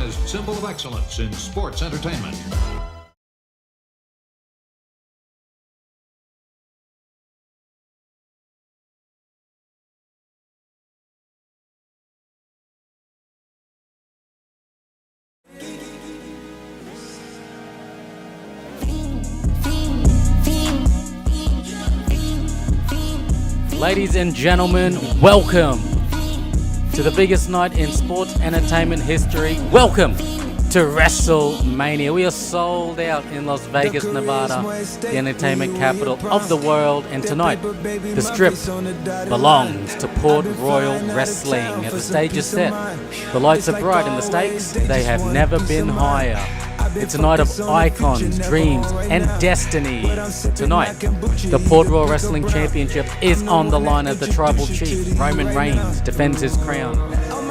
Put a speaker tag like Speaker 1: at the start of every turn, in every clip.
Speaker 1: recognized symbol of excellence in sports entertainment.
Speaker 2: Ladies and gentlemen, welcome to the biggest night in sports entertainment history. Welcome to WrestleMania. We are sold out in Las Vegas, Nevada, the entertainment capital of the world. And tonight, the Strip belongs to Port Royal Wrestling. The stage is set, the lights are bright, and the stakes, they have never been higher. It's a night of icons, dreams, and destinies. Tonight, the Port Royal Wrestling Championship is on the line as the Tribal Chief, Roman Reigns, defends his crown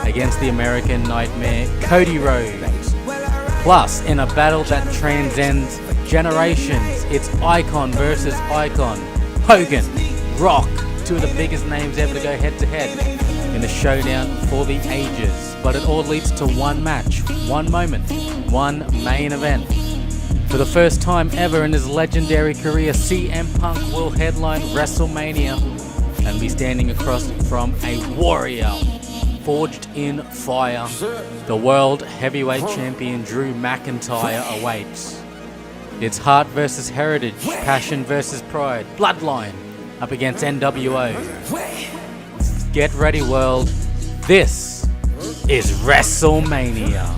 Speaker 2: against the American Nightmare, Cody Rhodes. Plus, in a battle that transcends generations, it's icon versus icon. Hogan, Rock, two of the biggest names ever to go head-to-head in a showdown for the ages. But it all leads to one match, one moment, one main event. For the first time ever in his legendary career, CM Punk will headline WrestleMania and be standing across from a warrior forged in fire. The World Heavyweight Champion Drew McIntyre awaits. It's heart versus heritage, passion versus pride, bloodline up against NWO. Get ready, world. This is WrestleMania.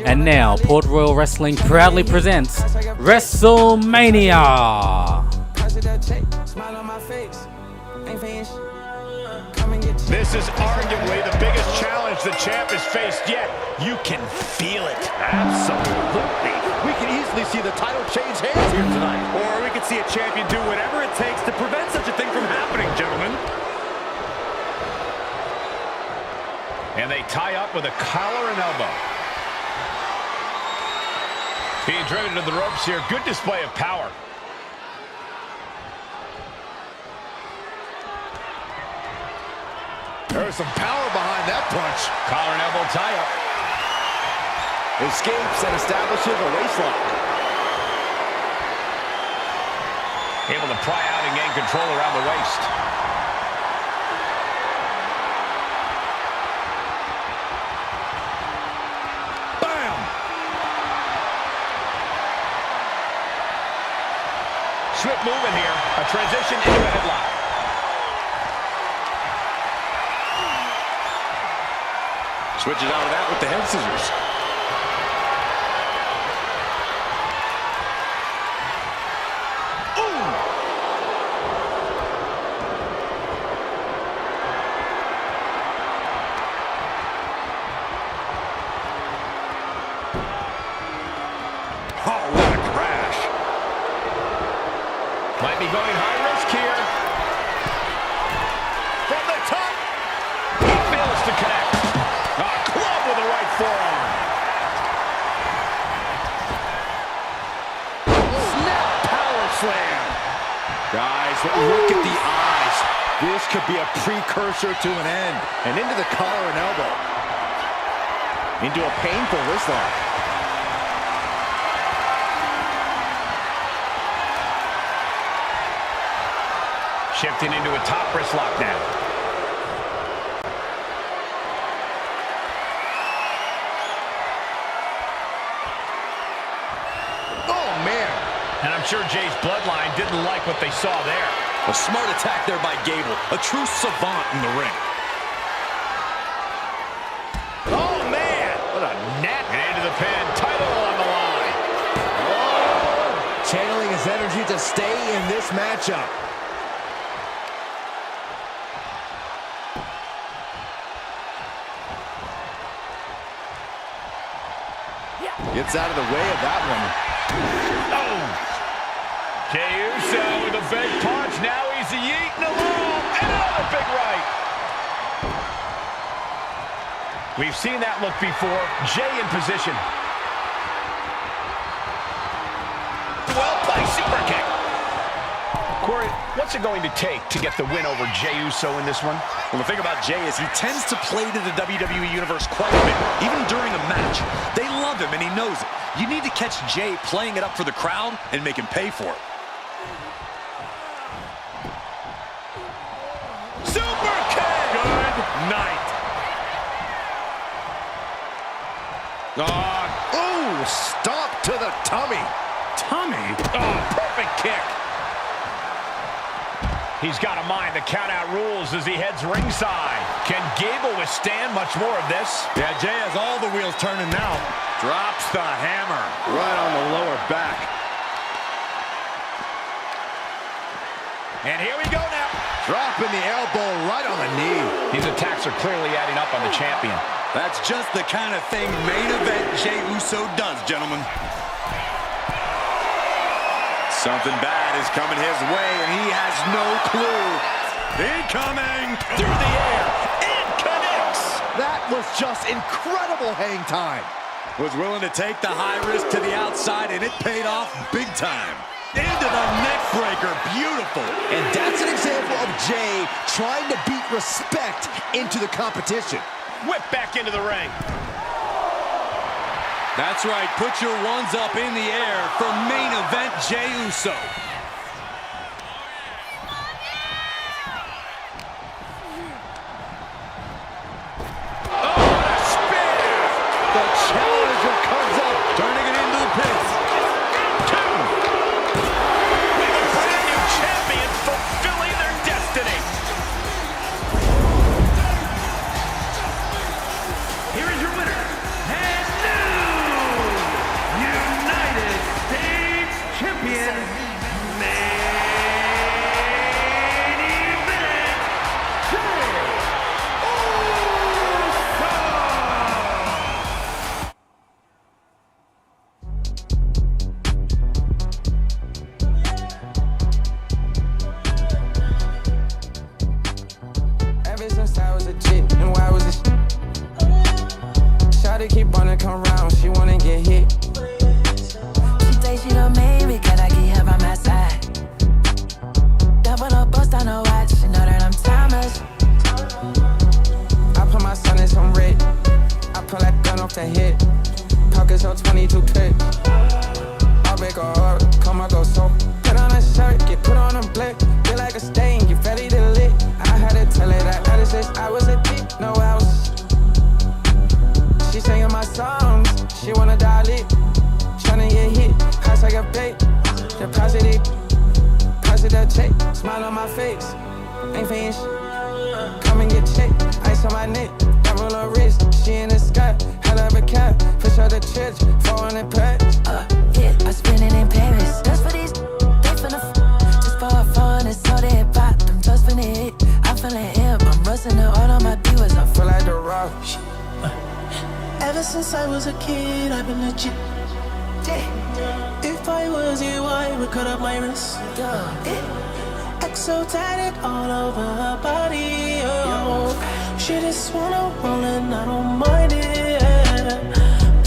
Speaker 2: And now, Port Royal Wrestling proudly presents WrestleMania.
Speaker 3: This is arguably the biggest challenge the champ has faced yet. You can feel it.
Speaker 4: Absolutely. We can easily see the title change hands here tonight.
Speaker 3: Or we could see a champion do whatever it takes to prevent such a thing from happening, gentlemen. And they tie up with a collar and elbow. Being driven to the ropes here. Good display of power.
Speaker 4: There's some power behind that punch.
Speaker 3: Collar and elbow tie-up.
Speaker 4: Escapes and establishes a waistlock.
Speaker 3: Able to pry out and gain control around the waist.
Speaker 4: Bam!
Speaker 3: Swift movement here. A transition into a headlock.
Speaker 4: Switches out of that with the head scissors. Ooh!
Speaker 3: Oh, what a crash. Might be going high risk here. From the top. He fails to connect. A club with the right forearm. Snap power slam.
Speaker 4: Guys, look at the eyes. This could be a precursor to an end. And into the collar and elbow. Into a painful wrist lock.
Speaker 3: Shifting into a top wrist lock now.
Speaker 4: Oh, man.
Speaker 3: And I'm sure Jay's bloodline didn't like what they saw there.
Speaker 4: A smart attack there by Gable. A true savant in the ring.
Speaker 3: Oh, man. What a net. And into the pin. Title on the line.
Speaker 4: Oh. Channeling his energy to stay in this matchup. Gets out of the way of that one.
Speaker 3: Oh. Jey Uso with a big punch. Now he's yeeting along. And another big right. We've seen that look before. Jey in position. Well played super kick. Corey, what's it going to take to get the win over Jey Uso in this one?
Speaker 4: Well, the thing about Jey is he tends to play to the WWE Universe quite a bit, even during a match. They love him, and he knows it. You need to catch Jey playing it up for the crowd and make him pay for it. Super kick! Good night. Oh, stop to the tummy. Tummy? Oh, perfect kick.
Speaker 3: He's got to mind the count-out rules as he heads ringside. Can Gable withstand much more of this?
Speaker 4: Yeah, Jey has all the wheels turning now. Drops the hammer right on the lower back.
Speaker 3: And here we go now.
Speaker 4: Dropping the elbow right on the knee.
Speaker 3: These attacks are clearly adding up on the champion.
Speaker 4: That's just the kind of thing main event Jey Uso does, gentlemen. Something bad is coming his way, and he has no clue. Incoming! Through the air. It connects! That was just incredible hang time. Was willing to take the high risk to the outside, and it paid off big time. Into the neck breaker. Beautiful.
Speaker 5: And that's an example of Jey trying to beat respect into the competition.
Speaker 3: Whip back into the ring.
Speaker 4: That's right. Put your ones up in the air for main event Jey Uso. Oh, what a spear! The challenger comes up, turning it into the pits.
Speaker 3: Two. We have a brand new champion fulfilling their destiny. Here is your winner. And new United States champion, main event, Jey
Speaker 6: Ever since I was a chick, and why was this? Shawty keep wanna come round, she wanna get hit.
Speaker 7: She say she don't make me, cause I keep her by my side. Double up, bust on her watch, she know that I'm timeless.
Speaker 6: I put my son in some red. I pull that gun off the hip. Pockets on 22 clips. I'll make a order, come on, go so. Put on a shirt, get put on a blick. Feel like a stain, you ready to lit. I had to tell her that ever since I was a dick, no else. She singing my songs, she wanna dial it. Tryna get hit, I take a bait. Deposit it, deposit that check. Smile on my face, ain't finished. Come and get checked, ice on my neck. Double her wrist, she in the sky. Hell of a cat, push out the church, 400 packs.
Speaker 7: Yeah, I spend it in Paris. Just for these, they finna just for fun, it's all that pop. I'm just finna hit, I'm feeling imp. I'm rusting the all on my viewers. I
Speaker 6: Feel like the rock.
Speaker 8: Ever since I was a kid, I've been legit. If I was you, I would cut up my wrist. Exo tatted all over her body. Oh, she just wanna roll and I don't mind it.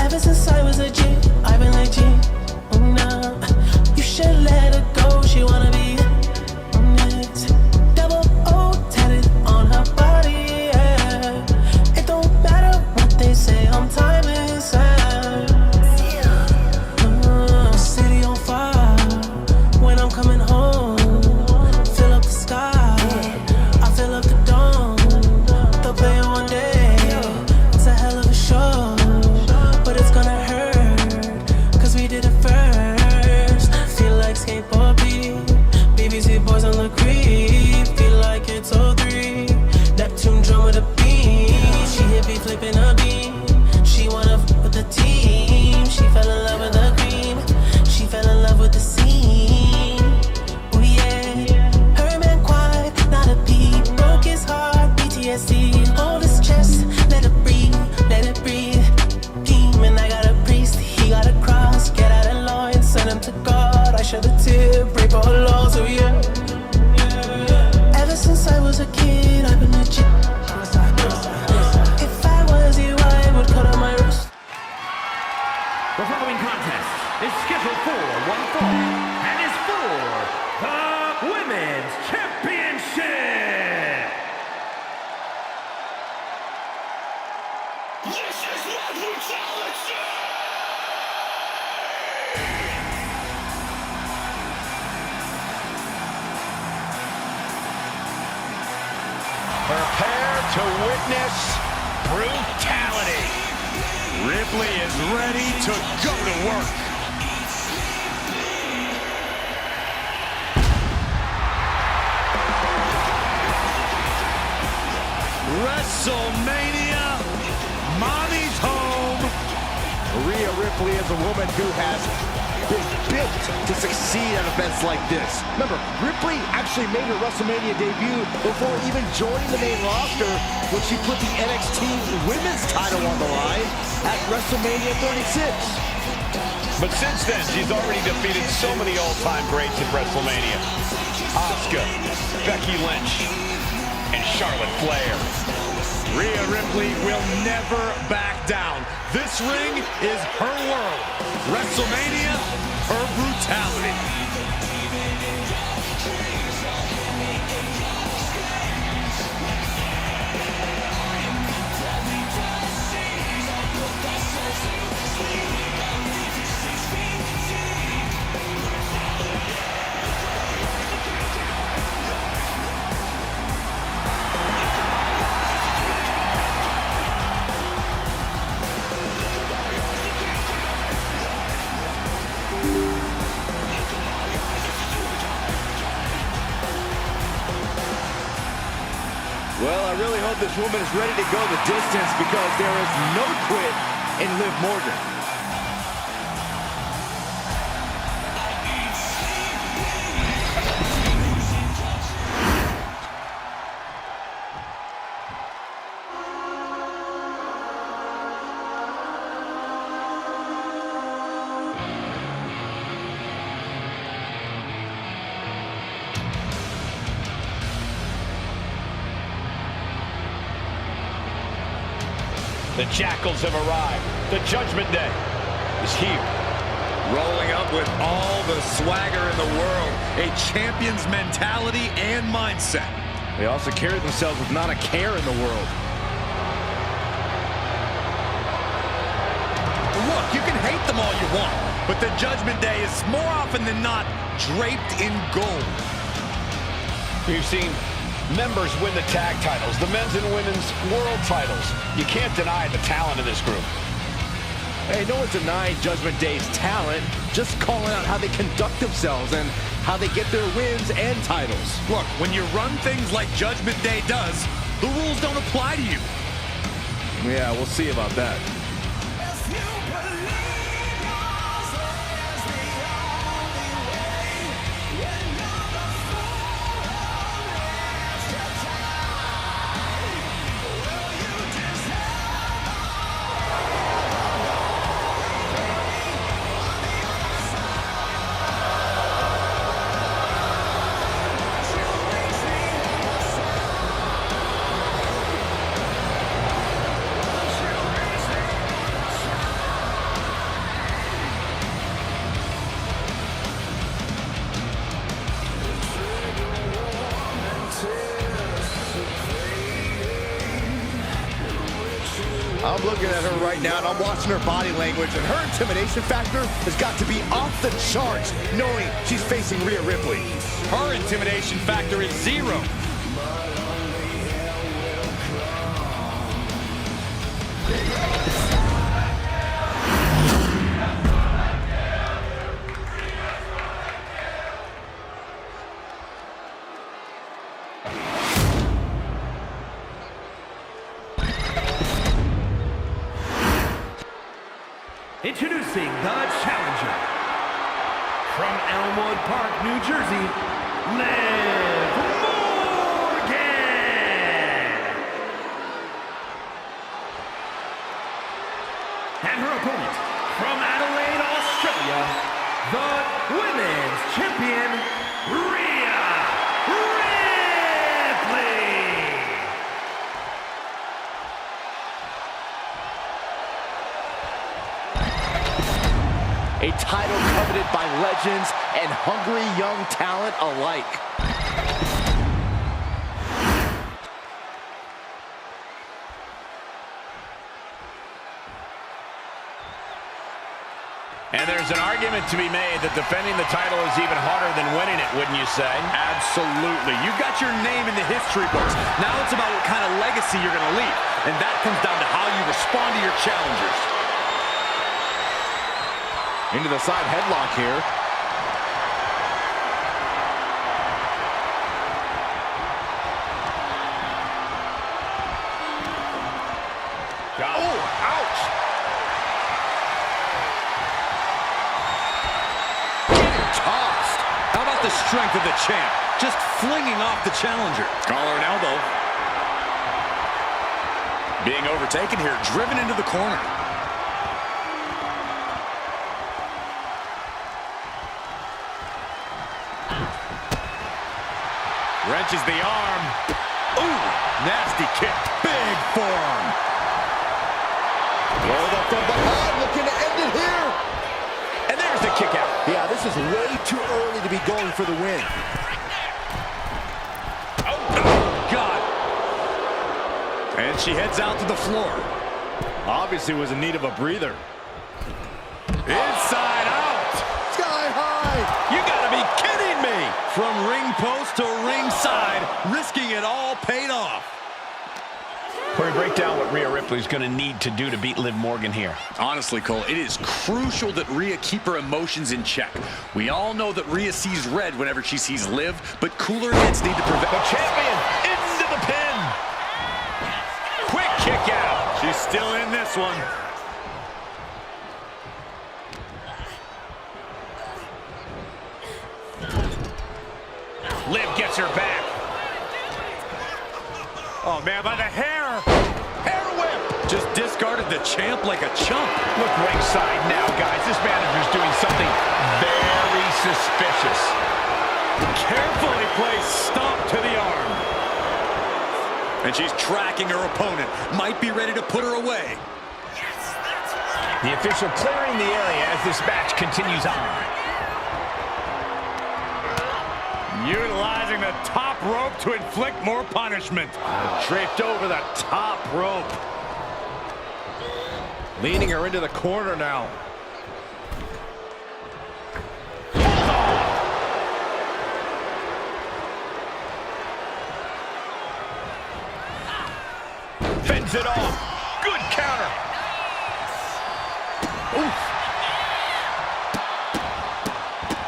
Speaker 8: Ever since I was a G, I've been legit. Nah, you should let her go. She wanna be next. Double O tatted on her body. It don't matter what they say, I'm timeless. City on fire when I'm coming home. Fill up the sky, I fill up the dome. They'll play it one day, it's a hell of a show. But it's gonna hurt, cause we did it first. Feel like skateboard beat.
Speaker 3: Prepare to witness brutality.
Speaker 4: Ripley is ready to go to work. WrestleMania, mommy's home.
Speaker 5: Rhea Ripley is a woman who has been built to succeed at events like this. Remember, Ripley actually made her WrestleMania debut before even joining the main roster when she put the NXT Women's title on the line at WrestleMania 36.
Speaker 3: But since then, she's already defeated so many all-time greats at WrestleMania. Asuka, Becky Lynch, and Charlotte Flair.
Speaker 4: Rhea Ripley will never back down. This ring is her world. WrestleMania, her brutality.
Speaker 5: Well, I really hope this woman is ready to go the distance because there is no quit in Liv Morgan.
Speaker 3: The Jackals have arrived. The Judgment Day is here.
Speaker 4: Rolling up with all the swagger in the world, a champion's mentality and mindset.
Speaker 5: They also carry themselves with not a care in the world.
Speaker 4: Look, you can hate them all you want, but the Judgment Day is more often than not draped in gold.
Speaker 3: We've seen members win the tag titles, the men's and women's world titles. You can't deny the talent in this group.
Speaker 5: Hey, no one's denying Judgment Day's talent, just calling out how they conduct themselves and how they get their wins and titles.
Speaker 4: Look, when you run things like Judgment Day does, the rules don't apply to you.
Speaker 5: Yeah, we'll see about that. I'm looking at her right now, and I'm watching her body language, and her intimidation factor has got to be off the charts, knowing she's facing Rhea Ripley.
Speaker 4: Her intimidation factor is 0.
Speaker 9: Introducing the challenger from Elmwood Park, New Jersey, Liv Morgan. And her opponent from Adelaide, Australia, the women's champion, Rhea Ripley.
Speaker 5: A title coveted by legends and hungry young talent alike.
Speaker 3: And there's an argument to be made that defending the title is even harder than winning it, wouldn't you say?
Speaker 4: Absolutely. You got your name in the history books. Now it's about what legacy you're going to leave. And that comes down to how you respond to your challengers.
Speaker 5: Into the side headlock here.
Speaker 3: Oh, ouch!
Speaker 4: Tossed. How about the strength of the champ? Just flinging off the challenger. Collar and elbow. Being overtaken here, driven into the corner. Wrenches the arm. Ooh, nasty kick. Big forearm.
Speaker 5: Rolled up from behind, looking to end it here.
Speaker 3: And there's the kick out.
Speaker 5: Yeah, this is way too early to be going for the win.
Speaker 4: Oh, God. And she heads out to the floor. Obviously was in need of a breather. Inside out.
Speaker 5: Sky high.
Speaker 4: You gotta be kidding me. From ring post to ringside, risking it all paid off.
Speaker 3: Corey, break down what Rhea Ripley's going to need to do to beat Liv Morgan here.
Speaker 4: Honestly, Cole, it is crucial that Rhea keep her emotions in check. We all know that Rhea sees red whenever she sees Liv, but cooler heads need to prevent.
Speaker 3: The champion into the pin. Quick kick out.
Speaker 4: She's still in this one.
Speaker 3: Liv gets her back.
Speaker 4: Oh, man, by the hair. Hair whip. Just discarded the champ like a chump.
Speaker 3: Look ringside now, guys. This manager's doing something very suspicious.
Speaker 4: Carefully placed stomp to the arm. And she's tracking her opponent. Might be ready to put her away.
Speaker 3: The official clearing the area as this match continues on.
Speaker 4: Utilizing the top rope to inflict more punishment. Draped over the top rope.
Speaker 5: Leaning her into the corner now.
Speaker 3: Fends it off. Good counter.
Speaker 5: Oof.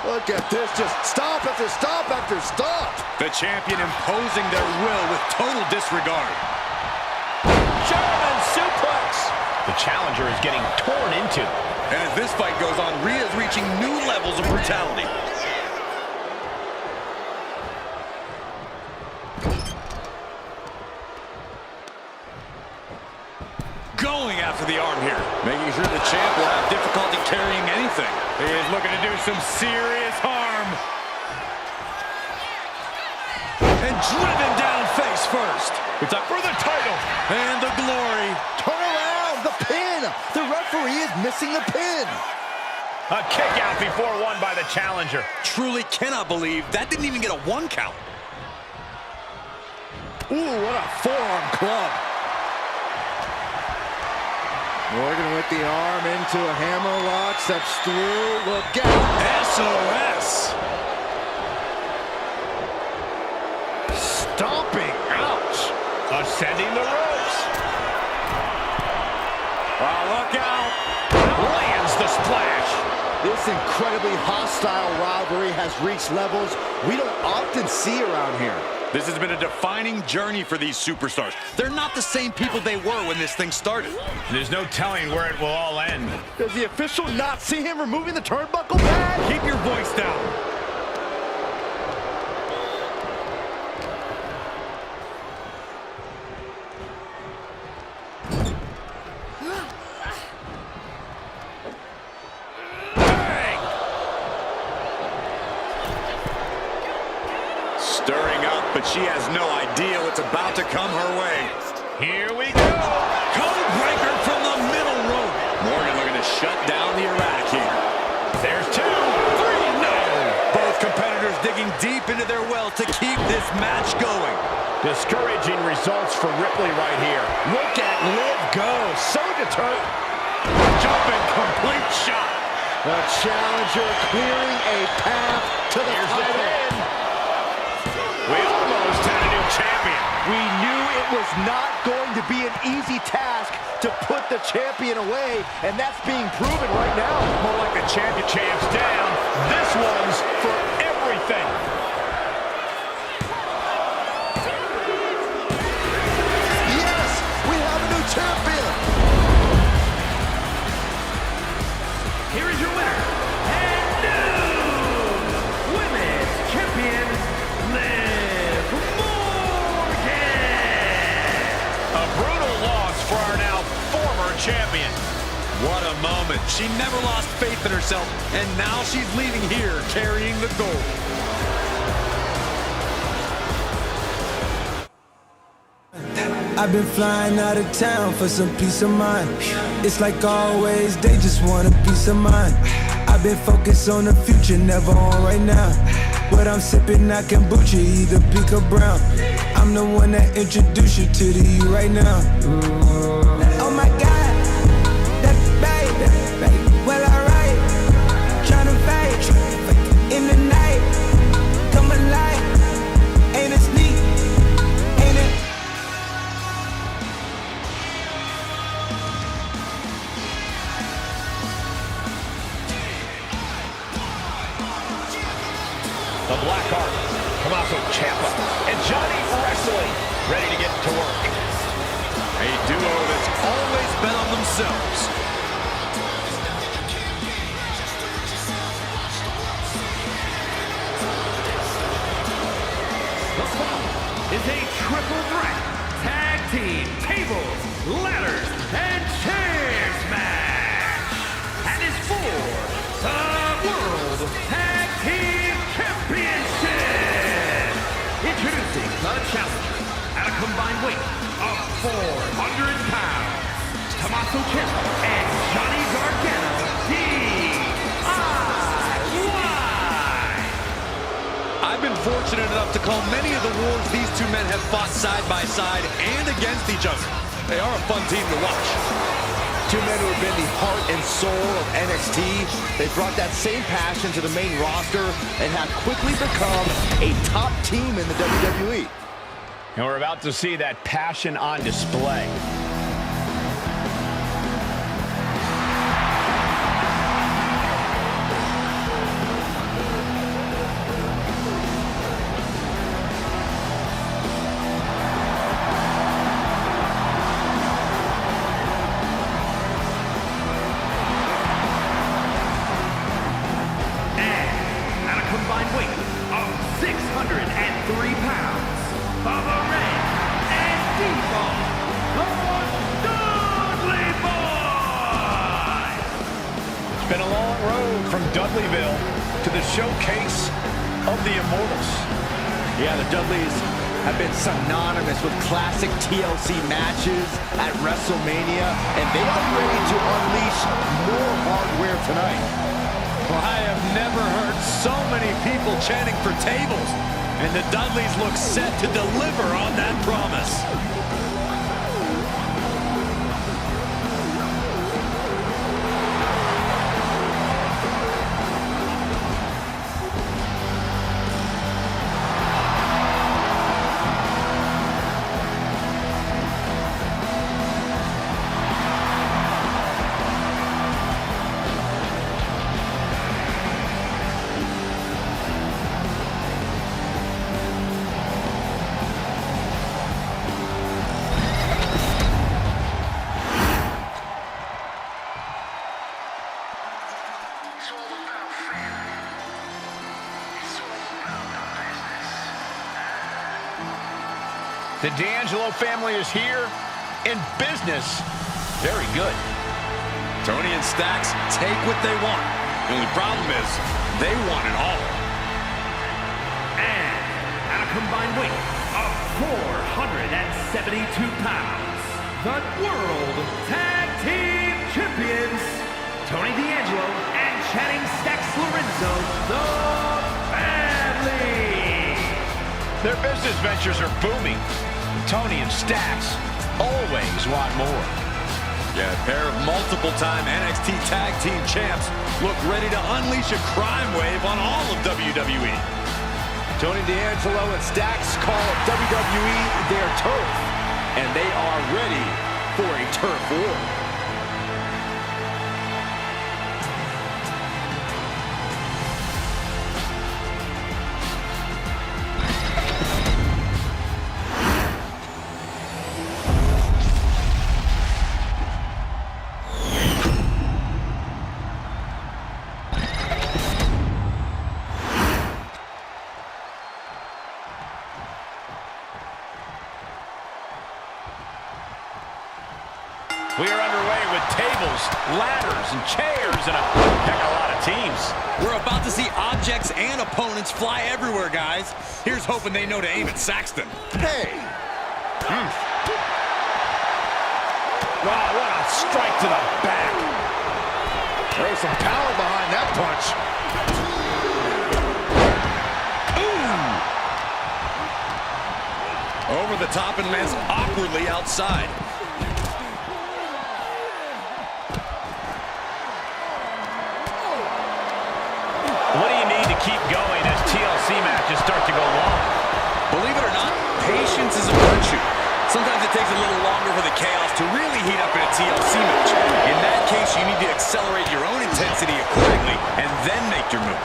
Speaker 5: Look at this, just stop after stop after stop.
Speaker 4: The champion imposing their will with total disregard.
Speaker 3: German suplex. The challenger is getting torn into.
Speaker 4: And as this fight goes on, Rhea's reaching new levels of brutality. Going after the arm here, making sure the champ will have difficulty carrying anything. He is looking to do some serious harm. And driven down face first. It's up for the title. And the glory.
Speaker 5: Turn around, the pin. The referee is missing the pin.
Speaker 3: A kick out before one by the challenger.
Speaker 4: Truly cannot believe that didn't even get a 1 count.
Speaker 5: Ooh, what a forearm club. Morgan with the arm into a hammerlock, steps through, look out.
Speaker 4: SOS.
Speaker 5: Stomping, ouch.
Speaker 3: Ascending the ropes.
Speaker 4: Oh, look out.
Speaker 3: Lands the splash.
Speaker 5: This incredibly hostile rivalry has reached levels we don't often see around here.
Speaker 4: This has been a defining journey for these superstars. They're not the same people they were when this thing started.
Speaker 3: There's no telling where it will all end.
Speaker 5: Does the official not see him removing the turnbuckle pad?
Speaker 4: Keep your voice down. Stirring up, but she has no idea what's about to come her way.
Speaker 3: Here we go.
Speaker 4: Code breaker from the middle rope. Morgan looking to shut down the erratic here.
Speaker 3: There's 2, 3, no.
Speaker 4: Both competitors digging deep into their well to keep this match going.
Speaker 3: Discouraging results for Ripley right here.
Speaker 5: Look at Liv go, so determined.
Speaker 4: Jumping complete shot.
Speaker 5: The challenger clearing a path to the
Speaker 3: Here's the
Speaker 5: title.
Speaker 3: pin. We almost had a new champion.
Speaker 5: We knew it was not going to be an easy task to put the champion away, and that's being proven right now.
Speaker 3: More like the champ's down. This one's for everything.
Speaker 5: Yes, we have a new champion.
Speaker 9: Here is your winner, and new Women's Champion, Liv Morgan.
Speaker 3: A brutal loss for our now former champion.
Speaker 4: What a moment. She never lost faith in herself, and now she's leaving here carrying the gold.
Speaker 8: I've been flying out of town for some peace of mind. It's like always, they just want a piece of mind. I've been focused on the future, never on right now. But I'm sipping that kombucha, either pink or brown. I'm the one that introduced you to the you right now. Oh my God, that baby, well alright. Tryna fight in the night, come alive. Ain't it sneak, ain't it?
Speaker 3: The Blackheart, Tommaso Ciampa, and Johnny Wrestling ready to get to work.
Speaker 4: A duo that's always bet on themselves.
Speaker 9: The following is a triple threat tag team tables, ladders, and chairs match. And is for the World Tag Team Championship. Introducing the challenger at a combined weight of 400 pounds. Tommaso Ciampa and Johnny Gargano, DIY.
Speaker 4: I've been fortunate enough to call many of the wars these two men have fought side by side and against each other. They are a fun team to watch.
Speaker 5: Two men who have been the heart and soul of NXT. They brought that same passion to the main roster and have quickly become a top team in the WWE.
Speaker 3: And we're about to see that passion on display.
Speaker 9: Combined weight of 603 pounds, Baba Ray and Default, the Dudley Boy.
Speaker 3: It's been a long road from Dudleyville to the showcase of the Immortals.
Speaker 5: Yeah, the Dudleys have been synonymous with classic TLC matches at WrestleMania, and they are ready to unleash more hardware tonight.
Speaker 4: Well, I have never heard so many people chanting for tables, and the Dudleys look set to deliver on that promise.
Speaker 3: The D'Angelo family is here in business. Very good.
Speaker 4: Tony and Stacks take what they want. The only problem is they want it all.
Speaker 9: And at a combined weight of 472 pounds, the World Tag Team Champions, Tony D'Angelo and Channing Stacks Lorenzo, the family.
Speaker 3: Their business ventures are booming. Tony and Stacks always want more.
Speaker 4: Yeah, a pair of multiple-time NXT Tag Team Champs look ready to unleash a crime wave on all of WWE. Tony D'Angelo and Stacks call WWE their turf, and they are ready for a turf war.
Speaker 3: We are underway with tables, ladders, and chairs, and a heck of a lot of teams.
Speaker 4: We're about to see objects and opponents fly everywhere, guys. Here's hoping they know to aim at Saxton. Hey!
Speaker 3: Wow, what a strike to the back.
Speaker 5: There's some power behind that punch.
Speaker 4: Ooh! Over the top and lands awkwardly outside.
Speaker 3: What do you need to keep going as TLC matches start to go long?
Speaker 4: Believe it or not, patience is a virtue. Sometimes it takes a little longer for the chaos to really heat up in a TLC match. In that case, you need to accelerate your own intensity accordingly and then make your move.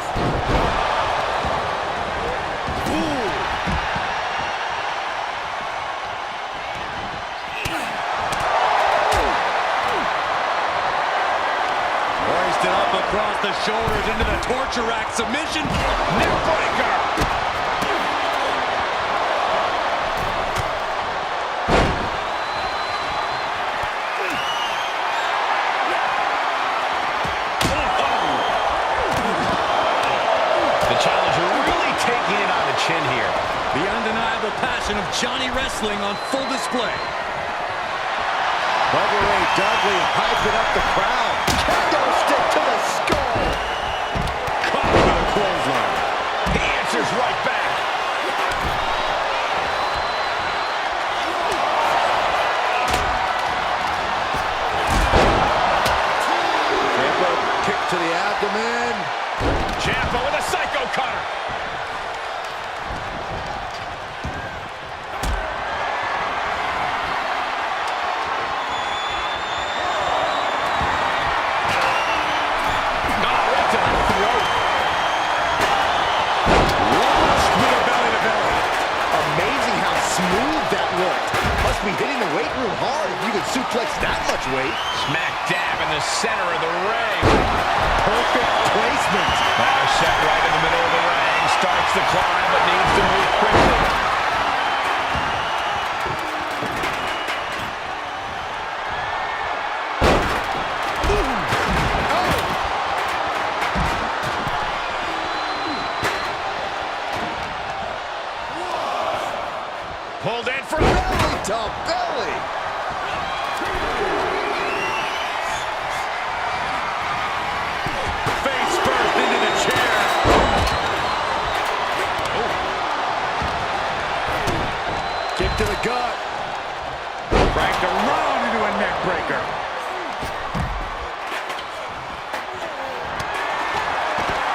Speaker 4: Hoisted up across the shoulders into the torture rack submission. Neck breaker.
Speaker 3: The challenger really taking it on the chin here.
Speaker 4: The undeniable passion of Johnny Wrestling on full display.
Speaker 5: Bubba Ray Dudley hyping up the crowd. Kendo stick to the skull.
Speaker 3: Caught with a clothesline. He answers right back.
Speaker 5: Ciampa kick to the abdomen.
Speaker 3: Ciampa with a psycho cutter.
Speaker 5: Be hitting the weight room hard if you can suplex that much weight.
Speaker 3: Smack dab in the center of the ring.
Speaker 5: Perfect placement.
Speaker 3: Now set right in the middle of the ring. Starts the climb, but needs to move quickly. Pulled in for
Speaker 5: belly to belly.
Speaker 3: Face first into the chair. Oh.
Speaker 5: Kick to the gut.
Speaker 3: Cranked around into a neck breaker.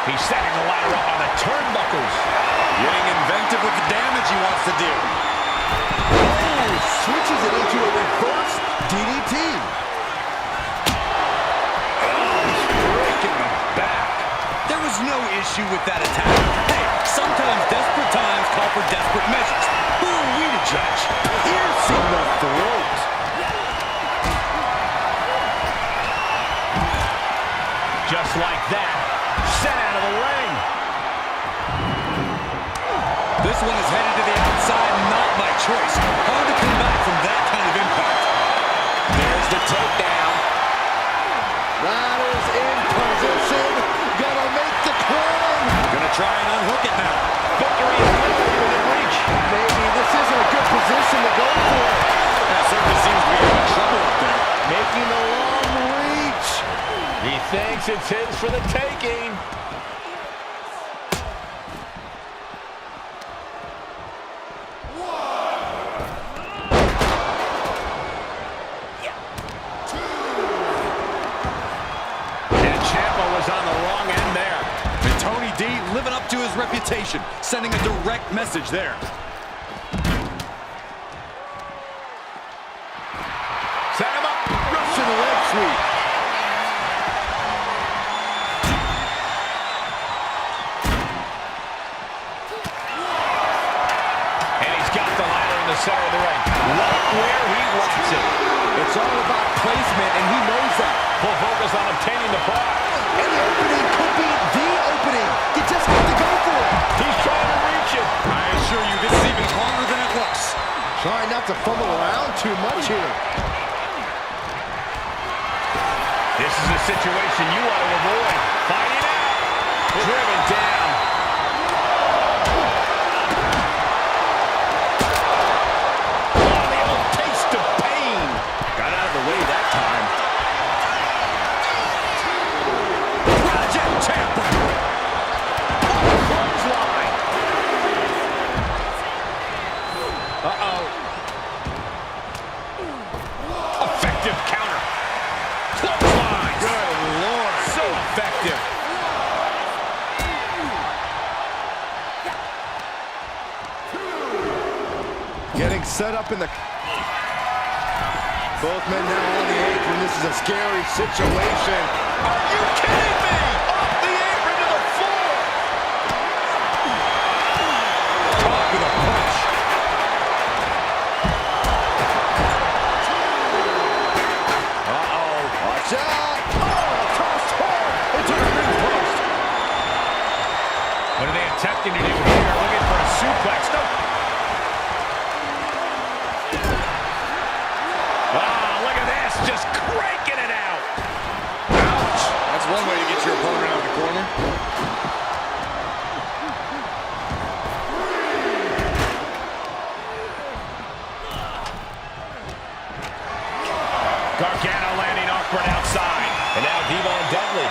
Speaker 3: He's setting the ladder up on the turnbuckles.
Speaker 4: Getting inventive with the damage he wants to do.
Speaker 5: Oh, switches it into a reverse DDT.
Speaker 3: Breaking the back.
Speaker 4: There was no issue with that attack. Hey, sometimes desperate times call for desperate measures. Who are we to judge?
Speaker 5: Piercing the throat.
Speaker 3: Just like that. Sent out of the ring.
Speaker 4: This one is headed to the outside, not by choice. Hard to come back from that kind of impact. There's the takedown.
Speaker 5: Ladder's in position. Gonna make the climb.
Speaker 4: Gonna try and unhook it now.
Speaker 3: Victory is not within reach.
Speaker 5: Maybe this isn't a good position to go for.
Speaker 4: That certainly seems to be having trouble up there.
Speaker 5: Making the long reach.
Speaker 3: He thinks it's his for the taking.
Speaker 4: rotation, sending a direct message there.
Speaker 3: Set him up.
Speaker 5: Russian leg sweep.
Speaker 3: And he's got the ladder in the center of the ring. Right where he wants it.
Speaker 5: It's all about placement, and he knows that.
Speaker 3: Full focus on obtaining the prize.
Speaker 5: And the opening could be the opening. You just have to go for it.
Speaker 3: He's trying to reach it.
Speaker 4: I assure you, this is even harder than it looks.
Speaker 5: Try not to fumble around too much here.
Speaker 3: This is a situation you want to avoid. Fighting out. Driven down. Oh, the old taste of pain.
Speaker 4: Got out of the way that time. Project Champa.
Speaker 3: Clothesline. Uh-oh. Effective counter. Clothesline.
Speaker 5: Good Lord.
Speaker 3: So effective.
Speaker 5: Getting set up in the... Both men now on the apron. This is a scary situation.
Speaker 3: Are you kidding me? Off the apron to the floor. Caught with a punch. Uh-oh.
Speaker 5: Watch out. Oh, tossed hard into the ring post.
Speaker 3: What are they attempting to do here? Looking for a suplex. No. Ah, look at this. Just cranking it out.
Speaker 4: Ouch. That's one way to get your opponent out of the corner.
Speaker 3: Gargano landing awkward outside. And now Devon Dudley.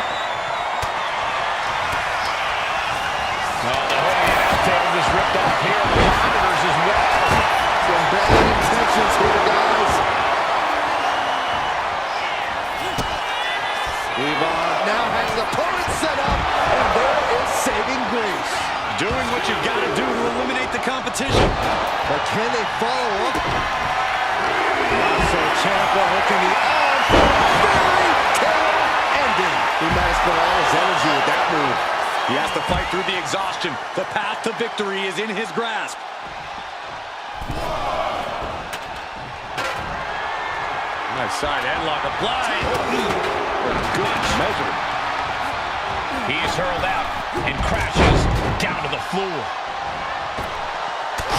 Speaker 3: Oh, the hoodie and outtails is ripped off here. The monitors as well.
Speaker 5: Some bad intentions here, guys. Devon now has the opponent set up, and there is saving grace.
Speaker 4: Doing what you've got to do to eliminate the competition.
Speaker 5: But can they follow up? So Ciampa hooking the arm for a fairy tale ending. He might have spent all his energy with that move.
Speaker 4: He has to fight through the exhaustion. The path to victory is in his grasp.
Speaker 3: Nice side headlock applied. Good measure. He's hurled out and crashes down to the floor.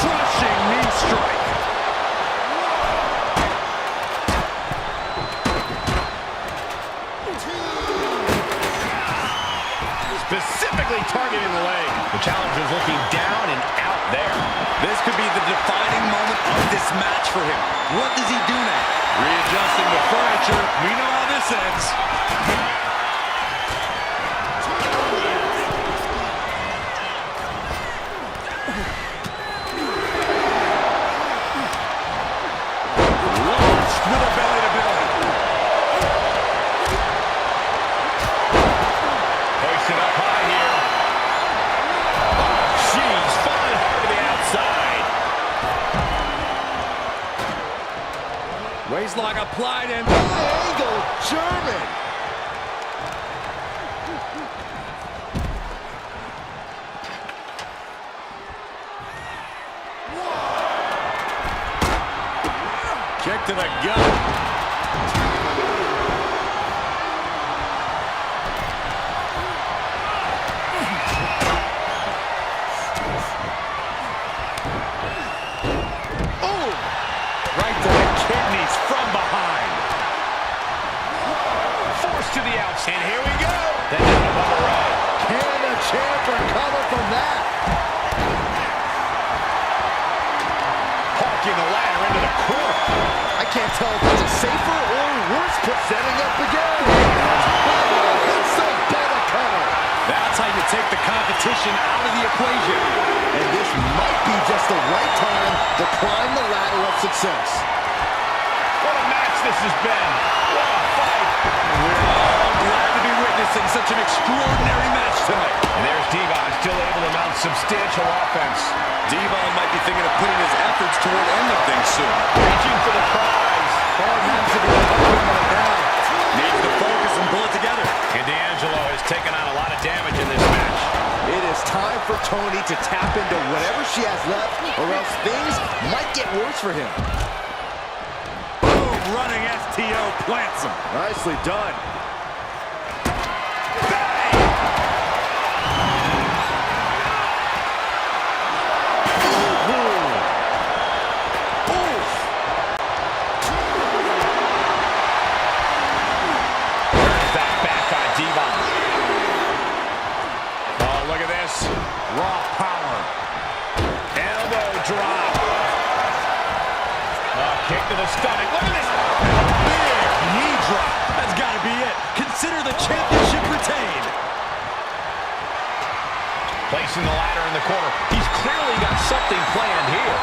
Speaker 3: Crushing knee strike. Specifically targeting the leg. The challenger's looking down and out there.
Speaker 4: This could be the defining moment of this match for him. What does he do now? Readjusting the furniture. We know how this ends.
Speaker 3: Launched with a belly to belly. Hoisted up high here. Oh, jeez. Falling hard to the outside.
Speaker 4: Waistlock applied and
Speaker 5: Angle German.
Speaker 4: kick to the gut.
Speaker 3: Right to the kidneys from behind. Forced to the outside. And here we go. Then down above the right.
Speaker 5: Can the champ recover from that?
Speaker 3: Hawking the ladder into the corner.
Speaker 5: I can't tell if that's a safer or worse put setting up again. Oh, it's a better cover.
Speaker 4: That's how you take the competition out of the equation.
Speaker 5: And this might be just the right time to climb the ladder of success.
Speaker 3: What a match this has been. What a fight. We're all glad to be witnessing
Speaker 4: witnessing such an extraordinary match tonight.
Speaker 3: And there's Devon, still able to mount substantial offense.
Speaker 4: Devon might be thinking of putting his efforts toward ending things soon.
Speaker 3: Reaching for the prize.
Speaker 4: Hard hands to be right now. Needs to focus and pull it together.
Speaker 3: And D'Angelo has taken on a lot of damage in this match.
Speaker 5: It is time for Tony to tap into whatever she has left, or else things might get worse for him.
Speaker 4: Boom, running STO plants him.
Speaker 5: Nicely done.
Speaker 4: Raw power.
Speaker 3: Elbow drop. Kick to the stomach. Look at this.
Speaker 4: Big knee drop. That's got to be it. Consider the championship retained.
Speaker 3: Placing the ladder in the corner. He's clearly got something planned here.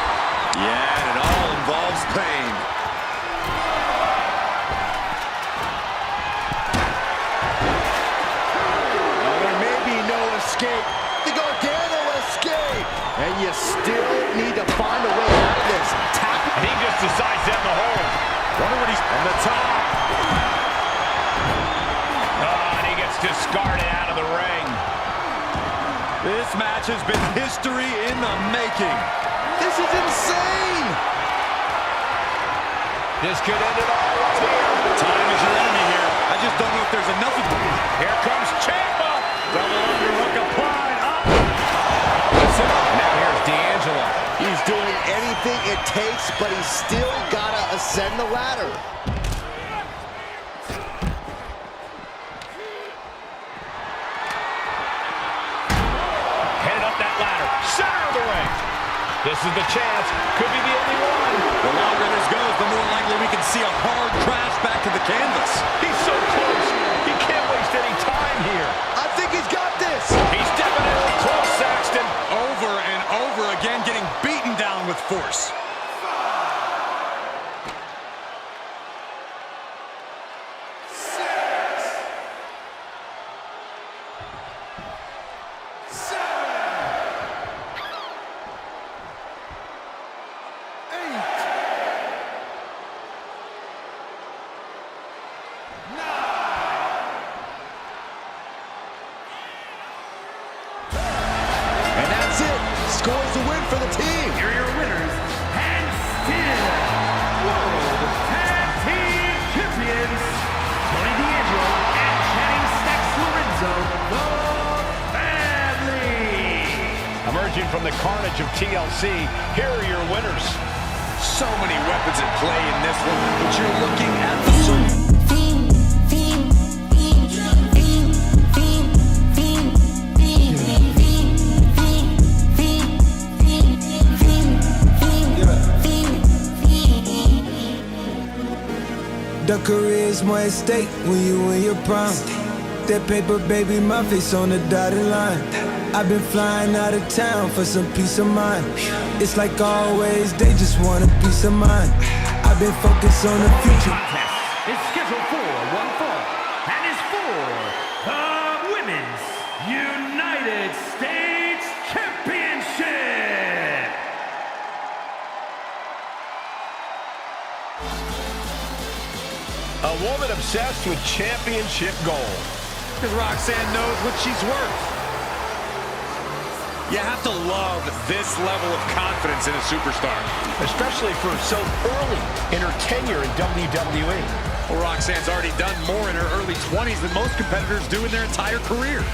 Speaker 4: Yeah, and it all involves pain.
Speaker 5: Now, there may be no escape. The Gargano escape. And you still need to find a way out of this. Tap.
Speaker 3: And he just decides to end the hold.
Speaker 4: Wonder what he's on the top.
Speaker 3: And he gets discarded out of the ring.
Speaker 4: This match has been history in the making.
Speaker 5: This is insane.
Speaker 3: This could end it all right here.
Speaker 4: Time is your enemy here. I just don't know if there's enough of it.
Speaker 3: Here comes Ciampa.
Speaker 4: Double underhook applied.
Speaker 3: Now here's D'Angelo.
Speaker 5: He's doing anything it takes, but he's still got to ascend the ladder.
Speaker 3: Headed up that ladder. Center of the ring. This is the chance. Could be the only one.
Speaker 4: The longer this goes, the more likely we can see a hard crash back to the canvas.
Speaker 3: He's so close. He can't waste any time here.
Speaker 5: I think he's got this.
Speaker 3: He's definitely close, Saxton.
Speaker 4: Over and over again, getting beaten down with force.
Speaker 5: And that's it. Scores the win for the team.
Speaker 9: Here are your winners, and still World Tag Team Champions, Tony D'Angelo and Channing Stacks Lorenzo, the family.
Speaker 3: Emerging from the carnage of TLC, here are your winners.
Speaker 4: So many weapons at play in this one, but you're looking at the
Speaker 10: The career's more at stake when you in your prime. That paper, baby, my face on the dotted line. I've been flying out of town for some peace of mind. It's like always, they just want a peace of mind. I've been focused on the future.
Speaker 9: Contest is scheduled for one fall and is for the Women's United States Championship.
Speaker 3: A woman obsessed with championship gold.
Speaker 4: Because Roxanne knows what she's worth. You have to love this level of confidence in a superstar.
Speaker 3: Especially for so early in her tenure in WWE.
Speaker 4: Well, Roxanne's already done more in her early 20s than most competitors do in their entire career.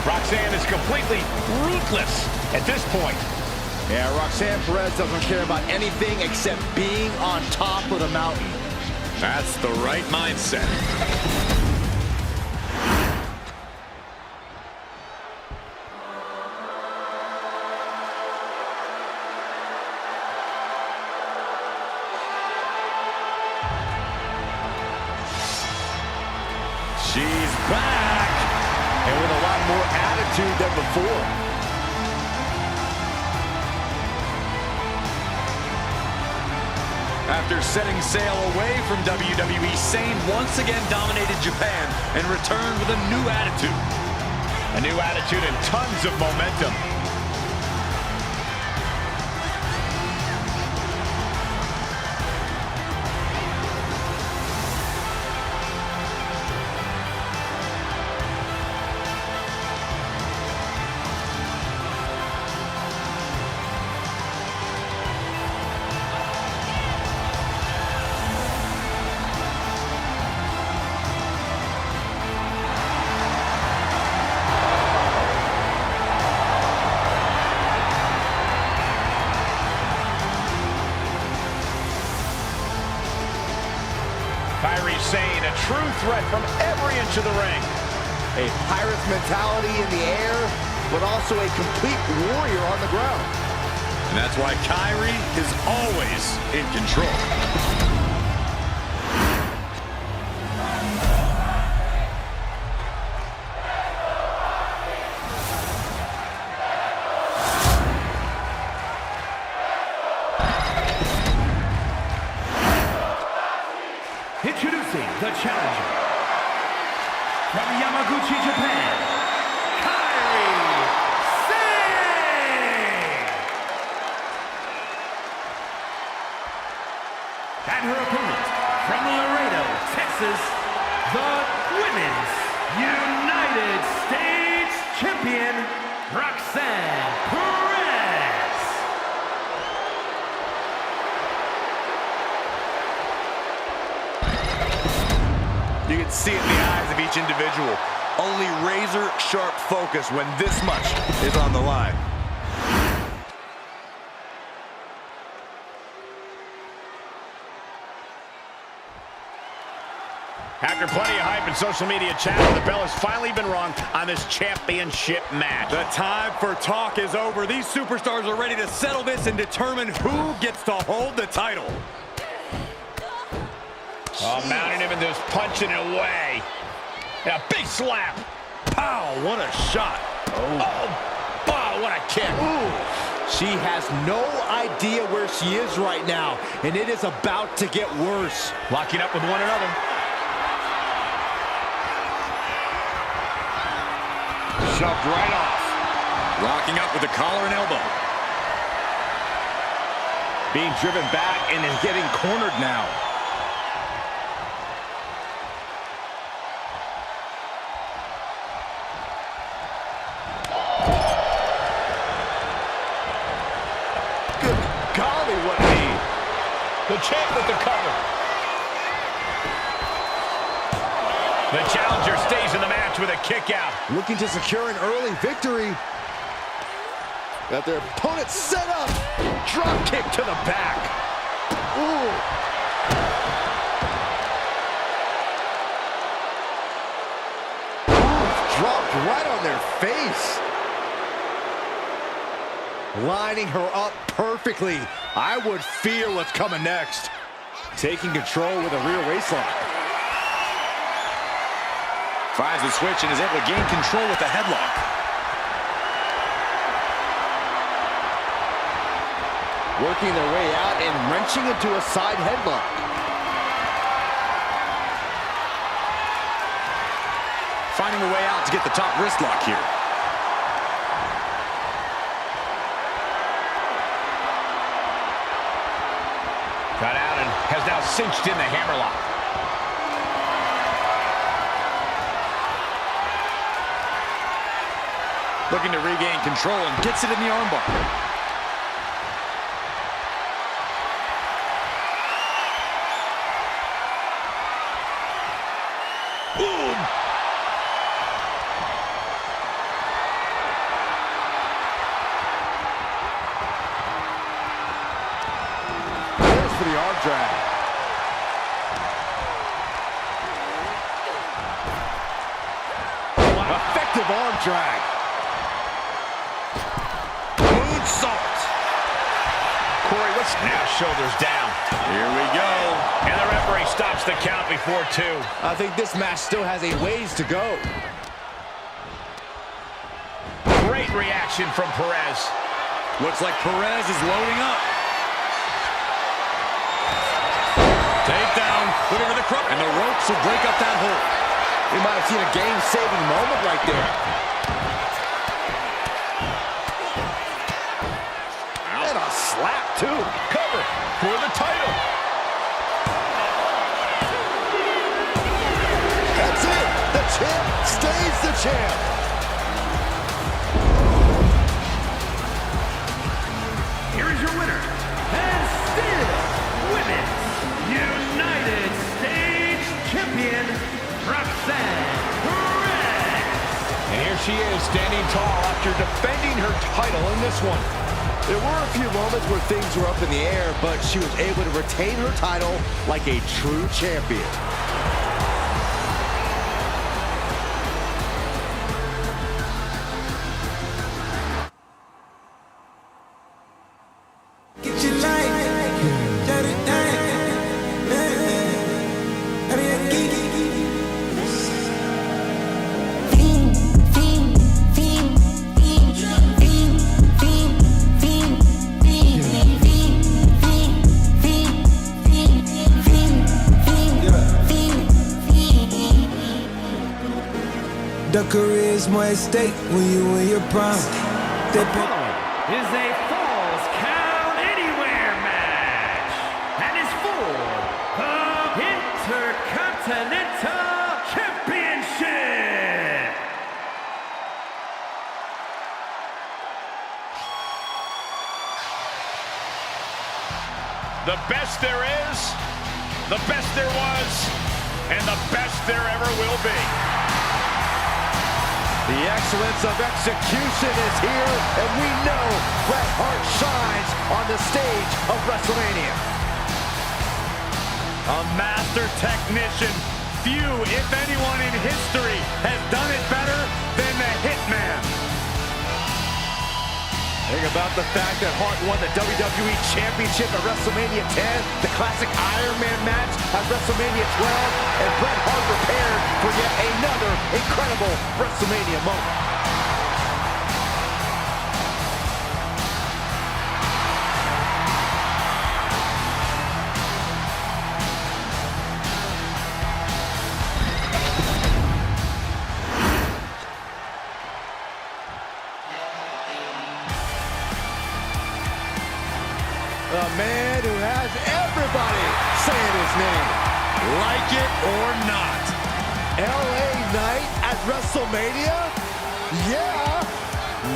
Speaker 3: Roxanne is completely ruthless at this point.
Speaker 5: Yeah, Roxanne Perez doesn't care about anything except being on top of the mountain.
Speaker 4: That's the right mindset. She's back, and with a lot more attitude than before. After setting sail away from WWE, Sane once again dominated Japan and returned with a new attitude.
Speaker 3: A new attitude and tons of momentum. Sane, a true threat from every inch of the ring.
Speaker 5: A Pirate's mentality in the air, but also a complete warrior on the ground.
Speaker 4: And that's why Kairi is always in control.
Speaker 9: Introducing the challenger from Yamaguchi, Japan, Kairi Sane! And her opponent from Laredo, Texas, the Women's United States Champion, Roxanne Perez!
Speaker 4: You can see it in the eyes of each individual. Only razor-sharp focus when this much is on the line.
Speaker 3: After plenty of hype and social media chatter, the bell has finally been rung on this championship match.
Speaker 4: The time for talk is over. These superstars are ready to settle this and determine who gets to hold the title.
Speaker 3: Oh, mounting him and just punching it away. And a big slap.
Speaker 4: Pow, what a shot.
Speaker 3: Oh, wow, what a kick.
Speaker 5: Ooh. She has no idea where she is right now, and it is about to get worse.
Speaker 3: Locking up with one another. Shoved right off.
Speaker 4: Locking up with the collar and elbow.
Speaker 5: Being driven back and is getting cornered now.
Speaker 3: The champ with the cover. The challenger stays in the match with a kick out.
Speaker 5: Looking to secure an early victory. Got their opponent set up. Drop kick to the back. Ooh. Ooh, dropped right on their face. Lining her up perfectly. I would fear what's coming next. Taking control with a rear waistlock.
Speaker 4: Finds the switch and is able to gain control with the headlock.
Speaker 5: Working their way out and wrenching into a side headlock.
Speaker 4: Finding a way out to get the top wrist lock here.
Speaker 3: Got out and has now cinched in the hammerlock.
Speaker 4: Looking to regain control and gets it in the armbar.
Speaker 3: Boom!
Speaker 5: For the arm drag. Effective arm drag.
Speaker 3: Moonsault. Corey, let's now shoulders down.
Speaker 4: Here we go.
Speaker 3: And the referee stops the count before 2.
Speaker 5: I think this match still has a ways to go.
Speaker 3: Great reaction from Perez.
Speaker 4: Looks like Perez is loading up. Takedown, put over the crook, and the ropes will break up that hole.
Speaker 5: We might have seen a game-saving moment right there. And a slap, too.
Speaker 3: Cover for the title.
Speaker 5: That's it. The champ stays the champ.
Speaker 9: Here is your winner, and still Women's United States Champion, Roxanne Perez.
Speaker 3: And here she is, standing tall after defending her title in this one.
Speaker 5: There were a few moments where things were up in the air, but she was able to retain her title like a true champion.
Speaker 10: Get your life, let it The career's more at stake when you in your prime.
Speaker 9: The following is a Falls Count Anywhere match and is for the Intercontinental Championship.
Speaker 3: The best there is, the best there was, and the best there ever will be.
Speaker 5: The excellence of execution is here, and we know Bret Hart shines on the stage of WrestleMania.
Speaker 3: A master technician. Few, if anyone in history, has done it better than the Hitman.
Speaker 5: Think about the fact that Hart won the WWE Championship at WrestleMania 10, the classic Iron Man match at WrestleMania 12, and Bret Hart prepared for yet another incredible WrestleMania moment. The man who has everybody saying his name.
Speaker 4: Like it or not.
Speaker 5: LA Knight at WrestleMania? Yeah!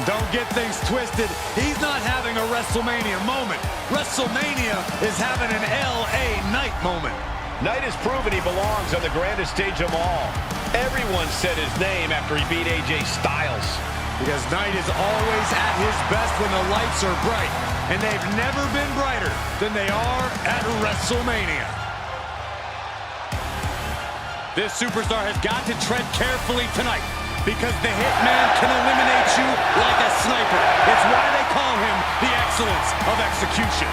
Speaker 4: Don't get things twisted. He's not having a WrestleMania moment. WrestleMania is having an LA Knight moment.
Speaker 3: Knight has proven he belongs on the grandest stage of all. Everyone said his name after he beat AJ Styles.
Speaker 4: Because Knight is always at his best when the lights are bright. And they've never been brighter than they are at WrestleMania. This superstar has got to tread carefully tonight because the Hitman can eliminate you like a sniper. It's why they call him the excellence of execution.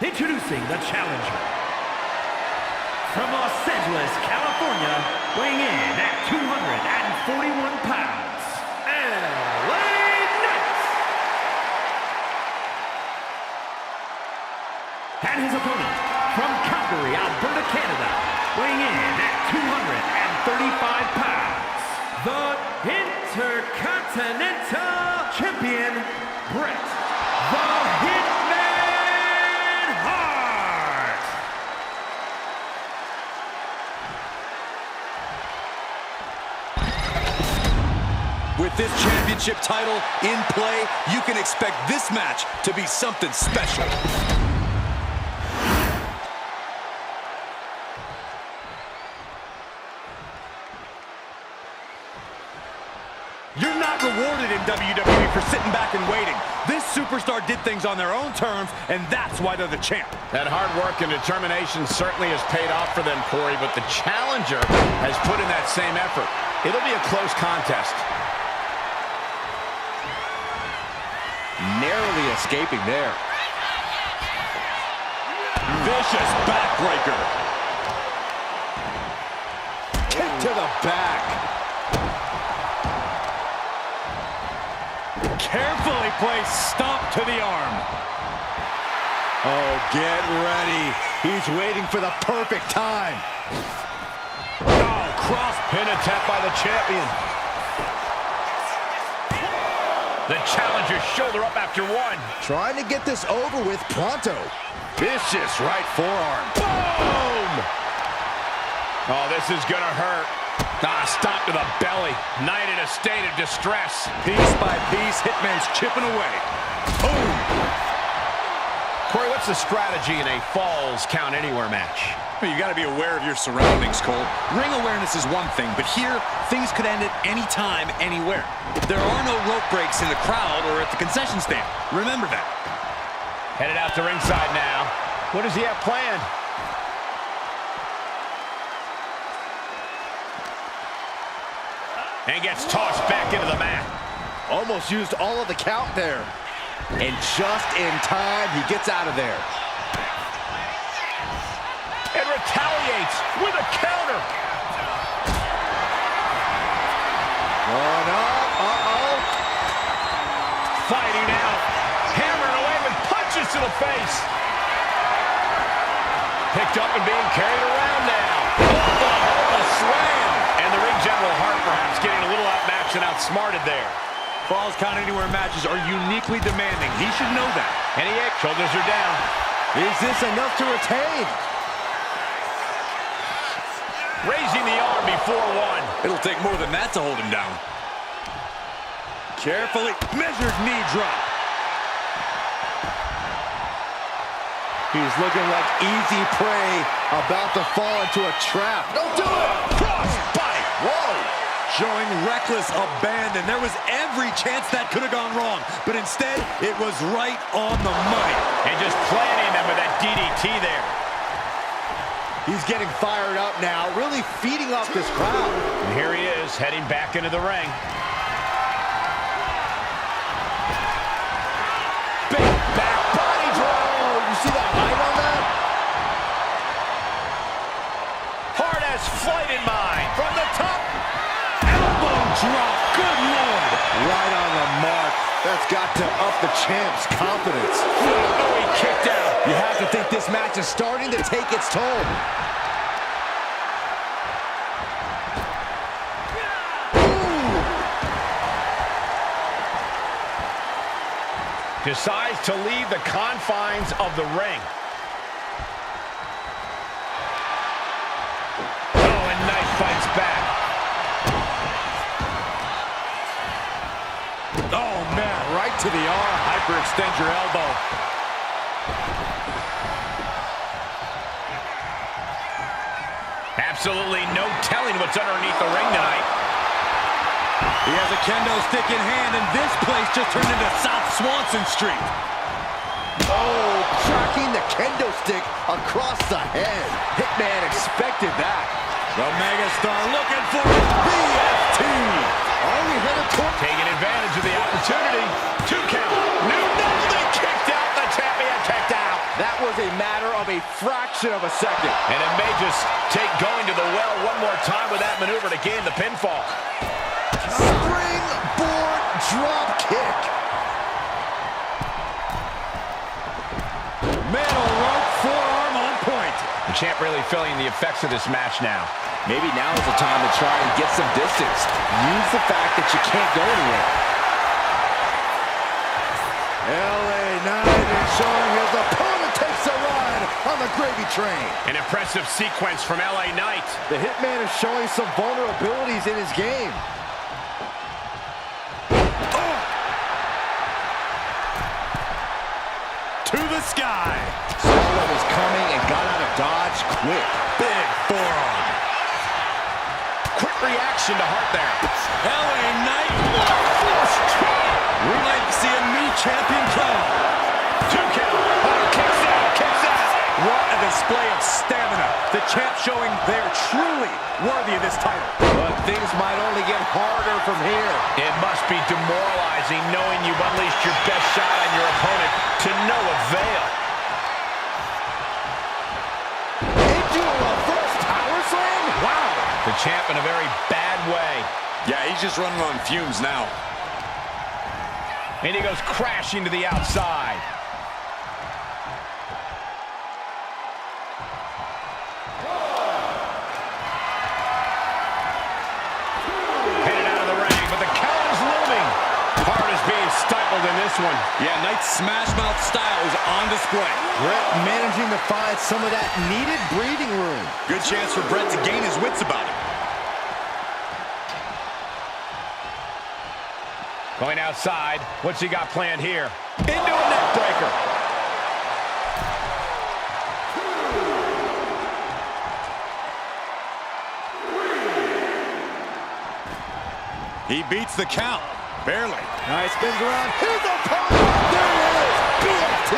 Speaker 9: Introducing the challenger. From Los Angeles, California, weighing in at 241 pounds, LA Knight. And his opponent, from Calgary, Alberta, Canada, weighing in at 235 pounds, the Intercontinental Champion, Bret the Hitman.
Speaker 4: With this championship title in play, you can expect this match to be something special. You're not rewarded in WWE for sitting back and waiting. This superstar did things on their own terms, and that's why they're the champ.
Speaker 3: That hard work and determination certainly has paid off for them, Corey, but the challenger has put in that same effort. It'll be a close contest.
Speaker 5: Narrowly escaping there.
Speaker 4: Vicious backbreaker. Kick to the back. Carefully placed stomp to the arm. Oh, get ready. He's waiting for the perfect time. Oh, cross
Speaker 3: pin attempt by the champion. The challenger's shoulder up after one.
Speaker 5: Trying to get this over with pronto.
Speaker 4: vicious right forearm.
Speaker 3: Boom! Oh, this is gonna hurt. Stop to the belly. Knight in a state of distress.
Speaker 4: Piece by piece, Hitman's chipping away. Boom!
Speaker 3: Corey, what's the strategy in a Falls Count Anywhere match?
Speaker 4: Well, you got to be aware of your surroundings, Cole. Ring awareness is one thing, but here, things could end at any time, anywhere. There are no rope breaks in the crowd or at the concession stand. Remember that.
Speaker 3: Headed out to ringside now. What does he have planned? And gets tossed back into the mat.
Speaker 5: Almost used all of the count there. And just in time, he gets out of there.
Speaker 3: And retaliates with a counter.
Speaker 5: One up, uh-oh.
Speaker 3: Fighting out. Hammering away with punches to the face. Picked up and being carried around now. Oh, a slam. And the ring general Hart perhaps getting a little outmatched and outsmarted there.
Speaker 4: Falls Count Anywhere matches are uniquely demanding. He should know that.
Speaker 3: And shoulders are down.
Speaker 5: Is this enough to retain?
Speaker 3: Raising the arm before one.
Speaker 4: It'll take more than that to hold him down. Carefully measured knee drop.
Speaker 5: He's looking like easy prey, about to fall into a trap. Don't do it!
Speaker 4: Cross body.
Speaker 5: Whoa!
Speaker 4: Showing reckless abandon. There was every chance that could have gone wrong, but instead, it was right on the money.
Speaker 3: And just planting them with that DDT there.
Speaker 5: He's getting fired up now, really feeding off this crowd.
Speaker 3: And here he is, heading back into the ring. Big back body drop.
Speaker 5: You see that height on that?
Speaker 3: Hart has flight in mind. From the top.
Speaker 4: Drop, good Lord.
Speaker 5: Right on the mark. That's got to up the champ's confidence.
Speaker 3: Oh, he kicked out.
Speaker 5: You have to think this match is starting to take its toll.
Speaker 3: Decides to leave the confines of the ring. Oh, and Knight fights back.
Speaker 4: Oh, man, right to the arm. Hyperextend your elbow.
Speaker 3: Absolutely no telling what's underneath the ring tonight.
Speaker 4: He has a kendo stick in hand, and this place just turned into South Swanson Street.
Speaker 5: Oh, cracking the kendo stick across the head. Hitman expected that.
Speaker 4: The megastar looking for a BFT.
Speaker 5: Are we headed toward...
Speaker 3: Taking advantage of the opportunity. 2 count. New Nelson kicked out. The champion kicked out.
Speaker 5: That was a matter of a fraction of a second.
Speaker 3: And it may just take going to the well one more time with that maneuver to gain the pinfall.
Speaker 5: Springboard drop kick.
Speaker 4: Metal rope forearm on point.
Speaker 3: The champ really feeling the effects of this match now.
Speaker 5: Maybe now is the time to try and get some distance. Use the fact that you can't go anywhere. LA Knight is showing his opponent takes a ride on the gravy train.
Speaker 3: An impressive sequence from LA Knight.
Speaker 5: The Hitman is showing some vulnerabilities in his game.
Speaker 4: To the sky.
Speaker 5: Saw what was coming and got out of dodge quick.
Speaker 4: Big forearm.
Speaker 3: Quick reaction to Hart there.
Speaker 4: LA Knight. champion crown.
Speaker 3: 2 count. Oh, kicks out.
Speaker 4: What a display of stamina. The champ showing they're truly worthy of this title.
Speaker 5: But things might only get harder from here.
Speaker 3: It must be demoralizing knowing you've unleashed your best shot on your opponent to no avail.
Speaker 5: Into a reverse power slam? Wow.
Speaker 3: The champ in a very bad way.
Speaker 4: Yeah, he's just running on fumes now.
Speaker 3: And he goes crashing to the outside. Headed out of the ring, but the count is looming. Heart is being stifled in this one.
Speaker 4: Yeah, Knight's smash mouth style is on display.
Speaker 5: Brett managing to find some of that needed breathing room.
Speaker 4: Good chance for Brett to gain his wits about it.
Speaker 3: Going outside. What's he got planned here? Into a neck breaker.
Speaker 4: He beats the count. Barely.
Speaker 5: Nice spins around. Here's the power. There it is. BFT.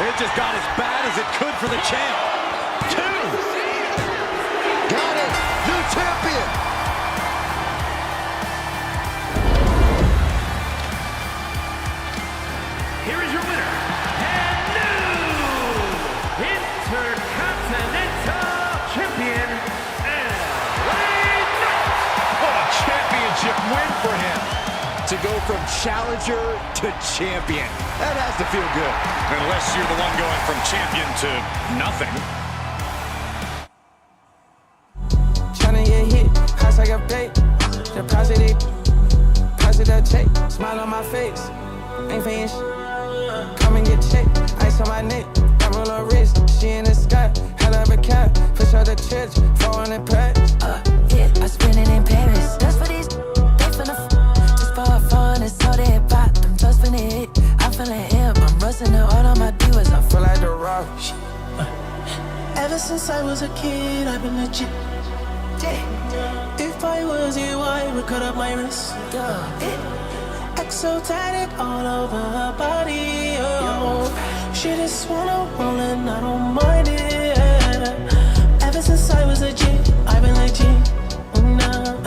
Speaker 4: It just got as bad as it could for the champ. 2.
Speaker 5: Got it. New champion.
Speaker 9: Here is your winner, and new Intercontinental Champion, LA Knight.
Speaker 3: What a championship win for him.
Speaker 5: To go from challenger to champion. That has to feel good.
Speaker 4: Unless you're the one going from champion to nothing.
Speaker 6: Tryna get hit, house like a bait. Deposit that check, smile on my face. Ain't finished. Come and get checked, ice on my neck, diamond on wrist. She in the sky, hell of a cat. Push out the church, 400 packs.
Speaker 7: Yeah, I spend it in Paris. That's for these, they finna just for fun. It's all that pop, them just finna hit. I'm feeling imp, I'm rusting the all on my divas. I
Speaker 6: Feel like the rock.
Speaker 8: Ever since I was a kid, I've been legit. If I was you, I would cut up my wrist. Exotic all over her body. Oh, she just wanna roll and I don't mind it. Ever since I was a G, I've been legit. Nah,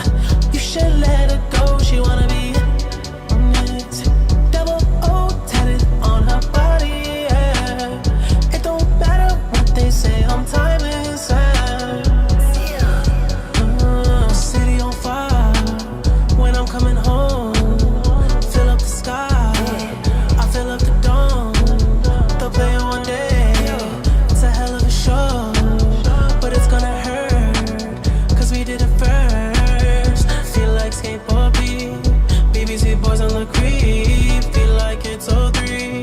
Speaker 8: you should let her go. She wanna be next. Double O tatted on her body. It don't matter what they say, I'm timeless. City on fire when I'm coming home. Fill up the sky, I fill up the dome. They'll play it one day. It's a hell of a show, but it's gonna hurt, cause we did it first. Feel like skateboard beat, BBC boys on the creep. Feel like it's 03,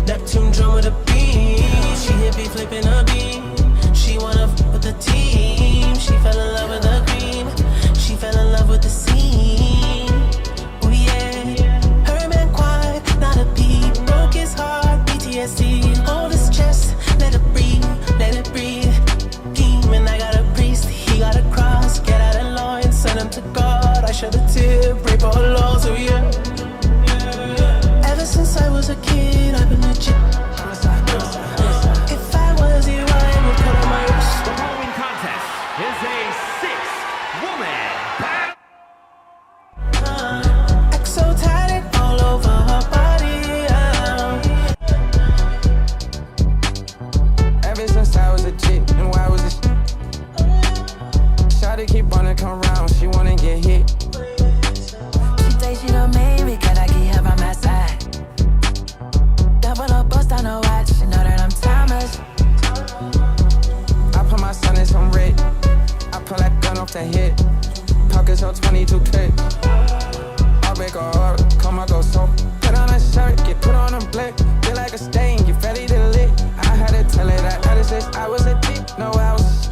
Speaker 8: Neptune drum with a beam. She hit me flipping a beam. She wanna f with the team. She fell in love with the cream. She fell in love with the scene. Oh yeah, her man quiet, not a peep. Broke his heart, PTSD. Hold his chest, let it breathe, let it breathe. Demon, I got a priest, he got a cross. Get out of line, send him to God. I shed a tear, break all laws, oh yeah. Ever since I was a kid, I've been legit. If I was you, I would put on my wrist.
Speaker 9: The following contest is a 6-woman battle.
Speaker 8: Exotic all over her body.
Speaker 6: Ever since I was a chick, and why was this? Shawty keep wanna come round, she wanna get hit.
Speaker 7: She say she don't mean me, can I keep her by my side? Double up, bust on her watch, she know that I'm timeless.
Speaker 6: I put my son in some red. I pull that gun off the hip. Pockets on 22 clip. I'll break her heart, come I go so. Put on a shirt, get put on a blick. Feel like a stain, get ready to lit. I had to tell her that I just I was a dick, no else.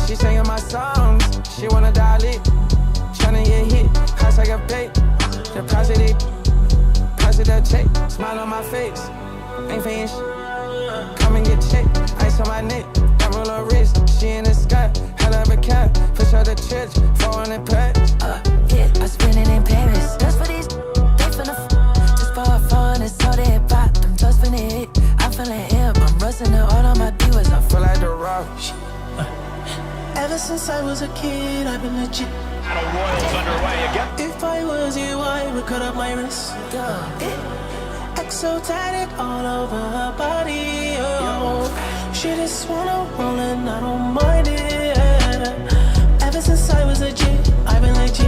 Speaker 6: She singing my songs, she wanna dial it. Tryna get hit, house like a bait. Deposit that check, smile on my face. Ain't finished. Come and get checked, ice on my neck, diamond on wrist. She in the sky, hell of a cat. Push out the church, 400 packs.
Speaker 7: Yeah, I spend it in Paris. That's for these, they finna just for
Speaker 8: legit.
Speaker 3: Battle Royals underway again.
Speaker 8: If I was you, I would cut up my wrist. Exo tatted all over her body. Oh, she just wanna roll and I don't mind it. Ever since I was a G, I've been like G.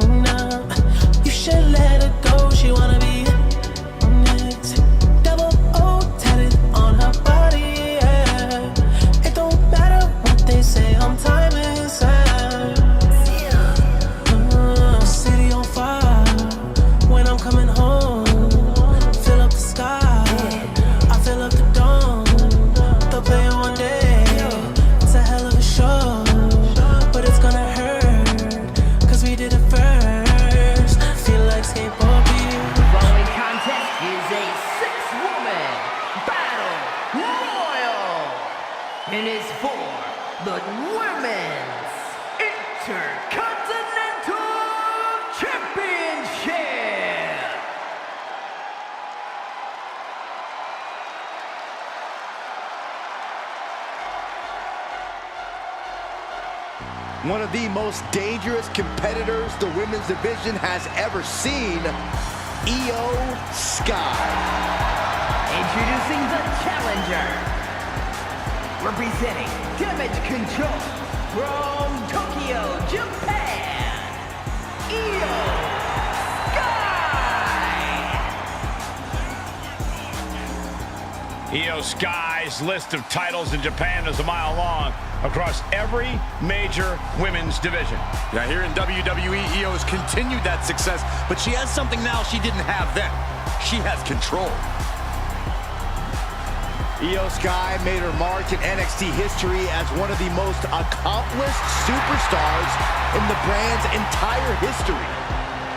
Speaker 8: Nah, you should let her go. She wanna be next. Double O tatted on her body. It don't matter what they say. I'm timeless. City on fire when I'm coming home. Fill up the sky, I fill up the dome. They'll play it one day, it's a hell of a show. But it's gonna hurt, cause we did it first. Feel like skateboard beer.
Speaker 11: The following contest is a 6-woman battle royal and is for the Women's Intercontinental Championship.
Speaker 5: One of the most dangerous competitors the women's division has ever seen, Io Sky.
Speaker 11: Introducing the challenger, representing Damage Control from Tokyo, Japan, Io Sky.
Speaker 3: Io Sky's list of titles in Japan is a mile long across every major women's division.
Speaker 4: Yeah, here in WWE, Io has continued that success, but she has something now she didn't have then. She has control.
Speaker 5: Io Sky made her mark in NXT history as one of the most accomplished superstars in the brand's entire history.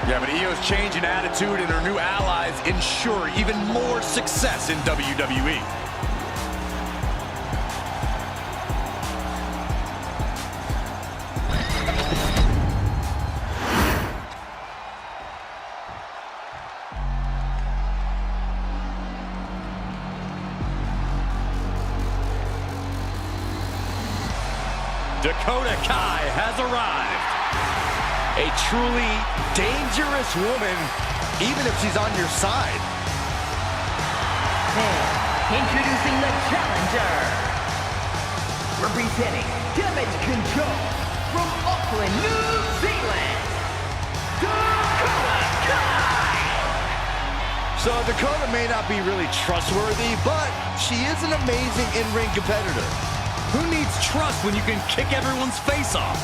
Speaker 4: Yeah, but Io's change in attitude and her new allies ensure even more success in WWE.
Speaker 5: Dakota Kai has arrived. A truly dangerous woman, even if she's on your side.
Speaker 11: And introducing the challenger, representing Damage Control from Auckland, New Zealand, Dakota Kai.
Speaker 5: So Dakota may not be really trustworthy, but she is an amazing in-ring competitor.
Speaker 4: Who needs trust when you can kick everyone's face off?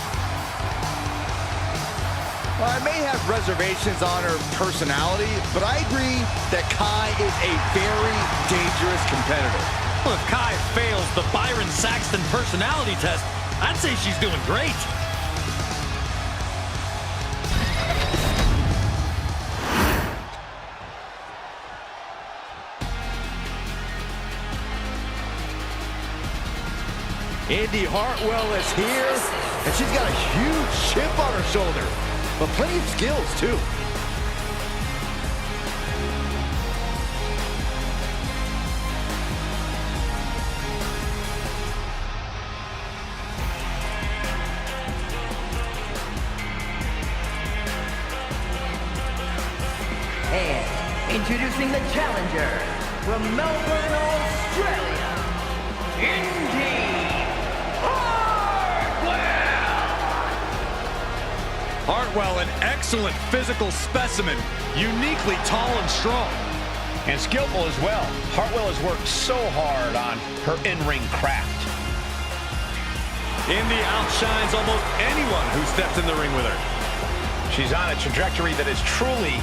Speaker 5: Well, I may have reservations on her personality, but I agree that Kai is a very dangerous competitor.
Speaker 4: Well, if Kai fails the Byron Saxton personality test, I'd say she's doing great.
Speaker 5: Indy Hartwell is here, and she's got a huge chip on her shoulder, but plenty of skills, too.
Speaker 11: And introducing the challenger from Melbourne, Australia, Indy
Speaker 4: Hartwell, an excellent physical specimen, uniquely tall and strong.
Speaker 3: And skillful as well. Hartwell has worked so hard on her in-ring craft.
Speaker 4: Indy outshines almost anyone who steps in the ring with her.
Speaker 3: She's on a trajectory that is truly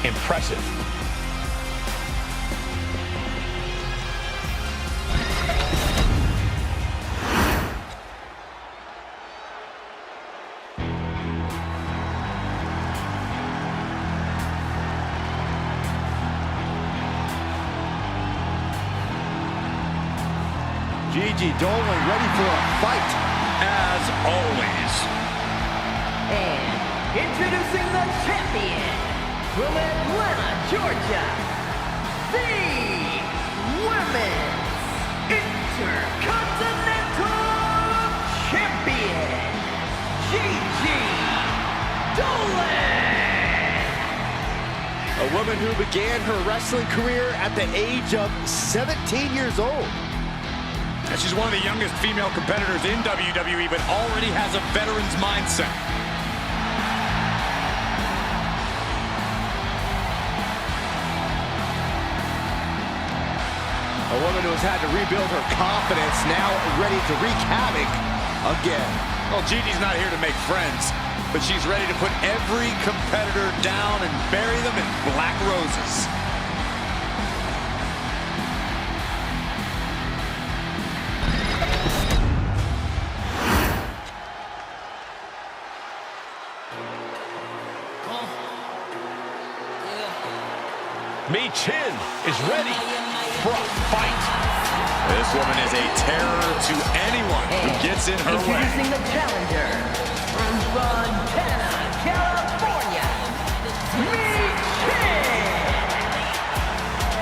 Speaker 3: impressive.
Speaker 5: Gigi Dolan ready for a fight,
Speaker 4: As always.
Speaker 11: And introducing the champion from Atlanta, Georgia, the Women's Intercontinental Champion, Gigi
Speaker 5: A woman who began her wrestling career at the age of 17 years old.
Speaker 3: And she's one of the youngest female competitors in WWE, but already has a veteran's mindset.
Speaker 5: A woman who has had to rebuild her confidence, now ready to wreak havoc again.
Speaker 3: Well, Gigi's not here to make friends, but she's ready to put every competitor down and bury them in black roses. Michin is ready for a fight. This woman is a terror to anyone who gets in her way.
Speaker 11: Introducing the challenger from Fontana, California, Michin!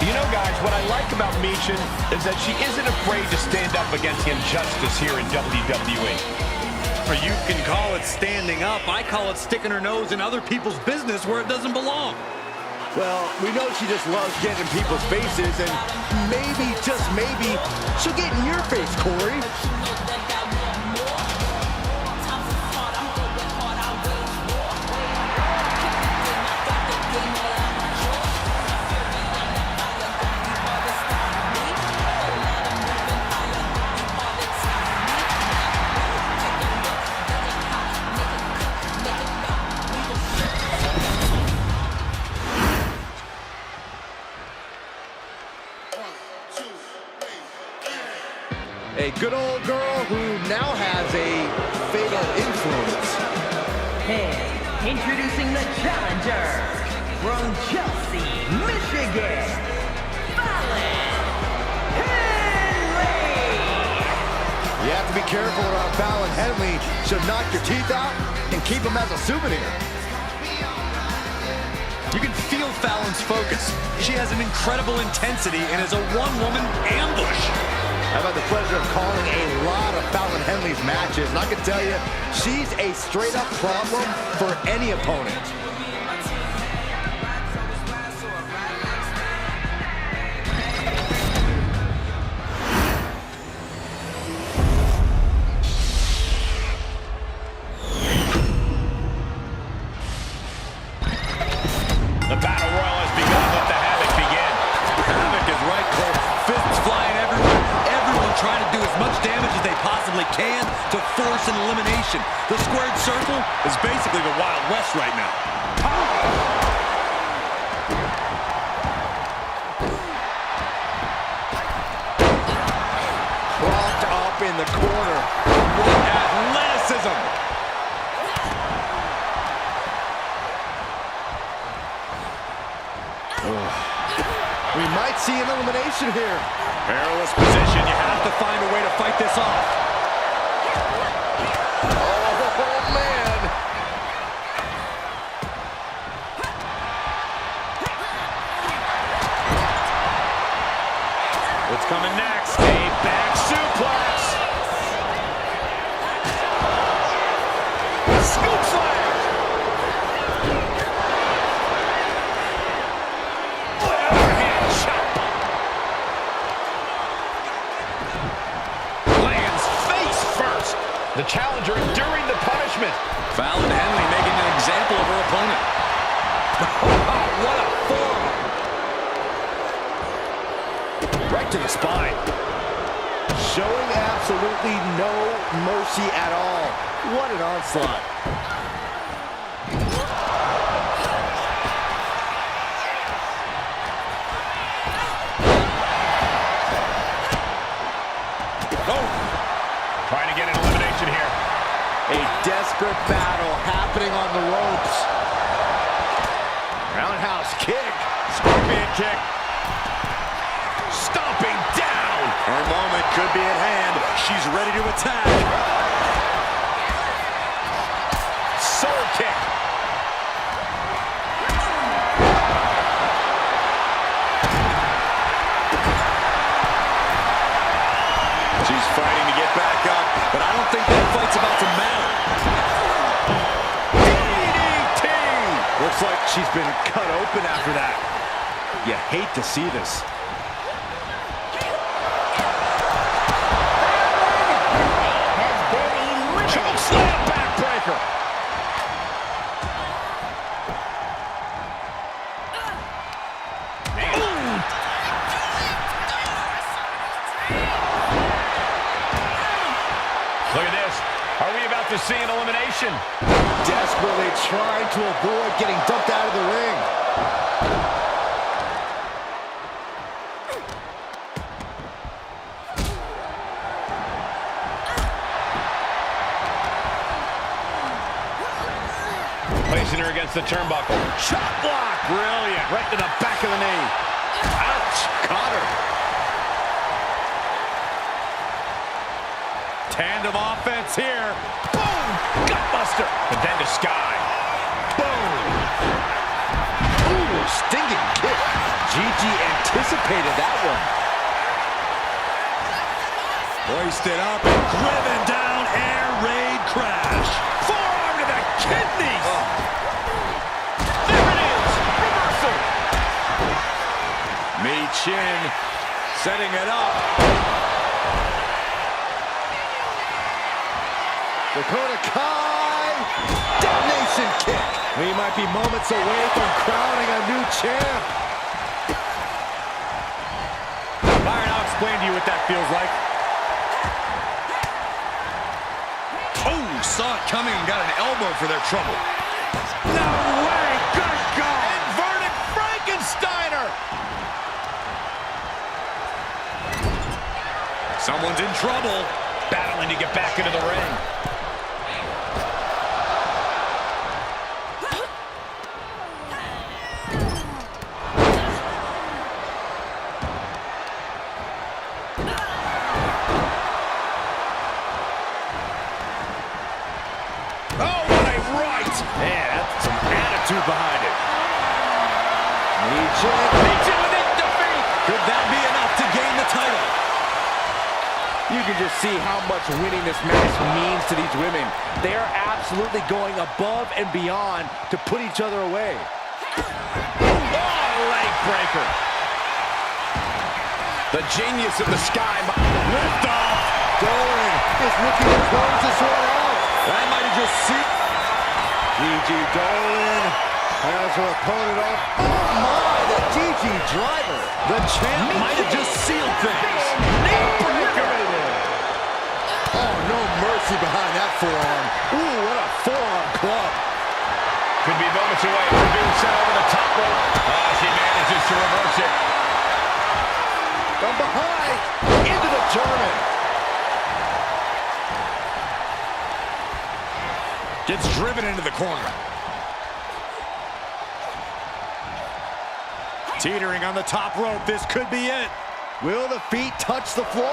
Speaker 3: You know, guys, what I like about Michin is that she isn't afraid to stand up against the injustice here in WWE. Or you can call it standing up. I call it sticking her nose in other people's business where it doesn't belong.
Speaker 5: Well, we know she just loves getting in people's faces, and maybe, just maybe, she'll get in your face, Corey. A good old girl who now has a fatal influence.
Speaker 11: And introducing the challenger from Chelsea, Michigan, Fallon Henley!
Speaker 5: You have to be careful around Fallon Henley. She'll knock your teeth out and keep them as a souvenir.
Speaker 3: You can feel Fallon's focus. She has an incredible intensity and is a one-woman ambush.
Speaker 5: I've had the pleasure of calling a lot of Fallon Henley's matches, and I can tell you, she's a straight-up problem for any opponent.
Speaker 3: The Battle Royal has begun. Let the havoc begin. Havoc is right, Cole. Fists flying everywhere. Everyone trying to do as much damage as they possibly can to force an elimination. The squared circle is basically the Wild West right now.
Speaker 5: Propped up in the corner.
Speaker 3: What athleticism!
Speaker 5: We might see an elimination here.
Speaker 3: Perilous position. You have to find a way to fight this off.
Speaker 5: Oh, man.
Speaker 3: What's coming next? A back suplex. Scoop slam. Overhand chop. Lands face first. The challenger enduring the punishment. Fallon Henley making an example of her opponent. What a forearm.
Speaker 5: Right to the spine. Showing absolutely no mercy at all. What an onslaught.
Speaker 3: Trying to get an elimination here.
Speaker 5: A desperate battle happening on the ropes. Roundhouse kick.
Speaker 3: Scorpion kick. Stomping down. Her moment could be at hand. She's ready to attack. Soul kick. She's fighting to get back up, but I don't think that fight's about to matter. DDT!
Speaker 5: Looks like she's been cut open after that. You hate to see this.
Speaker 3: Choke slam backbreaker. Look at this. Are we about to see an elimination?
Speaker 5: Desperately trying to avoid getting dumped out of the ring.
Speaker 3: Placing her against the turnbuckle. Shot block. Brilliant. Right to the back of the knee. Ouch. Caught her. Tandem offense here. Boom. Gutbuster. But then to Sky. Boom.
Speaker 5: Ooh, stinging kick. Gigi anticipated that one.
Speaker 4: Hoisted up and driven down. Air raid crash.
Speaker 3: Forearm to the kidneys. There it is. Reversal.
Speaker 4: Michin setting it up.
Speaker 5: Dakota Kai. Detonation kick. We might be moments away from crowning a new champ.
Speaker 3: Byron, I'll explain to you what that feels like.
Speaker 4: Oh, saw it coming and got an elbow for their trouble.
Speaker 3: No way. Good God. Inverted Frankensteiner.
Speaker 4: Someone's in trouble.
Speaker 3: Battling to get back into the ring.
Speaker 4: Behind it.
Speaker 5: Michin
Speaker 3: with it, defeat.
Speaker 4: Could that be enough to gain the title?
Speaker 5: You can just see how much winning this match means to these women. They are absolutely going above and beyond to put each other away.
Speaker 3: Oh, leg breaker. The genius of the Sky. Lift off.
Speaker 5: Dolan is looking to close this one out.
Speaker 4: That might have just seen.
Speaker 5: Gigi Dolan has her opponent up. Oh my, the Gigi driver.
Speaker 4: The champ might have just sealed things.
Speaker 3: Knee breaker.
Speaker 5: Oh, no mercy behind that forearm. Ooh, what a forearm club.
Speaker 3: Could be moments away from being sent over the top rope. She manages to reverse it.
Speaker 5: From behind, into the German.
Speaker 4: Gets driven into the corner. Teetering on the top rope. This could be it.
Speaker 5: Will the feet touch the floor?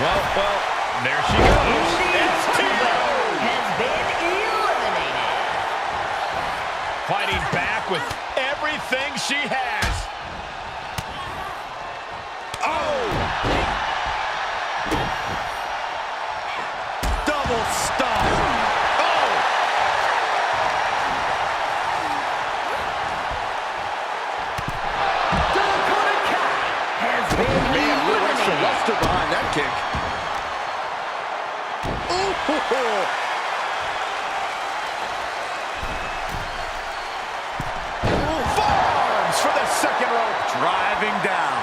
Speaker 3: Well, there she goes. It's Tito.
Speaker 11: Has been eliminated.
Speaker 3: Fighting back with everything she has. Oh! Double stop. Oh!
Speaker 11: Dakota Kai has been
Speaker 5: Man, a little extra
Speaker 11: eliminated.
Speaker 5: luster behind that kick. Ooh.
Speaker 3: Forearms for the second rope.
Speaker 4: Driving down.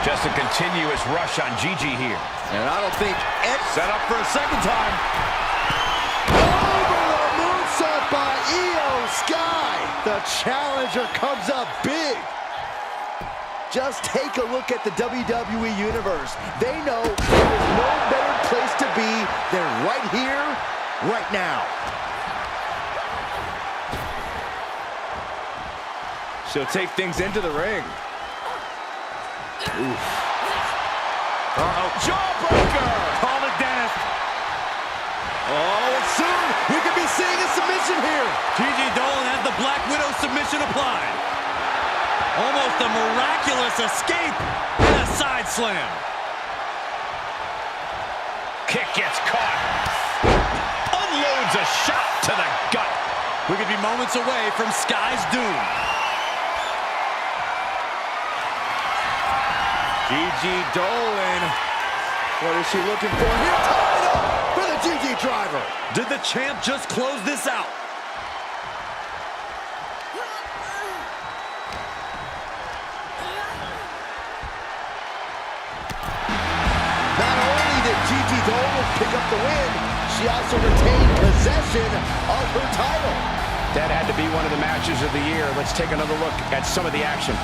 Speaker 3: Just a continuous rush on Gigi here.
Speaker 5: And I don't think
Speaker 4: Set up for a second time.
Speaker 5: over the moonsault by Io Sky. The challenger comes up big. Just take a look at the WWE Universe. They know there is no better place to be than right here, right now. She'll take things into the ring. Oof.
Speaker 3: Jawbreaker.
Speaker 5: Call the dentist. Oh, and soon we could be seeing a submission here.
Speaker 4: Gigi Dolan Black Widow submission applied. Almost a miraculous escape and a side slam.
Speaker 3: Kick gets caught. Unloads a shot to the gut.
Speaker 4: We could be moments away from Sky's doom. Gigi Dolan.
Speaker 5: What is she looking for here? Tied up for the Gigi driver.
Speaker 4: Did the champ just close this out?
Speaker 5: Not only did Gigi Dolan pick up the win, she also retained possession of her title.
Speaker 3: That had to be one of the matches of the year. Let's take another look at some of the action.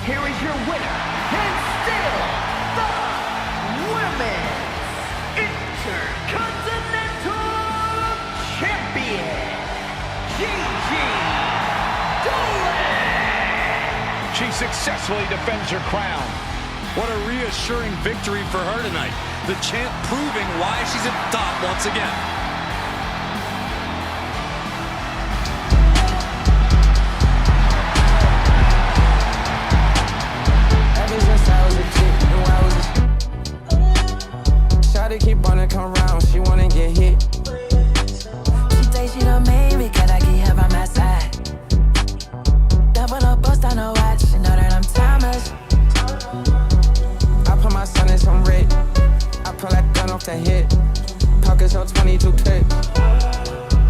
Speaker 11: Here is your winner, and still the Women's Intercontinental Champion, Gigi Dolan.
Speaker 3: She successfully defends her crown.
Speaker 4: What a reassuring victory for her tonight. The champ proving why she's at the top once again.
Speaker 6: Keep on to come round, she wanna get hit.
Speaker 7: She thinks she done made me, cause I keep her by my side. Double up, bust on her watch, she know that I'm timeless.
Speaker 6: I put my son in some red. I pull that gun off the head. Pockets hold 22 clip.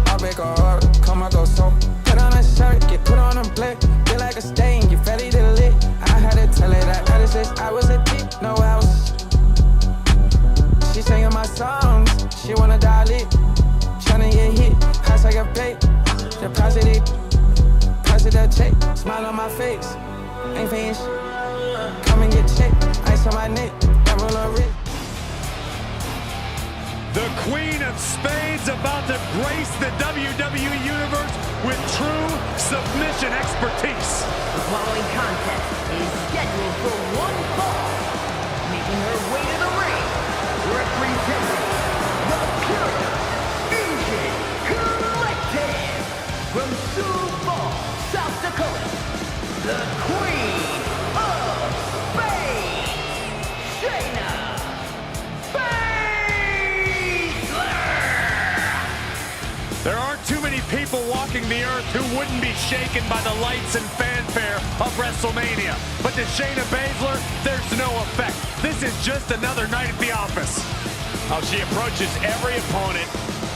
Speaker 6: I'll break her heart, come I go so. Put on a shirt, get put on a blick. Feel like a stain, get ready to lit. I had to tell her that I was a dick, no else. She singing my songs, she wanna dial it. Tryna get hit, high like a plate. Deposit it, check. Smile on my face, ain't finished. Come and get checked, ice on my neck, double on wrist.
Speaker 4: The Queen of Spades about to grace the WWE Universe with true submission expertise.
Speaker 11: The following contest is scheduled for one fall. Making her way to the ring, representing the Pure Asian Collective from Sioux Falls, South Dakota, the Queen of Spades, Shayna Baszler.
Speaker 4: There aren't too many people walking the earth who wouldn't be shaken by the lights and fanfare of WrestleMania. But to Shayna Baszler, there's no effect. This is just another night at the office.
Speaker 3: How she approaches every opponent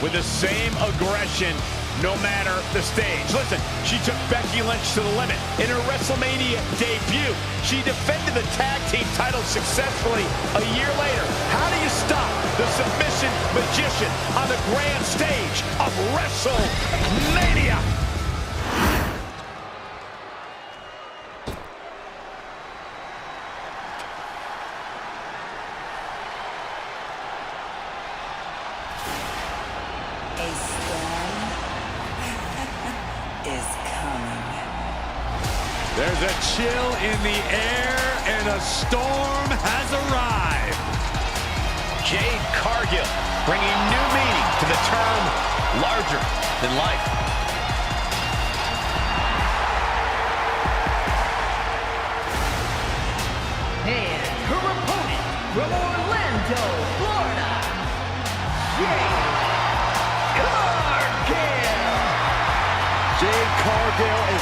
Speaker 3: with the same aggression, no matter the stage. Listen, she took Becky Lynch to the limit in her WrestleMania debut. She defended the tag team title successfully a year later. How do you stop the submission magician on the grand stage of WrestleMania?
Speaker 4: There's a chill in the air and a storm has arrived.
Speaker 3: Jade Cargill bringing new meaning to the term larger than life.
Speaker 11: And her opponent from Orlando, Florida, Jade Cargill.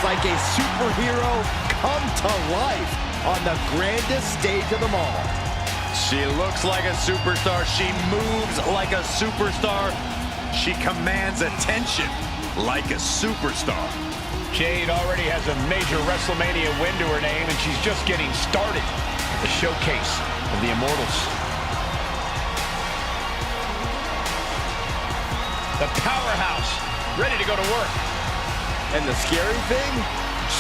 Speaker 5: like a superhero come to life on the grandest stage of them all.
Speaker 4: She looks like a superstar. She moves like a superstar. She commands attention like a superstar.
Speaker 3: Jade already has a major WrestleMania win to her name, and she's just getting started at the showcase of the Immortals. The powerhouse, ready to go to work.
Speaker 5: And the scary thing,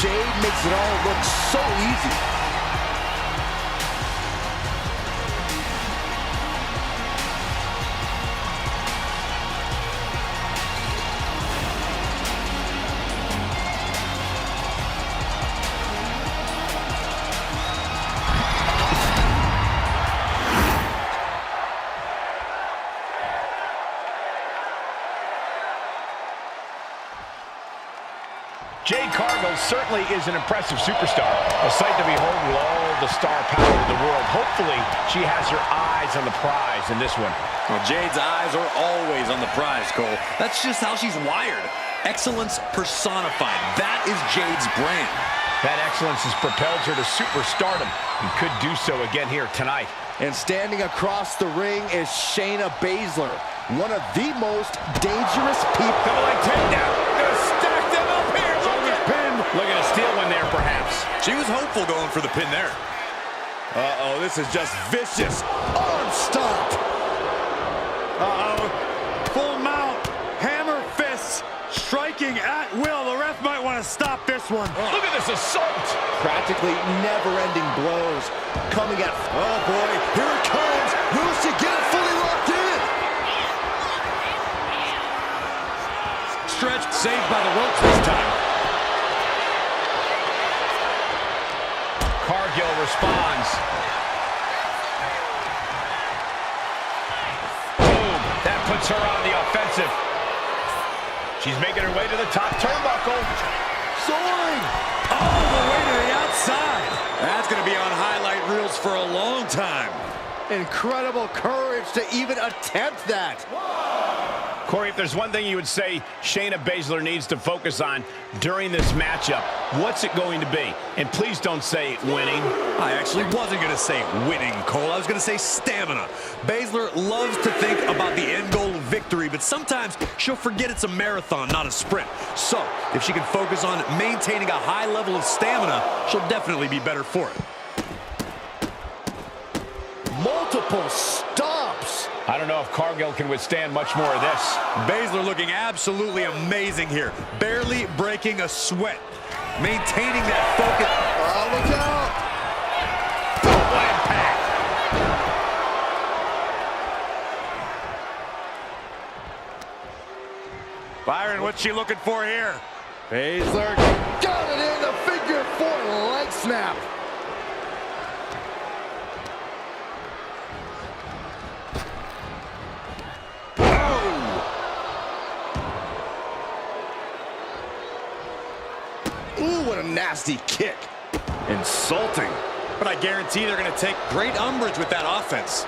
Speaker 5: Jade makes it all look so easy.
Speaker 3: Jade Cargill certainly is an impressive superstar, a sight to behold with all the star power in the world. Hopefully, she has her eyes on the prize in this one.
Speaker 4: Well, Jade's eyes are always on the prize, Cole. That's just how she's wired. Excellence personified. That is Jade's brand.
Speaker 3: That excellence has propelled her to superstardom and could do so again here tonight.
Speaker 5: And standing across the ring is Shayna Baszler, one of the most dangerous people.
Speaker 3: Double leg takedown. Gonna stack them up here. Looking to steal one there, perhaps.
Speaker 4: She was hopeful going for the pin there.
Speaker 5: Uh-oh, this is just vicious. Arm stomp.
Speaker 12: Uh-oh. Full mount. Hammer fists. Striking at will. The ref might want to stop this one.
Speaker 3: Look at this assault.
Speaker 5: Practically never-ending blows coming at... Oh, boy. Here it comes. Will she get it fully locked in?
Speaker 4: Stretched, saved by the ropes this time.
Speaker 3: Cargill responds. Boom. That puts her on the offensive. She's making her way to the top turnbuckle.
Speaker 5: Soaring.
Speaker 12: All the way to the outside.
Speaker 4: That's going to be on highlight reels for a long time.
Speaker 5: Incredible courage to even attempt that.
Speaker 3: Corey, if there's one thing you would say Shayna Baszler needs to focus on during this matchup, what's it going to be? And please don't say winning.
Speaker 4: I actually wasn't going to say winning, Cole. I was going to say stamina. Baszler loves to think about the end goal of victory, but sometimes she'll forget it's a marathon, not a sprint. So, if she can focus on maintaining a high level of stamina, she'll definitely be better for it.
Speaker 5: Multiple stomps.
Speaker 3: I don't know if Cargill can withstand much more of this.
Speaker 4: Baszler looking absolutely amazing here. Barely breaking a sweat. Maintaining that focus.
Speaker 5: Oh, look out.
Speaker 3: Double impact.
Speaker 12: Byron, what's she looking for here?
Speaker 5: Baszler got it in the figure four leg snap. Ooh, what a nasty kick.
Speaker 4: Insulting. But I guarantee they're going to take great umbrage with that offense.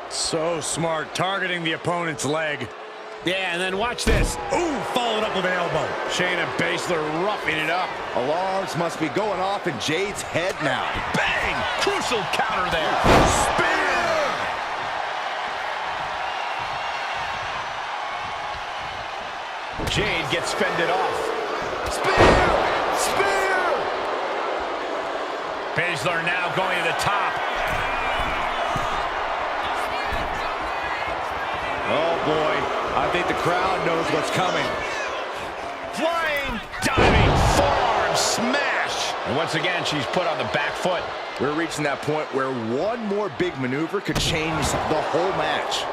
Speaker 12: So smart, targeting the opponent's leg.
Speaker 3: Yeah, and then watch this.
Speaker 12: Ooh, followed up with an elbow.
Speaker 3: Shayna Baszler roughing it up.
Speaker 5: Alarms must be going off in Jade's head now.
Speaker 3: Bang! Crucial counter there.
Speaker 5: Spear!
Speaker 3: Jade gets fended off.
Speaker 5: Spear! Spear!
Speaker 3: Baszler now going to the top.
Speaker 5: Oh, boy. I think the crowd knows what's coming.
Speaker 3: Flying, diving, forearm smash. And once again, she's put on the back foot.
Speaker 5: We're reaching that point where one more big maneuver could change the whole match.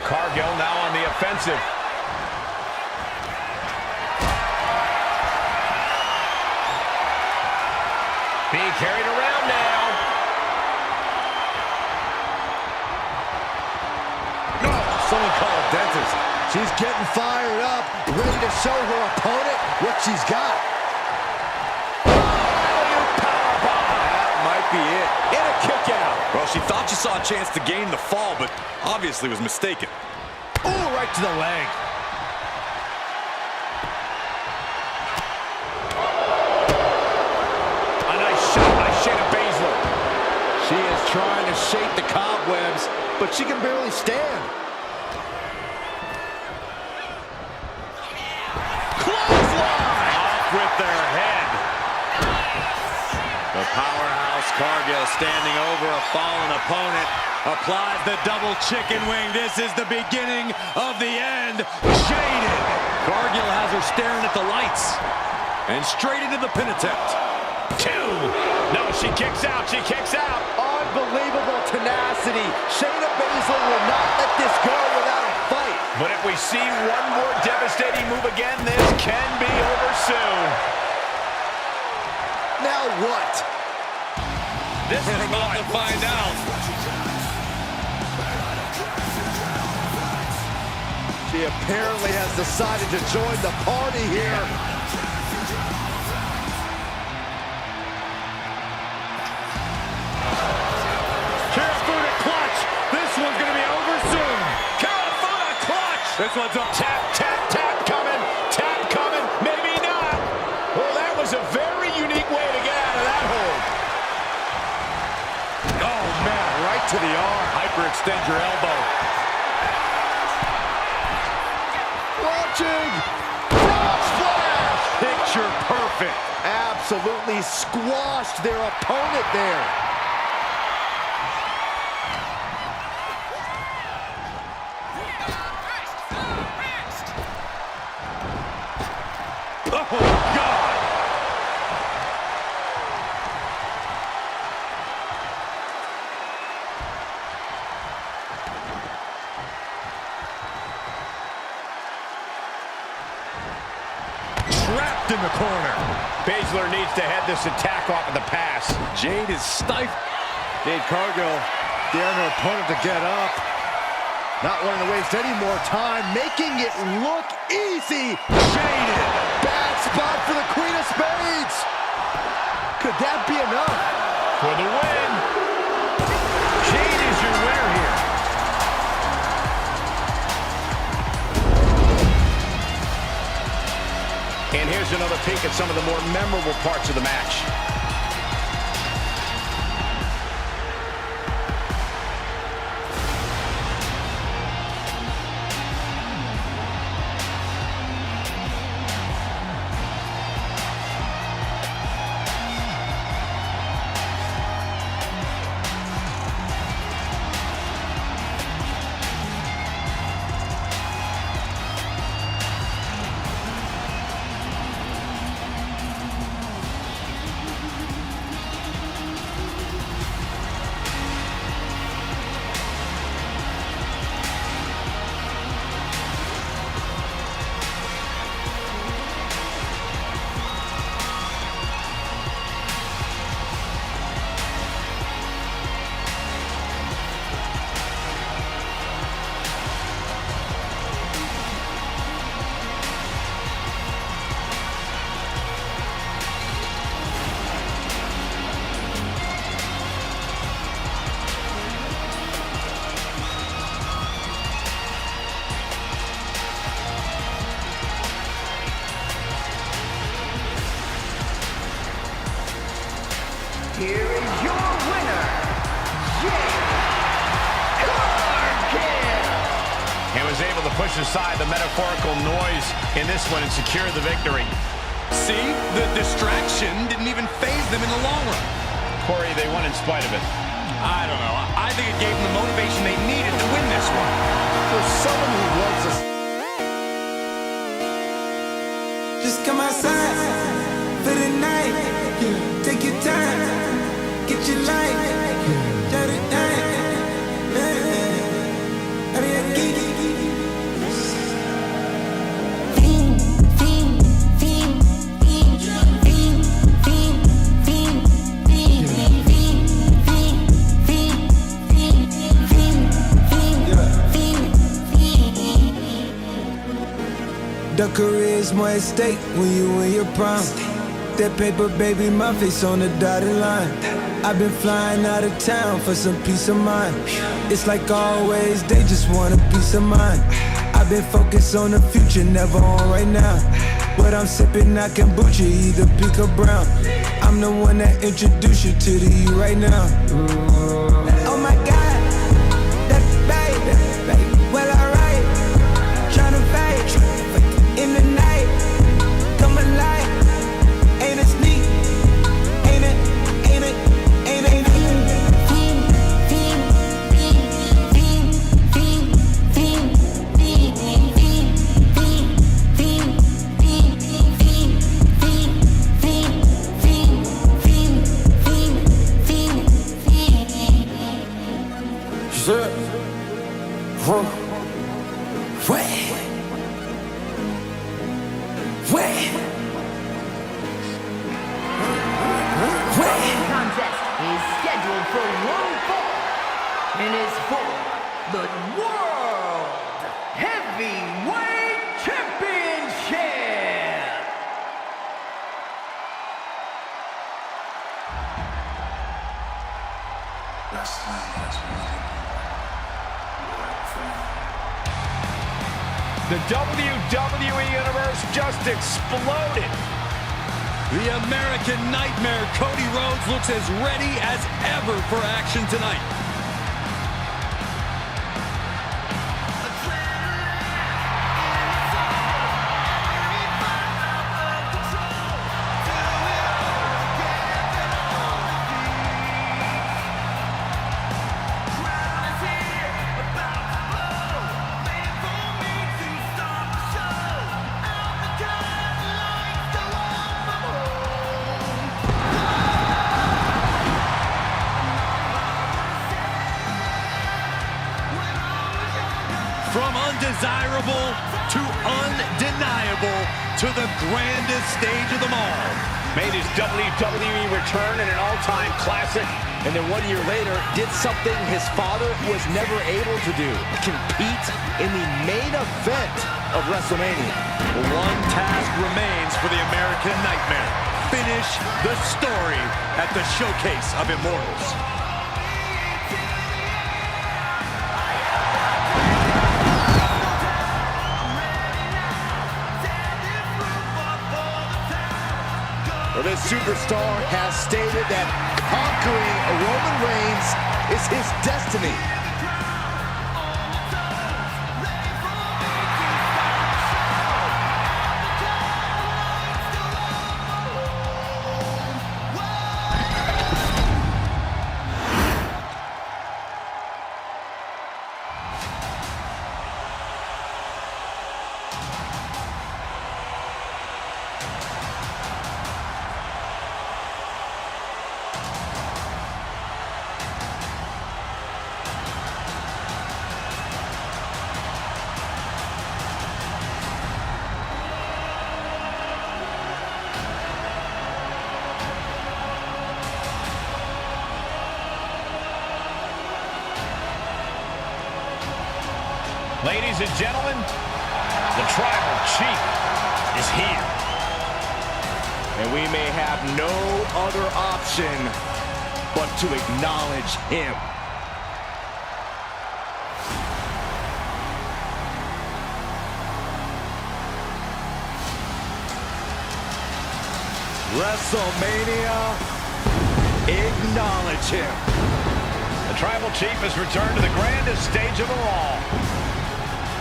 Speaker 3: Cargill now on the offensive. Being carried around now.
Speaker 5: Someone call a dentist. She's getting fired up, ready to show her opponent what she's got. That might be it. And a kick out.
Speaker 4: Well, she thought she saw a chance to gain the fall, but obviously was mistaken.
Speaker 5: Ooh, right to the leg. to shake the cobwebs, but she can barely stand. Clothesline!
Speaker 3: Off with their head. The powerhouse Cargill standing over a fallen opponent. Applies the double chicken wing. This is the beginning of the end. Jaded. Cargill has her staring at the lights. And straight into the pin attempt. 2. No, she kicks out. She kicks out.
Speaker 5: Unbelievable tenacity. Shayna Baszler will not let this go without a fight.
Speaker 3: But if we see one more devastating move again, this can be over soon.
Speaker 5: Now what?
Speaker 3: This is about to find out.
Speaker 5: She apparently has decided to join the party here.
Speaker 12: Karafuda clutch. This one's going to be over soon.
Speaker 3: Karafuda clutch. This one's up. Tap, tap, tap coming. Tap coming. Maybe not. Well, that was a very unique way to get out of that hold.
Speaker 5: Oh, man, right to the arm.
Speaker 3: Hyperextend your elbow.
Speaker 5: Launching. Frog splash.
Speaker 3: Picture perfect.
Speaker 5: Absolutely squashed their opponent there.
Speaker 3: Oh, God. Trapped in the corner. Baszler needs to head this attack off of the pass. Jade is stifled.
Speaker 5: Jade Cargill daring her opponent to get up. Not wanting to waste any more time, making it look easy.
Speaker 3: Jaded.
Speaker 5: Bad spot for the Queen of Spades. Could that be enough?
Speaker 3: For the win. Jade is your winner here. And here's another peek at some of the more memorable parts of the match.
Speaker 11: Here is your winner, Jade Cargill.
Speaker 3: And was able to push aside the metaphorical noise in this one and secure the victory. See, the distraction didn't even faze them in the long run. Corey, they won in spite of it. I don't know. I think it gave them the motivation they needed to win this one.
Speaker 5: For someone who wants to...
Speaker 10: Just come outside for the night. Take your time. Get your life. Shut it down. The career's more at stake when you in your prime. That paper, baby, my face on the dotted line. I've been flying out of town for some peace of mind. It's like always, they just want a piece of mind. I've been focused on the future, never on right now. What I'm sipping, I kombucha, either pink or brown. I'm the one that introduced you to the you right now. Oh my
Speaker 11: Contest is scheduled for 1 fall and is for the World Heavyweight Championship.
Speaker 3: The WWE Universe just exploded.
Speaker 4: The American Nightmare, Cody Rhodes, looks as ready as ever for action tonight. From undesirable to undeniable to the grandest stage of them all.
Speaker 3: Made his WWE return in an all-time classic.
Speaker 5: And then 1 year later, did something his father was never able to do. Compete in the main event of WrestleMania.
Speaker 4: One task remains for the American Nightmare. Finish the story at the Showcase of Immortals.
Speaker 5: Well, this superstar has stated that conquering Roman Reigns is his destiny.
Speaker 3: Ladies and gentlemen, the Tribal Chief is here.
Speaker 5: And we may have no other option but to acknowledge him. WrestleMania, acknowledge him.
Speaker 3: The Tribal Chief has returned to the grandest stage of them all.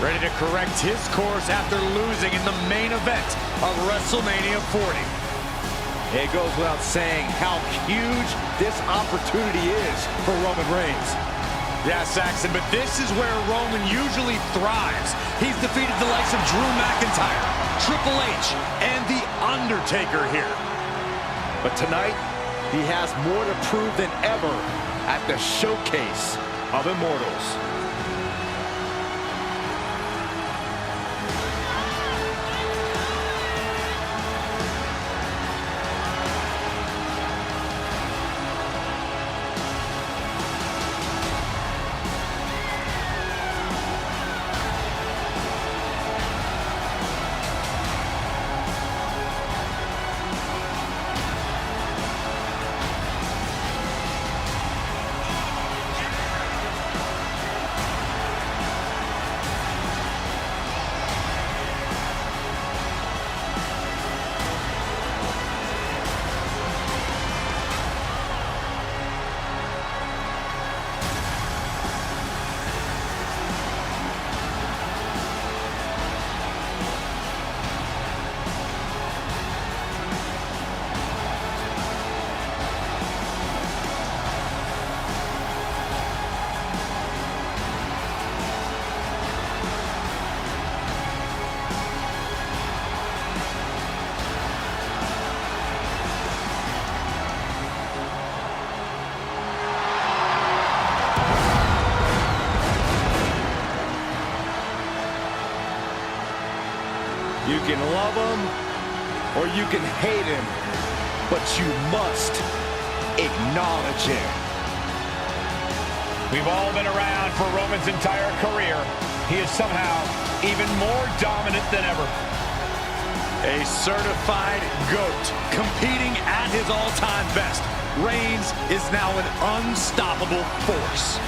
Speaker 4: Ready to correct his course after losing in the main event of WrestleMania 40.
Speaker 5: It goes without saying how huge this opportunity is for Roman Reigns.
Speaker 4: Yeah, Saxon, but this is where Roman usually thrives. He's defeated the likes of Drew McIntyre, Triple H, and The Undertaker here.
Speaker 5: But tonight, he has more to prove than ever at the Showcase of Immortals. You can love him or you can hate him, but you must acknowledge him.
Speaker 3: We've all been around for Roman's entire career. He is somehow even more dominant than ever.
Speaker 4: A certified GOAT, competing at his all-time best. Reigns is now an unstoppable force.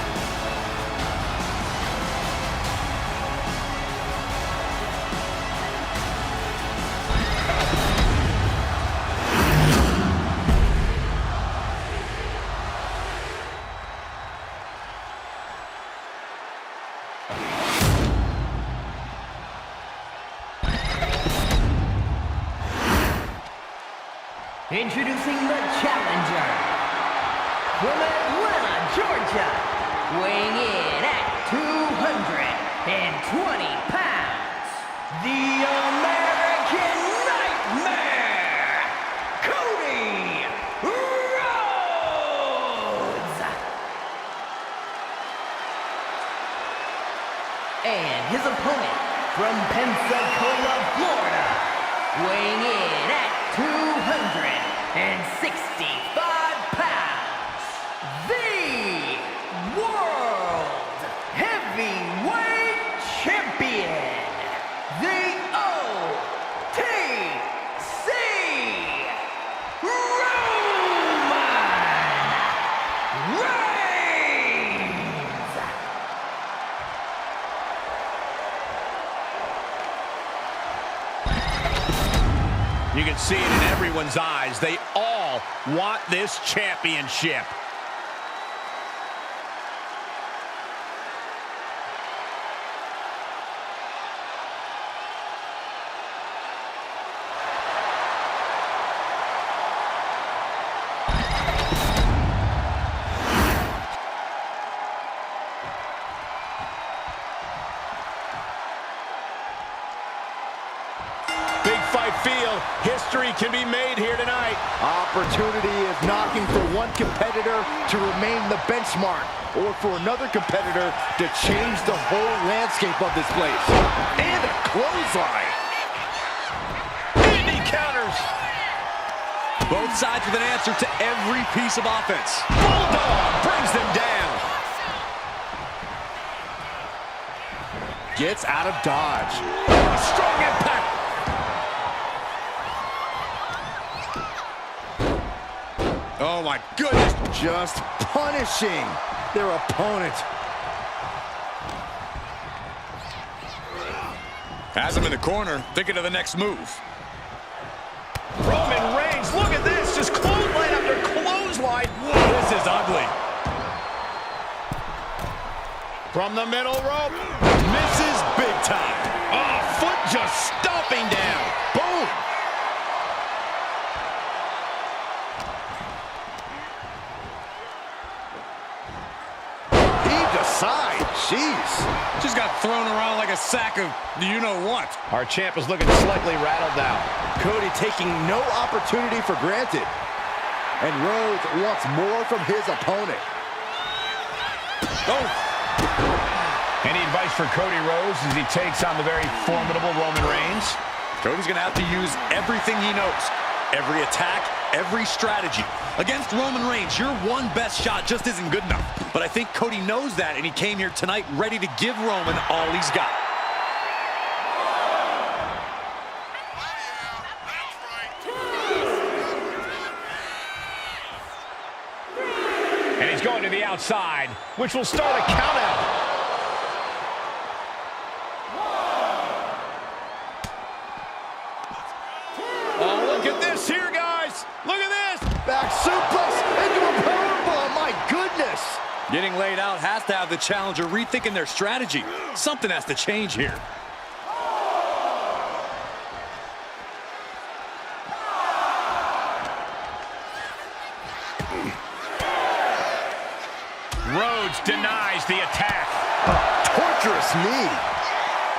Speaker 11: Introducing the challenger, from Atlanta, Georgia, weighing in at 220 pounds, the American Nightmare, Cody Rhodes! And his opponent, from Pensacola, Florida, weighing in at 265 pounds, the World Heavyweight Champion, the OTC, Roman Reigns!
Speaker 3: You can see it in everyone's eyes. They all want this championship.
Speaker 4: Feel history can be made here tonight.
Speaker 5: Opportunity is knocking for one competitor to remain the benchmark, or for another competitor to change the whole landscape of this place. And a clothesline.
Speaker 4: And he counters. Both sides with an answer to every piece of offense. Bulldog brings them down.
Speaker 5: Gets out of dodge.
Speaker 4: Strong impact. Oh my goodness.
Speaker 5: Just punishing their opponent.
Speaker 4: Has him in the corner, thinking of the next move.
Speaker 3: Roman Reigns, look at this, just clothesline after clothesline. Whoa, this is ugly.
Speaker 4: From the middle rope, misses big time. Oh, foot just stomping down. Boom.
Speaker 5: Side, jeez.
Speaker 4: Just got thrown around like a sack of you-know-what.
Speaker 3: Our champ is looking slightly rattled now.
Speaker 5: Cody taking no opportunity for granted. And Rhodes wants more from his opponent.
Speaker 3: Oh! Any advice for Cody Rhodes as he takes on the very formidable Roman Reigns?
Speaker 4: Cody's going to have to use everything he knows. Every attack, every strategy. Against Roman Reigns, your one best shot just isn't good enough. But I think Cody knows that, and he came here tonight ready to give Roman all he's got.
Speaker 3: And he's going to the outside, which will start a count out.
Speaker 4: Oh, look at this here, guys. Look at this.
Speaker 5: Back suplex into a powerbomb. My goodness.
Speaker 4: Getting laid out has to have the challenger rethinking their strategy. Something has to change here.
Speaker 3: Rhodes denies the attack.
Speaker 5: Torturous knee.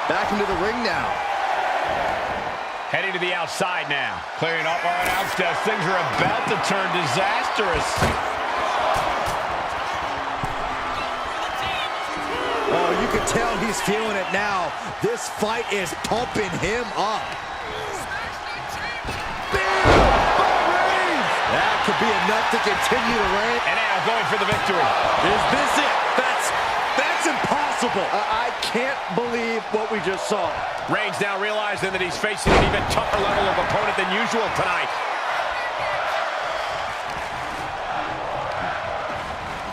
Speaker 5: Back into the ring now.
Speaker 3: Heading to the outside now. Clearing up our announce desk. Things are about to turn disastrous.
Speaker 5: Oh, you can tell he's feeling it now. This fight is pumping him up. That could be enough to continue to reign.
Speaker 3: And now going for the victory.
Speaker 4: Is this it? That's impossible.
Speaker 5: I can't believe what we just saw.
Speaker 3: Reigns now realizing that he's facing an even tougher level of opponent than usual tonight.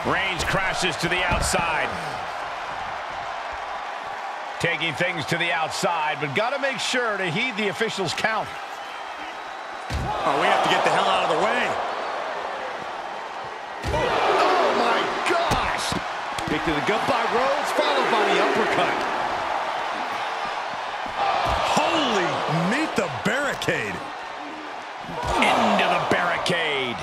Speaker 3: Reigns crashes to the outside. Taking things to the outside, but got to make sure to heed the officials' count.
Speaker 4: Oh, we have to get the hell out of the way.
Speaker 5: Oh, my gosh!
Speaker 4: Kick to the gut by Rhodes, followed by the uppercut. Holy, meet the barricade.
Speaker 3: Into the barricade.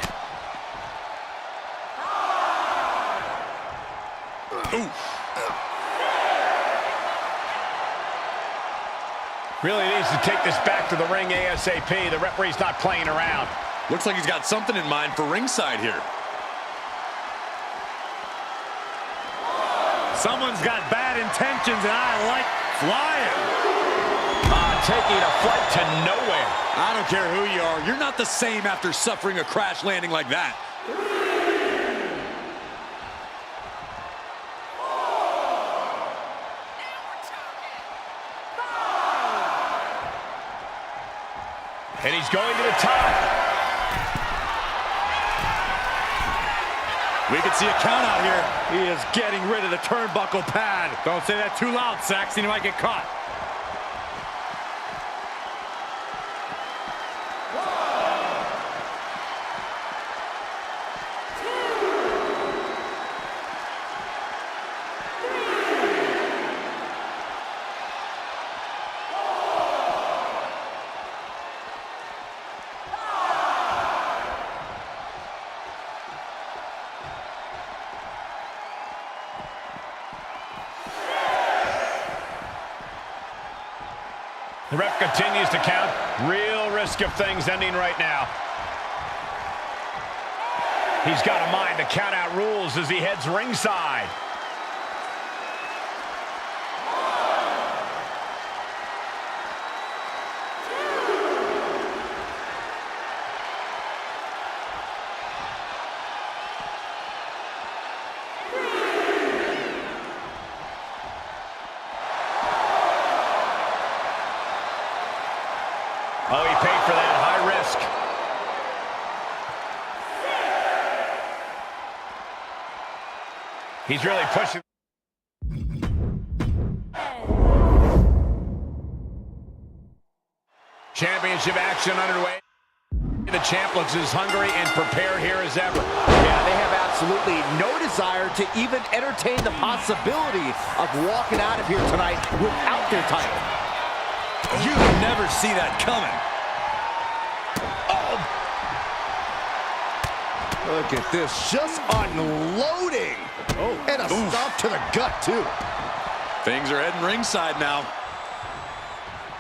Speaker 3: Really needs to take this back to the ring ASAP. The referee's not playing around.
Speaker 4: Looks like he's got something in mind for ringside here.
Speaker 12: Someone's got bad intentions, and I like flying.
Speaker 3: Taking a flight to nowhere.
Speaker 4: I don't care who you are. You're not the same after suffering a crash landing like that.
Speaker 3: And he's going to the top.
Speaker 4: We can see a count out here.
Speaker 12: He is getting rid of the turnbuckle pad. Don't say that too loud, Saxon. You might get caught.
Speaker 3: The ref continues to count. Real risk of things ending right now. He's got a mind to count out rules as he heads ringside. Oh, he paid for that. High risk. He's really pushing. Championship action underway. The champ looks as hungry and prepared here as ever.
Speaker 5: Yeah, they have absolutely no desire to even entertain the possibility of walking out of here tonight without their title.
Speaker 4: You never see that coming.
Speaker 5: Oh. Look at this, just unloading. Oh, and a stomp to the gut, too.
Speaker 4: Things are heading ringside now.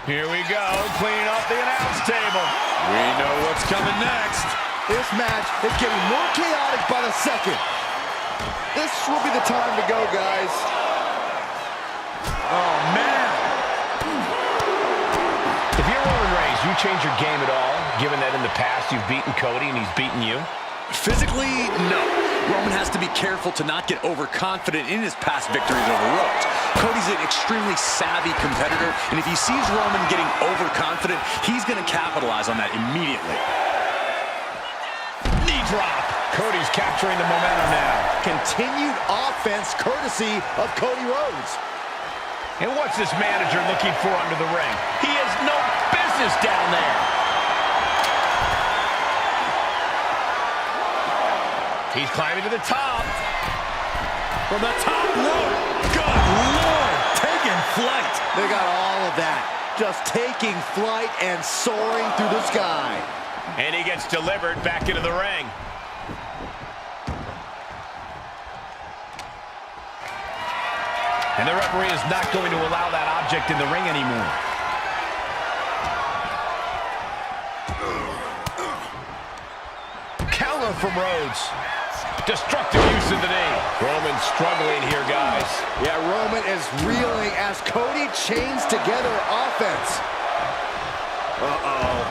Speaker 3: Here we go, cleaning up the announce table.
Speaker 4: We know what's coming next.
Speaker 5: This match is getting more chaotic by the second. This will be the time to go, guys.
Speaker 4: Oh, man.
Speaker 3: If you're Roman Reigns, you change your game at all, given that in the past you've beaten Cody and he's beaten you?
Speaker 4: Physically, no. Roman has to be careful to not get overconfident in his past victories over Rhodes. Cody's an extremely savvy competitor, and if he sees Roman getting overconfident, he's going to capitalize on that immediately.
Speaker 3: Knee drop. Cody's capturing the momentum now.
Speaker 5: Continued offense courtesy of Cody Rhodes.
Speaker 3: And what's this manager looking for under the ring? He has no business down there. He's climbing to the top.
Speaker 4: From the top rope. Good Lord, taking flight.
Speaker 5: They got all of that. Just taking flight and soaring through the sky.
Speaker 3: And he gets delivered back into the ring. And the referee is not going to allow that object in the ring anymore. Counter from Rhodes. Destructive use of the knee. Roman's struggling here, guys.
Speaker 5: Yeah, Roman is reeling as Cody chains together offense.
Speaker 3: Uh-oh.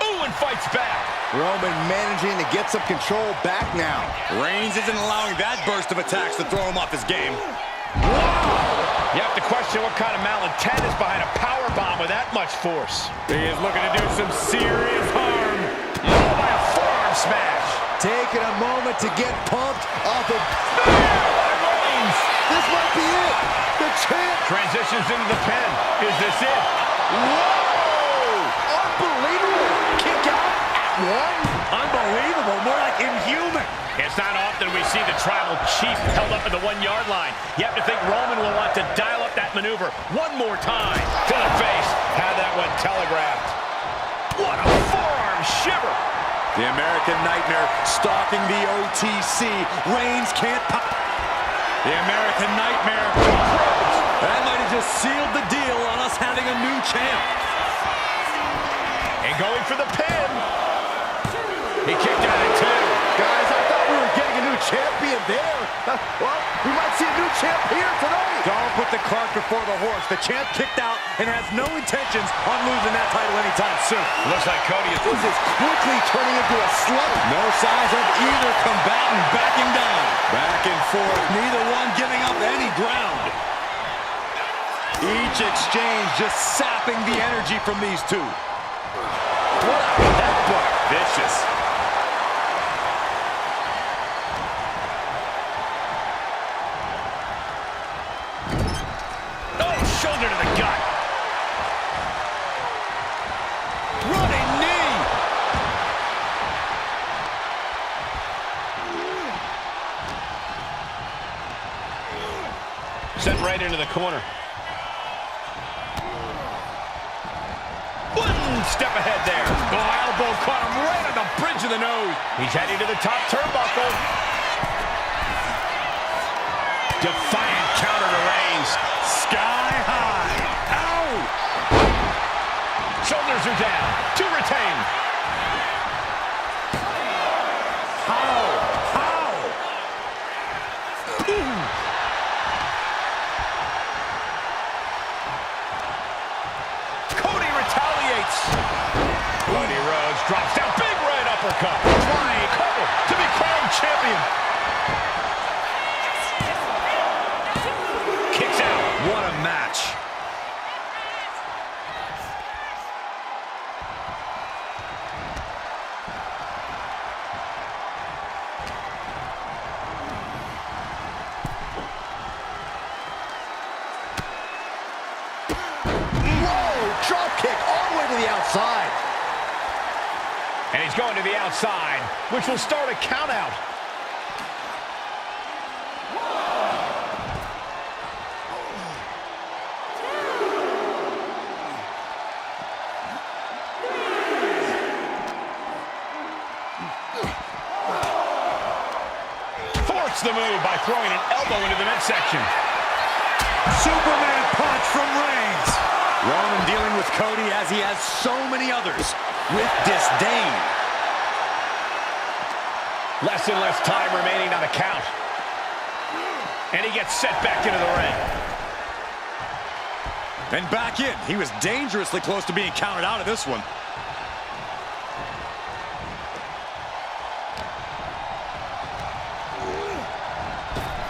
Speaker 3: Ooh, and fights back.
Speaker 5: Roman managing to get some control back now.
Speaker 4: Reigns isn't allowing that burst of attacks to throw him off his game.
Speaker 3: Wow! You have to question what kind of malintent is behind a power bomb with that much force.
Speaker 12: He is looking to do some serious harm.
Speaker 3: Oh, by a forearm smash.
Speaker 5: Taking a moment to get pumped off of...
Speaker 3: Reigns.
Speaker 5: This might be it. The champ
Speaker 3: Transitions into the pin. Is this it?
Speaker 5: Whoa! Unbelievable! Kick out at one?
Speaker 12: Unbelievable, more like inhuman.
Speaker 3: It's not often we see the tribal chief held up at the 1-yard line. You have to think Roman will want to dial up that maneuver one more time. To the face. Had that one telegraphed. What a forearm shiver.
Speaker 4: The American Nightmare stalking the OTC. Reigns can't pop. The American Nightmare. That might have just sealed the deal on us having a new champ.
Speaker 3: And going for the pin. He kicked out at 2.
Speaker 5: Guys, I thought we were getting a new champion there. Well, we might see a new champ here tonight.
Speaker 4: Don't put the cart before the horse. The champ kicked out and has no intentions on losing that title anytime soon.
Speaker 3: Looks like Cody is...
Speaker 5: This is quickly turning into a slaughter.
Speaker 4: No signs of either combatant backing down. Back and forth, neither one giving up any ground. Each exchange just sapping the energy from these two.
Speaker 3: What a headbutt. Vicious. Shoulder to the gut.
Speaker 4: Running knee.
Speaker 3: Sent right into the corner. One step ahead there. Oh, elbow caught him right on the bridge of the nose. He's heading to the top turnbuckle. Defiant counter to Reigns. Sky high. Ow! Shoulders are down. To retain. How? Cody retaliates. Cody Rhodes drops down. Big right uppercut. Flying cover to be crowned champion. Kicks out.
Speaker 4: What a match.
Speaker 5: Whoa! Drop kick all the way to the outside.
Speaker 3: And he's going to the outside, which will start a count out. Forced the move by throwing an elbow into the midsection.
Speaker 4: Superman punch from Reigns. Roman dealing with Cody as he has so many others with disdain.
Speaker 3: Less and less time remaining on the count. And he gets set back into the ring.
Speaker 4: And back in. He was dangerously close to being counted out of this one.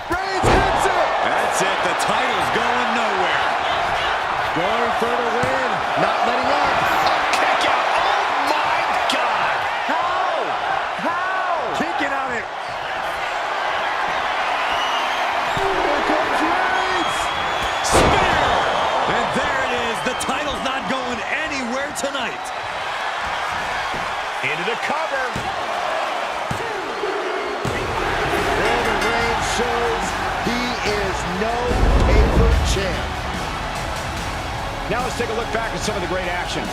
Speaker 5: Reigns hits it.
Speaker 4: That's it. The title's going nowhere.
Speaker 5: Going for the win. Not letting up.
Speaker 3: Kick out. Oh, my God.
Speaker 5: How?
Speaker 4: Kicking out it.
Speaker 5: Here comes Reigns.
Speaker 4: Spear. And there it is. The title's not going anywhere tonight.
Speaker 3: Into the cover.
Speaker 5: Roman Reigns shows he is no paper champ.
Speaker 3: Now let's take a look back at some of the great action.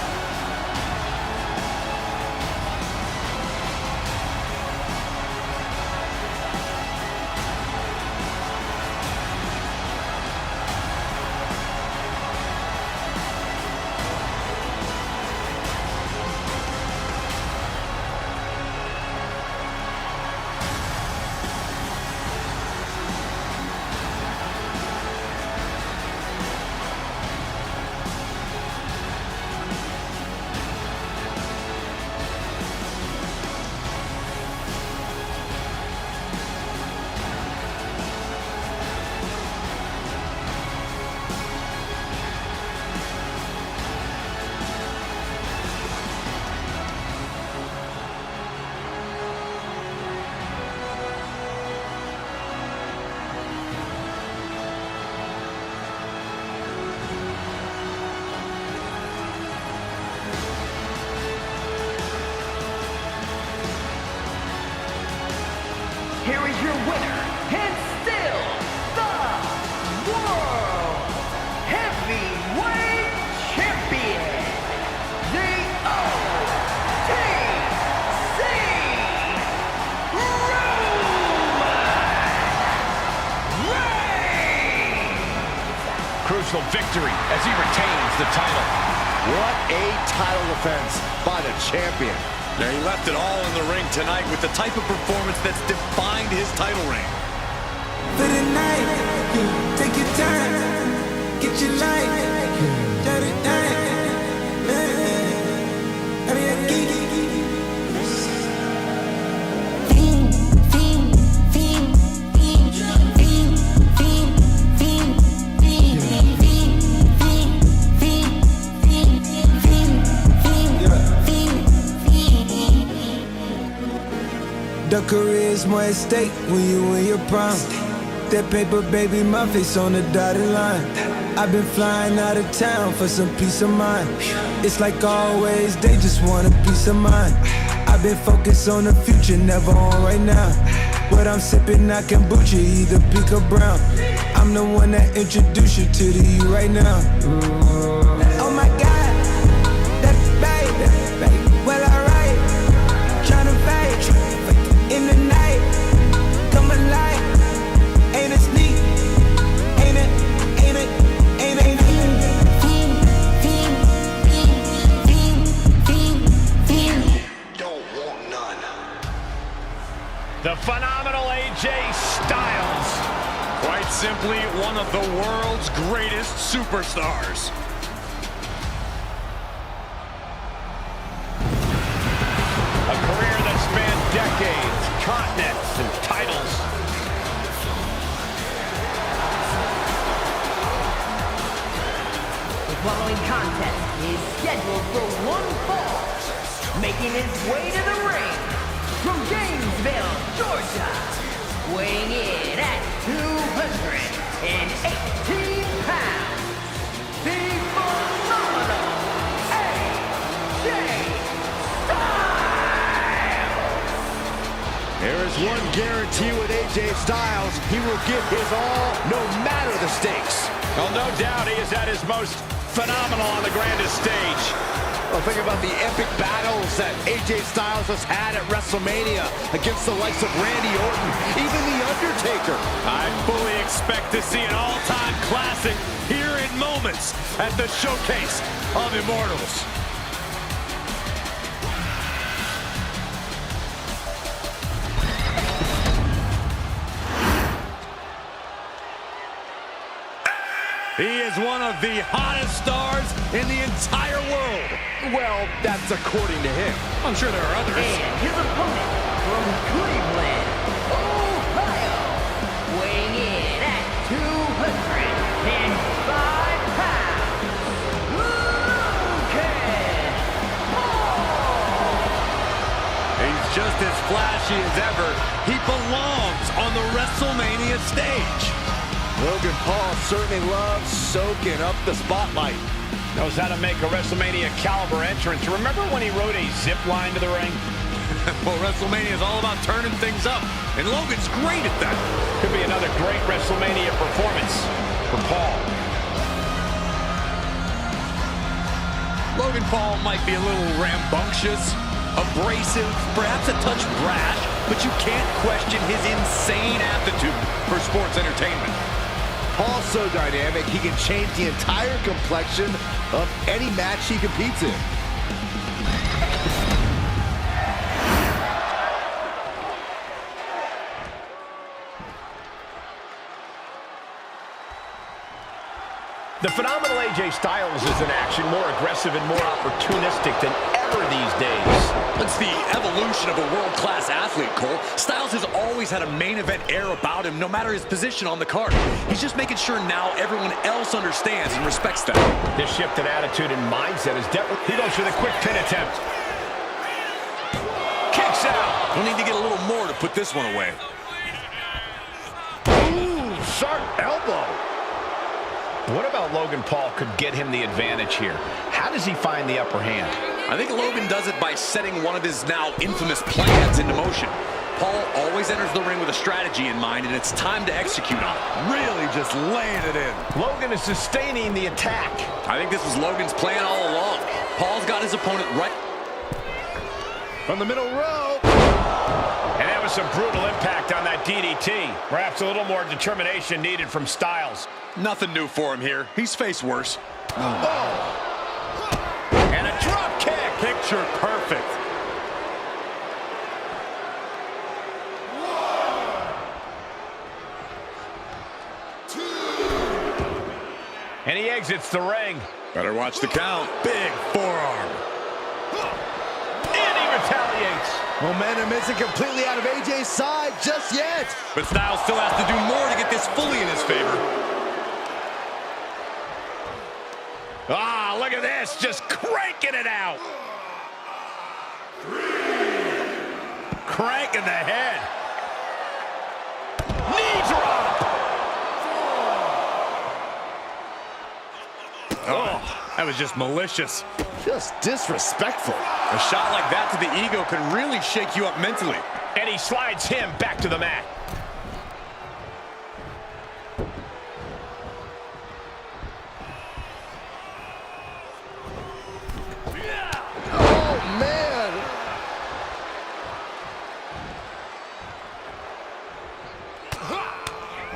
Speaker 3: emotional victory as he retains the title.
Speaker 5: What a title defense by the champion.
Speaker 4: Now, he left it all in the ring tonight with the type of performance that's defined his title reign.
Speaker 10: For the night, take your time, get your light, shut it down. The career's more at stake when you in your prime. That paper, baby, my face on the dotted line. I've been flying out of town for some peace of mind. It's like always, they just want a piece of mind. I've been focused on the future, never on right now. What I'm sipping, I kombucha, either pink or brown. I'm the one that introduced you to the you right now. Oh my God, that's baby. Well, alright, tryna fight in the night. Come alive, ain't it sneak? Ain't it?
Speaker 4: Don't want none.
Speaker 3: The phenomenal AJ Styles.
Speaker 4: Quite simply, one of the world's greatest superstars.
Speaker 3: A career that spanned decades, continents, and titles.
Speaker 11: The following contest is scheduled for one fall. Making his way to the ring from Gainesville, Georgia. Weighing in at 218 pounds. The phenomenal AJ Styles.
Speaker 5: There is one guarantee with AJ Styles. He will give his all, no matter the stakes.
Speaker 3: Well, no doubt he is at his most phenomenal on the grandest stage.
Speaker 5: Well, think about the epic battles that AJ Styles has had at WrestleMania against the likes of Randy Orton, even The Undertaker.
Speaker 3: I fully expect to see an all-time classic here in moments at the Showcase of Immortals.
Speaker 4: He is one of the hottest stars in the entire world.
Speaker 5: Well, that's according to him.
Speaker 4: I'm sure there are others.
Speaker 11: And his opponent from Cleveland, Ohio, weighing in at 205 pounds, Logan Paul.
Speaker 4: He's just as flashy as ever. He belongs on the WrestleMania stage.
Speaker 5: Logan Paul certainly loves soaking up the spotlight.
Speaker 3: Knows how to make a WrestleMania caliber entrance. Remember when he rode a zip line to the ring?
Speaker 4: Well, WrestleMania is all about turning things up, and Logan's great at that.
Speaker 3: Could be another great WrestleMania performance for Paul.
Speaker 4: Logan Paul might be a little rambunctious, abrasive, perhaps a touch brash, but you can't question his insane aptitude for sports entertainment.
Speaker 5: Paul's so dynamic, he can change the entire complexion of any match he competes in.
Speaker 3: The phenomenal AJ Styles is in action, more aggressive and more opportunistic than ever these days.
Speaker 4: It's the evolution of a world-class athlete, Cole. Styles has always had a main event air about him, no matter his position on the card. He's just making sure now everyone else understands and respects that.
Speaker 3: This shift in attitude and mindset is definitely... He goes for the quick pin attempt. Kicks out.
Speaker 4: We'll need to get a little more to put this one away.
Speaker 5: Ooh, sharp elbow.
Speaker 3: What about Logan Paul could get him the advantage here? How does he find the upper hand?
Speaker 4: I think Logan does it by setting one of his now infamous plans into motion. Paul always enters the ring with a strategy in mind, and it's time to execute on it.
Speaker 5: Really just laying it in.
Speaker 3: Logan is sustaining the attack.
Speaker 4: I think this was Logan's plan all along. Paul's got his opponent right
Speaker 5: from the middle row.
Speaker 3: And that was some brutal impact on that DDT. Perhaps a little more determination needed from Styles.
Speaker 4: Nothing new for him here. He's faced worse.
Speaker 3: And a drop kick.
Speaker 4: Picture perfect.
Speaker 3: And he exits the ring.
Speaker 4: Better watch the count. Big forearm.
Speaker 3: And he retaliates.
Speaker 5: Momentum isn't completely out of AJ's side just yet.
Speaker 4: But Styles still has to do more to get this fully in his favor.
Speaker 3: Ah, look at this. Just cranking it out. Cranking the head. Knee drop.
Speaker 4: Oh, that was just malicious.
Speaker 5: Just disrespectful.
Speaker 4: A shot like that to the ego can really shake you up mentally.
Speaker 3: And he slides him back to the mat.
Speaker 5: Oh, man.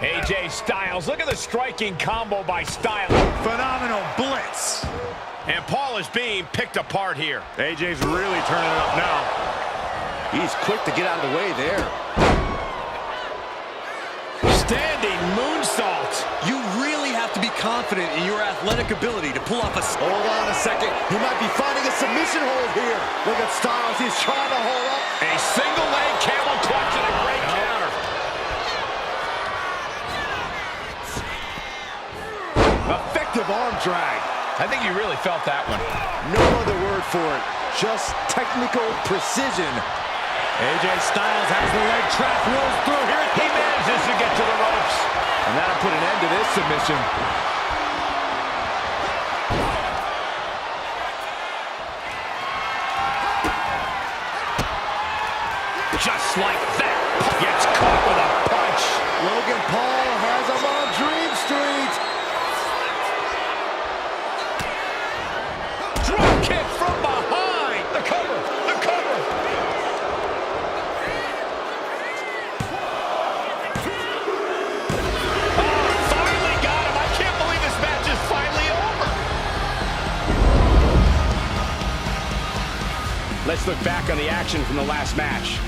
Speaker 3: AJ Styles, look at the striking combo by Styles.
Speaker 4: Phenomenal blitz.
Speaker 3: And Paul is being picked apart here.
Speaker 4: AJ's really turning it up now.
Speaker 5: He's quick to get out of the way there.
Speaker 3: Standing moonsault.
Speaker 4: You really have to be confident in your athletic ability to pull off a...
Speaker 5: Hold on a second. He might be finding a submission hold here. Look at Styles. He's trying to hold up.
Speaker 3: A single leg camel clutch and a great counter.
Speaker 5: Effective arm drag.
Speaker 3: I think you really felt that one.
Speaker 5: No other word for it. Just technical precision.
Speaker 4: AJ Styles has the leg trap, rolls through here.
Speaker 3: He manages to get to the ropes.
Speaker 5: And that'll put an end to this submission.
Speaker 3: Just like that. Gets caught with a punch.
Speaker 5: Logan Paul has him on Dream Street.
Speaker 3: Drop kick from behind. The cover. The cover. Oh, finally got him. I can't believe this match is finally over. Let's look back on the action from the last match.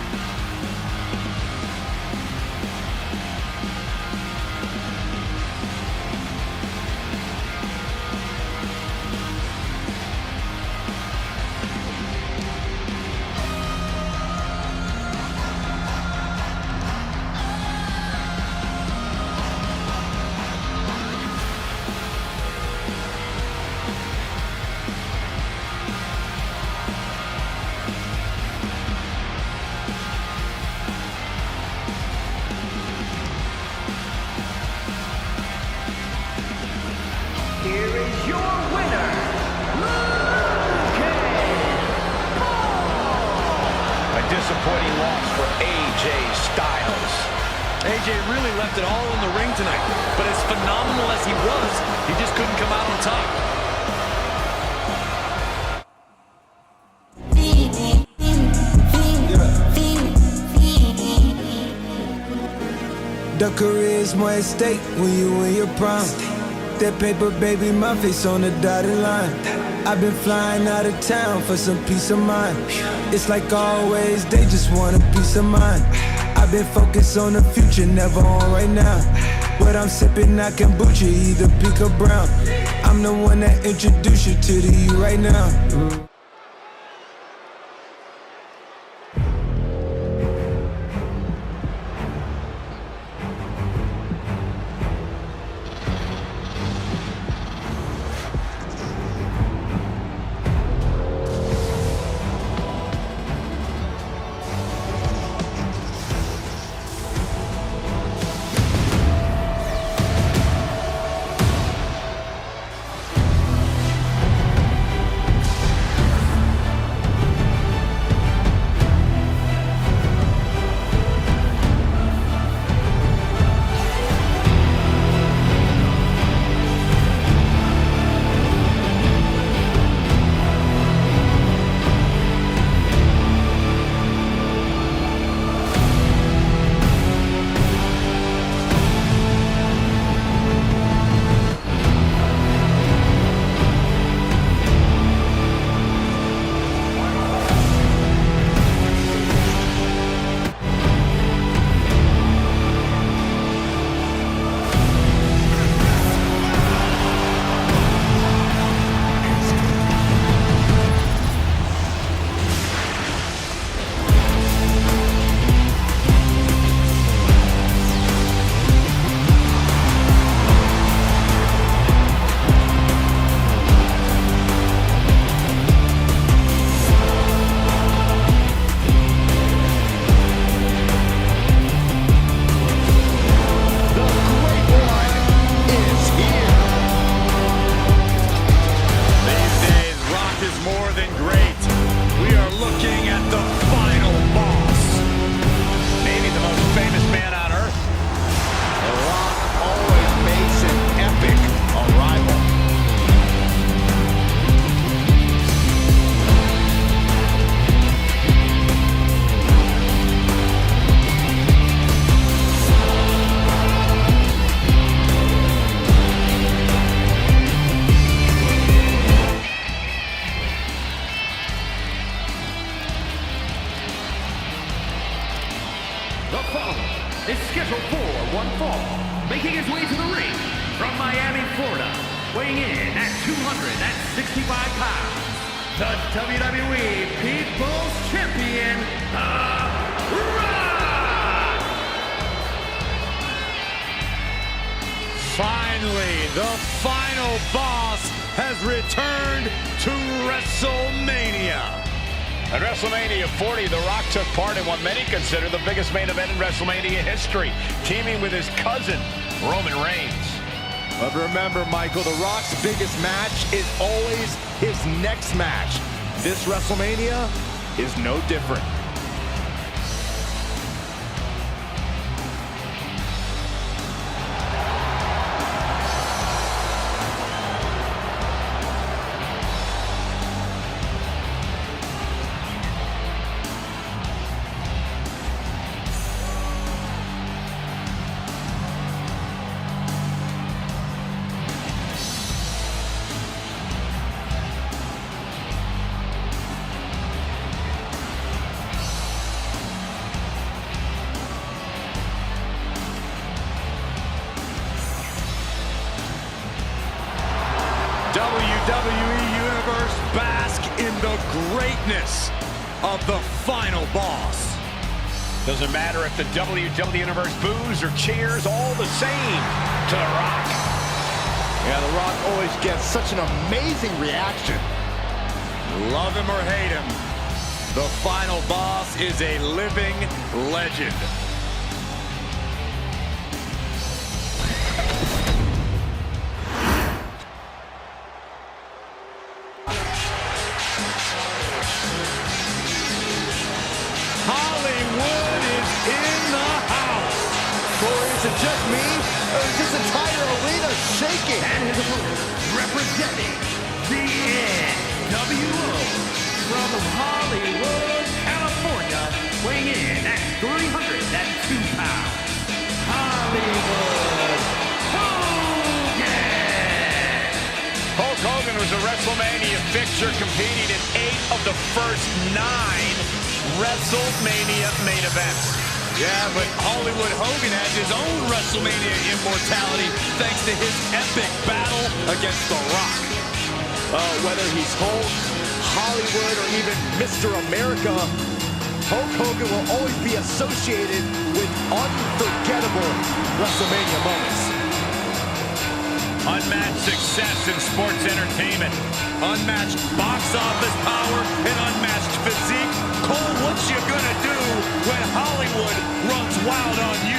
Speaker 11: Here is your winner,
Speaker 3: A disappointing loss for AJ Styles.
Speaker 4: AJ really left it all in the ring tonight, but as phenomenal as he was, he just couldn't come out on top.
Speaker 10: The career's more at stake when you in your prime. That paper, baby, my face on the dotted line. I've been flying out of town for some peace of mind. It's like always, they just want a piece of mind. I've been focused on the future, never on right now. What I'm sipping, I kombucha, either pink or brown. I'm the one that introduced you to the you right now.
Speaker 9: weighing in at 265 pounds, the WWE People's Champion, The Rock!
Speaker 4: Finally, the final boss has returned to WrestleMania.
Speaker 3: At WrestleMania 40, The Rock took part in what many consider the biggest main event in WrestleMania history, teaming with his cousin, Roman Reigns.
Speaker 5: But remember, Michael, The Rock's biggest match is always his next match. This WrestleMania is no different.
Speaker 4: WWE Universe bask in the greatness of the final boss.
Speaker 3: Doesn't matter if the WWE Universe boos or cheers, all the same to The Rock.
Speaker 5: Yeah, The Rock always gets such an amazing reaction.
Speaker 4: Love him or hate him, the final boss is a living legend. Hollywood is in the house.
Speaker 5: Or is it just me? Or is this entire arena shaking?
Speaker 9: And his opponent, representing the NWO from Hollywood, California, weighing in at 302 pounds, Hollywood Hogan!
Speaker 3: Hulk Hogan was a WrestleMania fixture, competing in 8 of the first 9 WrestleMania main events.
Speaker 4: Yeah, but Hollywood Hogan has his own WrestleMania immortality thanks to his epic battle against The Rock.
Speaker 5: Whether he's Hulk, Hollywood, or even Mr. America, Hulk Hogan will always be associated with unforgettable WrestleMania moments.
Speaker 3: Unmatched success in sports entertainment.
Speaker 4: Unmatched box office power and unmatched physique. Cole, what you gonna do when Hollywood runs wild on you?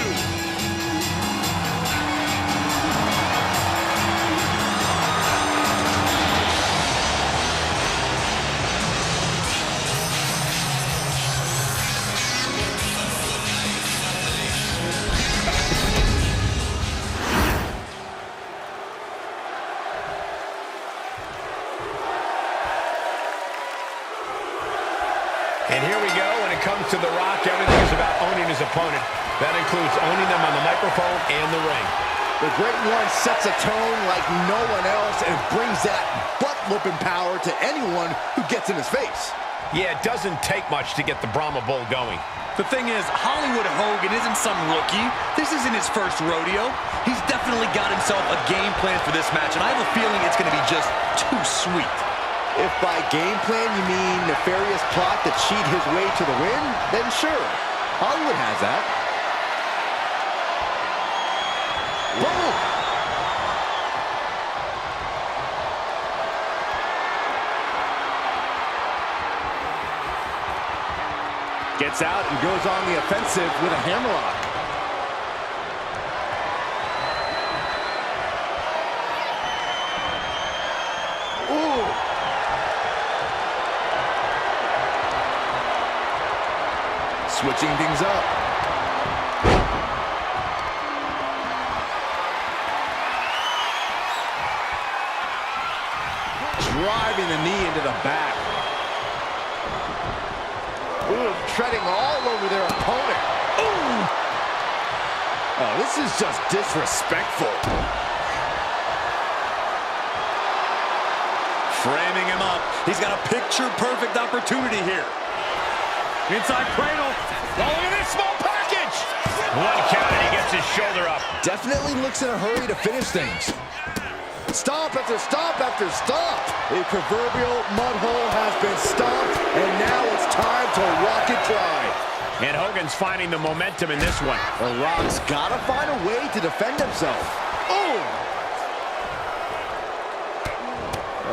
Speaker 3: And here we go. When it comes to The Rock, everything is about owning his opponent. That includes owning them on the microphone and the ring.
Speaker 5: The Great One sets a tone like no one else and brings that butt-whooping power to anyone who gets in his face.
Speaker 3: Yeah, it doesn't take much to get the Brahma Bull going.
Speaker 13: The thing is, Hollywood Hogan isn't some rookie. This isn't his first rodeo. He's definitely got himself a game plan for this match, and I have a feeling it's going to be just too sweet.
Speaker 5: If by game plan you mean nefarious plot to cheat his way to the win, then sure, Hollywood has that. Boom! Gets out and goes on the offensive with a hammerlock. Ooh! Switching things up. Driving the knee into the back. Ooh, treading all over their opponent. Ooh! Oh, this is just disrespectful.
Speaker 4: Framing him up. He's got a picture-perfect opportunity here. Inside cradle. Oh, look at this small package.
Speaker 3: One count and he gets his shoulder up.
Speaker 5: Definitely looks in a hurry to finish things. Stomp after stomp after stomp. The proverbial mud hole has been stomped, and now it's time to walk it dry.
Speaker 3: And Hogan's finding the momentum in this one.
Speaker 5: The Rock's got to find a way to defend himself. Oh!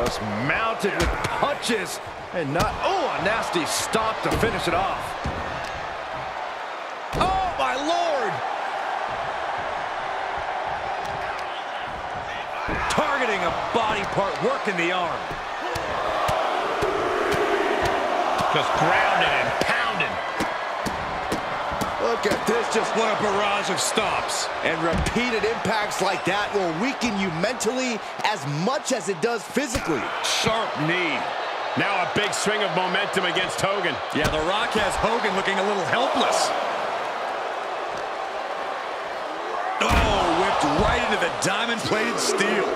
Speaker 5: Just mounted with punches and not... Oh, a nasty stomp to finish it off. Oh, my Lord! Targeting a body part, working the arm.
Speaker 3: Just grounded and pounding.
Speaker 5: Look at this, just what a barrage of stomps. And repeated impacts like that will weaken you mentally as much as it does physically.
Speaker 3: Sharp knee. Now a big swing of momentum against Hogan.
Speaker 13: Yeah, The Rock has Hogan looking a little helpless. Oh, whipped right into the diamond-plated steel.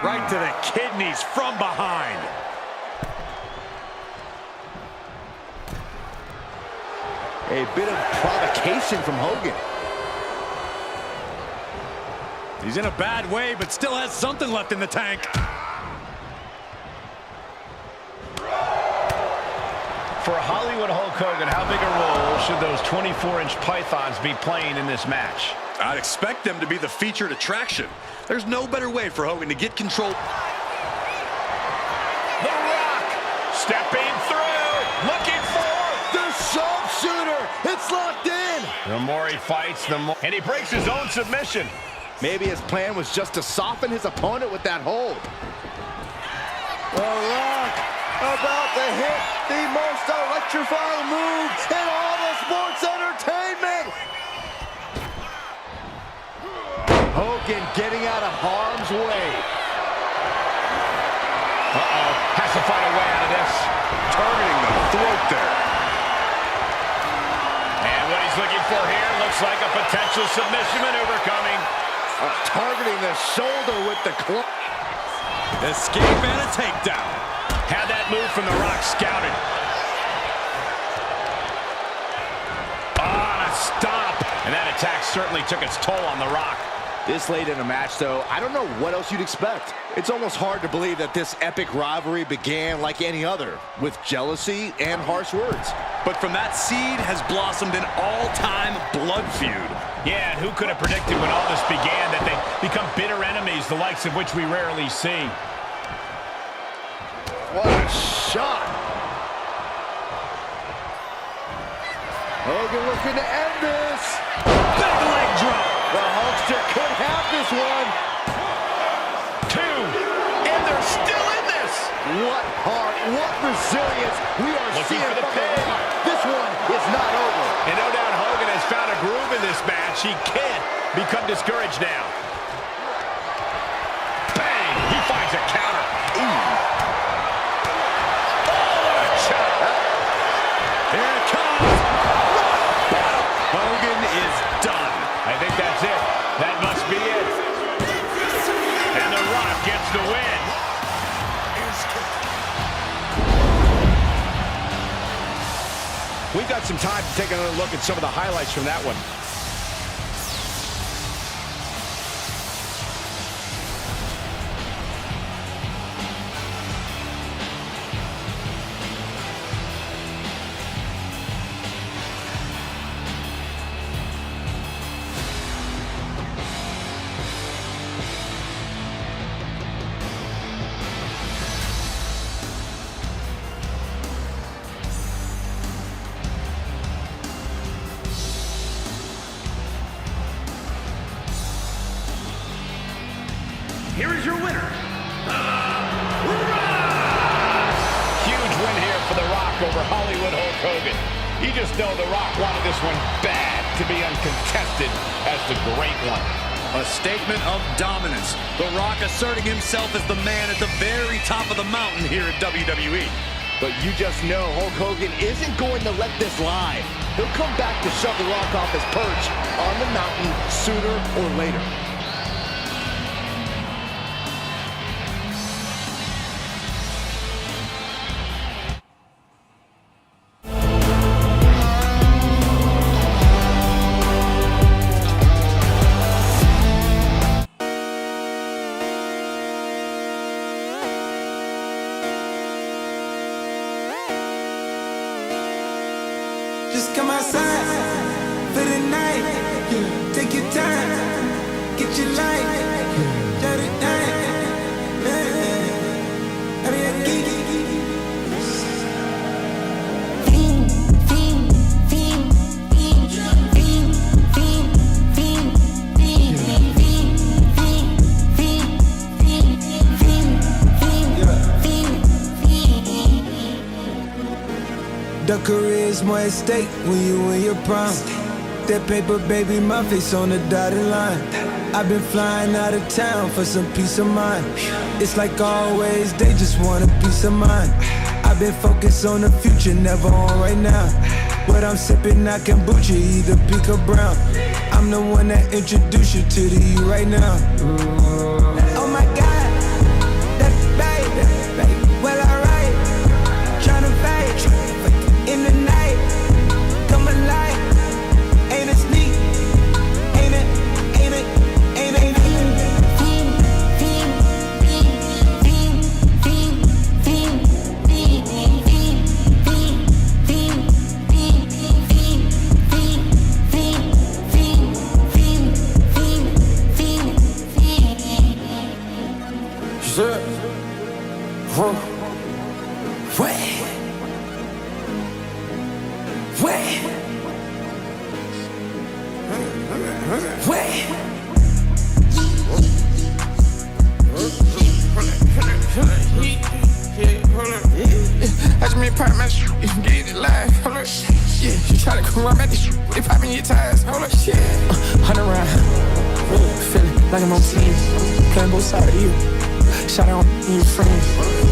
Speaker 3: Right to the kidneys from behind.
Speaker 5: A bit of provocation from Hogan.
Speaker 13: He's in a bad way, but still has something left in the tank.
Speaker 3: For Hollywood Hulk Hogan, how big a role should those 24-inch pythons be playing in this match?
Speaker 13: I'd expect them to be the featured attraction. There's no better way for Hogan to get control.
Speaker 3: The Rock stepping through, looking for
Speaker 5: the sharpshooter. It's locked in.
Speaker 3: The more he fights, the more... And he breaks his own submission.
Speaker 5: Maybe his plan was just to soften his opponent with that hold. The Rock about to hit the most electrifying move in all of sports entertainment. Hogan getting out of harm's way.
Speaker 3: Uh-oh, has to find a way out of this.
Speaker 13: Targeting the throat there.
Speaker 3: And what he's looking for here looks like a potential submission maneuver coming.
Speaker 5: Targeting the shoulder with the club.
Speaker 13: Escape and a takedown.
Speaker 3: Had that move from The Rock scouted. Oh, and a stomp. And that attack certainly took its toll on The Rock.
Speaker 5: This late in a match, though, I don't know what else you'd expect. It's almost hard to believe that this epic rivalry began like any other, with jealousy and harsh words.
Speaker 13: But from that seed has blossomed an all-time blood feud.
Speaker 3: Yeah, and who could have predicted when all this began that they become bitter enemies, the likes of which we rarely see.
Speaker 5: What a shot. Hogan looking to end this.
Speaker 3: Big leg drop.
Speaker 5: The Hulkster could have this one.
Speaker 3: 2, and they're still in this.
Speaker 5: What heart, what resilience we are
Speaker 3: Looking
Speaker 5: seeing
Speaker 3: for the
Speaker 5: from
Speaker 3: pin.
Speaker 5: The Rock. This one is not over.
Speaker 3: And no doubt Hogan has found a groove in this match. He can't become discouraged now. Bang! He finds a counter. Ooh.
Speaker 13: Here it comes. Hogan is done.
Speaker 3: I think that's it. That must be it. And The Rock gets the win. We've got some time to take another look at some of the highlights from that one.
Speaker 9: Here is your winner,
Speaker 3: Huge win here for The Rock over Hollywood Hulk Hogan. You just know The Rock wanted this one bad to be uncontested as the great one.
Speaker 13: A statement of dominance. The Rock asserting himself as the man at the very top of the mountain here at WWE.
Speaker 5: But you just know Hulk Hogan isn't going to let this lie. He'll come back to shove The Rock off his perch on the mountain sooner or later.
Speaker 10: Just come outside for the night. Take your time, get your light. Shut it down. I mean, I geek. The career's more at stake when you in your prime. That paper, baby, my face on the dotted line. I've been flying out of town for some peace of mind. It's like always, they just want a peace of mind. I've been focused on the future, never on right now. What I'm sipping, I kombucha, either pink or brown. I'm the one that introduced you to the you right now. Oh my God, that's baby. Well, alright, tryna fight in the night, come alive. Ain't it sneak? Ain't it? Ain't it? Ain't it?
Speaker 6: Shit. Whoa. Wait. I just made part of my shit, get it live, hold up. Yeah, you try to come around at this shit, they popping your tires, hold up. Yeah, 100 round, feeling like I'm on team, playing both sides of you. Shout out to your friends.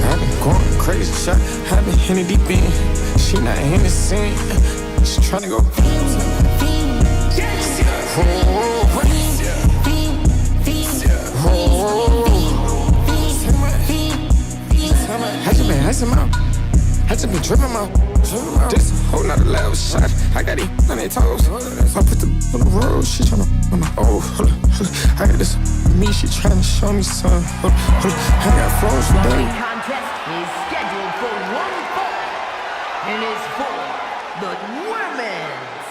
Speaker 6: I've been going crazy, shot. I've been in the deep end. She not in the scene. She tryna go. I just been dripping my this whole nother level shot. I got it on their toes. I put the on the road. She tryna hold up. I got this me. She tryna show me some. Hold up. I got flows for days.
Speaker 11: The contest is scheduled for one fall and is for the Women's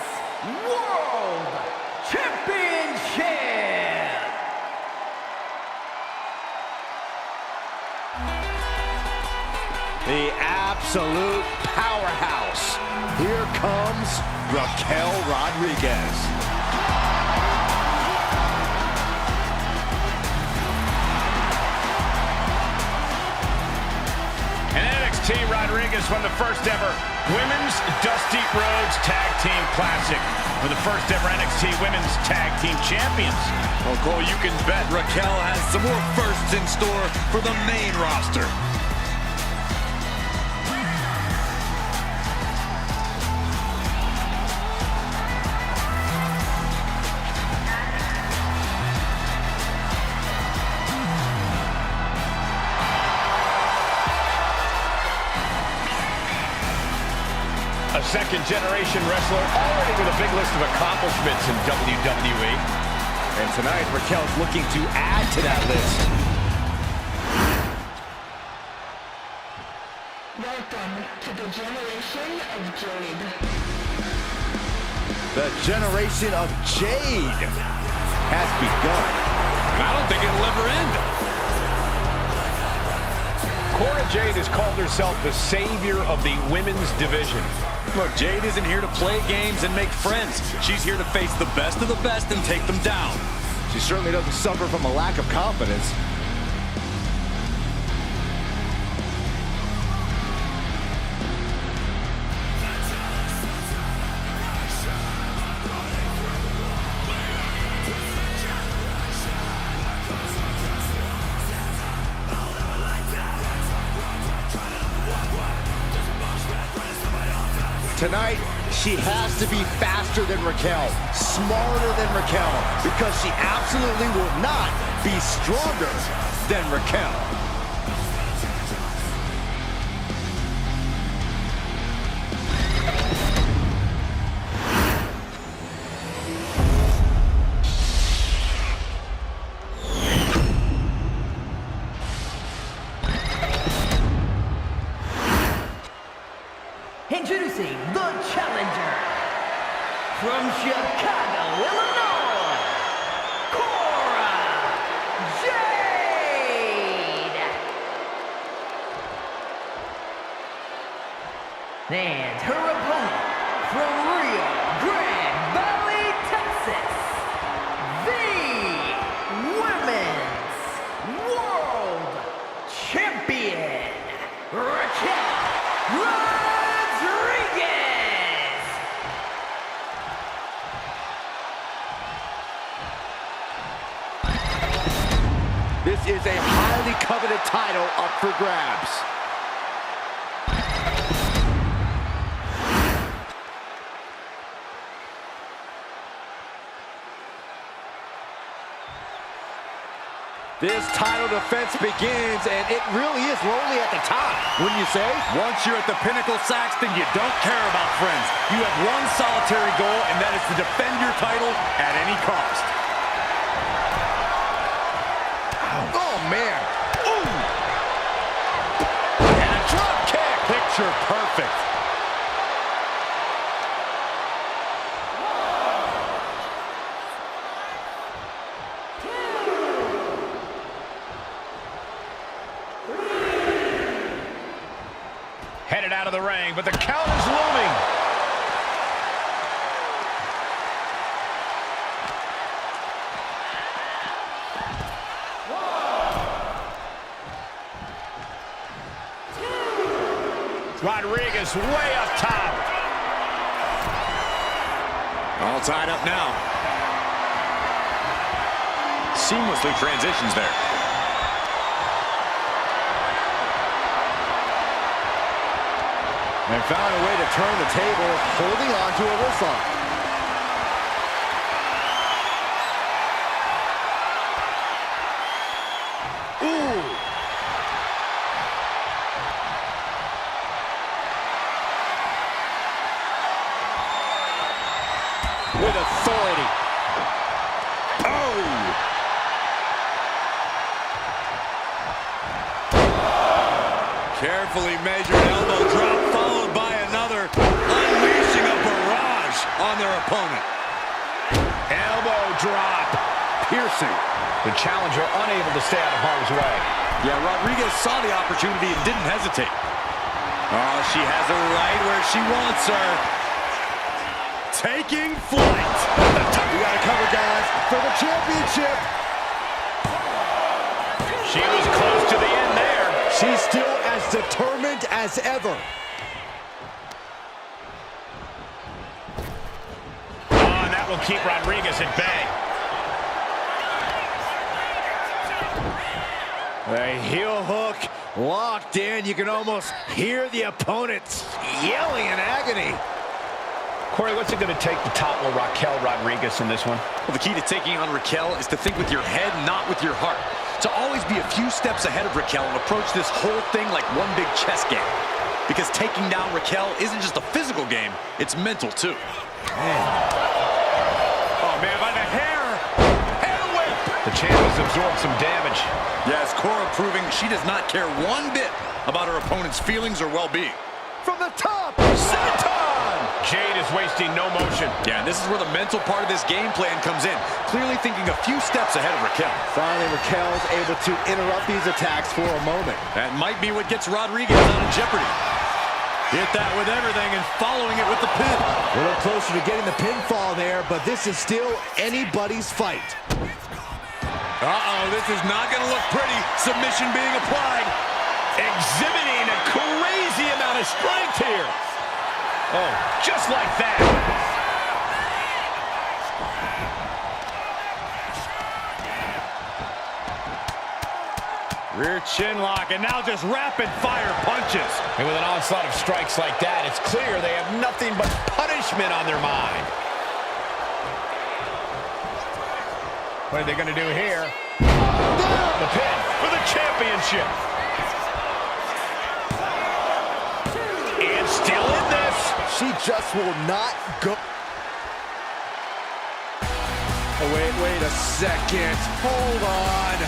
Speaker 11: World Championship.
Speaker 4: The absolute powerhouse. Here comes Raquel Rodriguez.
Speaker 3: And NXT Rodriguez won the first ever Women's Dusty Rhodes Tag Team Classic. For the first ever NXT Women's Tag Team Champions.
Speaker 13: Well, Cole, you can bet Raquel has some more firsts in store for the main roster.
Speaker 3: A second-generation wrestler already with a big list of accomplishments in WWE.
Speaker 4: And tonight, Raquel's looking to add to that list.
Speaker 7: Welcome to the Generation of Jade.
Speaker 4: The Generation of Jade has begun.
Speaker 3: And I don't think it'll ever end. Cora Jade has called herself the savior of the women's division.
Speaker 13: Look, Jade isn't here to play games and make friends. She's here to face the best of the best and take them down.
Speaker 4: She certainly doesn't suffer from a lack of confidence. Tonight, she has to be faster than Raquel, smarter than Raquel, because she absolutely will not be stronger than Raquel.
Speaker 11: Introducing the challenger From Chicago, Illinois, Cora Jade. And her opponent from Rio Grande Valley, Texas, the Women's World Champion, Raquel Rodriguez.
Speaker 5: This is a highly coveted title up for grabs. This title defense begins, and it really is lonely at the top, wouldn't you say?
Speaker 4: Once you're at the pinnacle, Saxton, you don't care about friends. You have one solitary goal, and that is to defend your title at any cost.
Speaker 5: Oh, man.
Speaker 4: Ooh! And a drop kick. Picture perfect.
Speaker 3: Headed out of the ring, but the count is looming. Rodriguez way up top.
Speaker 4: All tied up now. Seamlessly transitions there.
Speaker 5: And found a way to turn the table, holding on to a wrist lock. Ooh! With authority. Oh!
Speaker 4: Carefully measured elbow drop, followed by another, unleashing a barrage on their opponent.
Speaker 3: Elbow drop.
Speaker 5: Piercing.
Speaker 3: The challenger unable to stay out of harm's way.
Speaker 4: Yeah, Rodriguez saw the opportunity and didn't hesitate. Oh, she has her right where she wants her. Taking flight.
Speaker 5: We got to cover, guys, for the championship.
Speaker 3: She was close to the end there.
Speaker 5: She's still as determined as ever.
Speaker 3: Oh, and that will keep Rodriguez at bay.
Speaker 5: A heel hook locked in. You can almost hear the opponents yelling in agony.
Speaker 3: Corey, what's it going to take to topple Raquel Rodriguez in this one?
Speaker 13: Well, the key to taking on Raquel is to think with your head, not with your heart. To always be a few steps ahead of Raquel and approach this whole thing like one big chess game. Because taking down Raquel isn't just a physical game, it's mental too.
Speaker 3: Oh, man, by the hair. Hair whip. The champ has absorbed some damage.
Speaker 13: Yes, Cora proving she does not care one bit about her opponent's feelings or well-being.
Speaker 5: From the top, senton!
Speaker 3: Jade is wasting no motion.
Speaker 13: Yeah, and this is where the mental part of this game plan comes in. Clearly thinking a few steps ahead of Raquel.
Speaker 5: Finally, Raquel's able to interrupt these attacks for a moment.
Speaker 13: That might be what gets Rodriguez out of jeopardy. Hit that with everything and following it with the pin.
Speaker 5: A little closer to getting the pinfall there, but this is still anybody's fight.
Speaker 13: Uh-oh, this is not going to look pretty. Submission being applied.
Speaker 3: Exhibiting a crazy amount of strength here. Oh, just like that. Rear chin lock, and now just rapid fire punches. And with an onslaught of strikes like that, it's clear they have nothing but punishment on their mind. What are they going to do here? The pin for the championship. And still in this.
Speaker 5: She just will not go. Oh, wait a second. Hold on.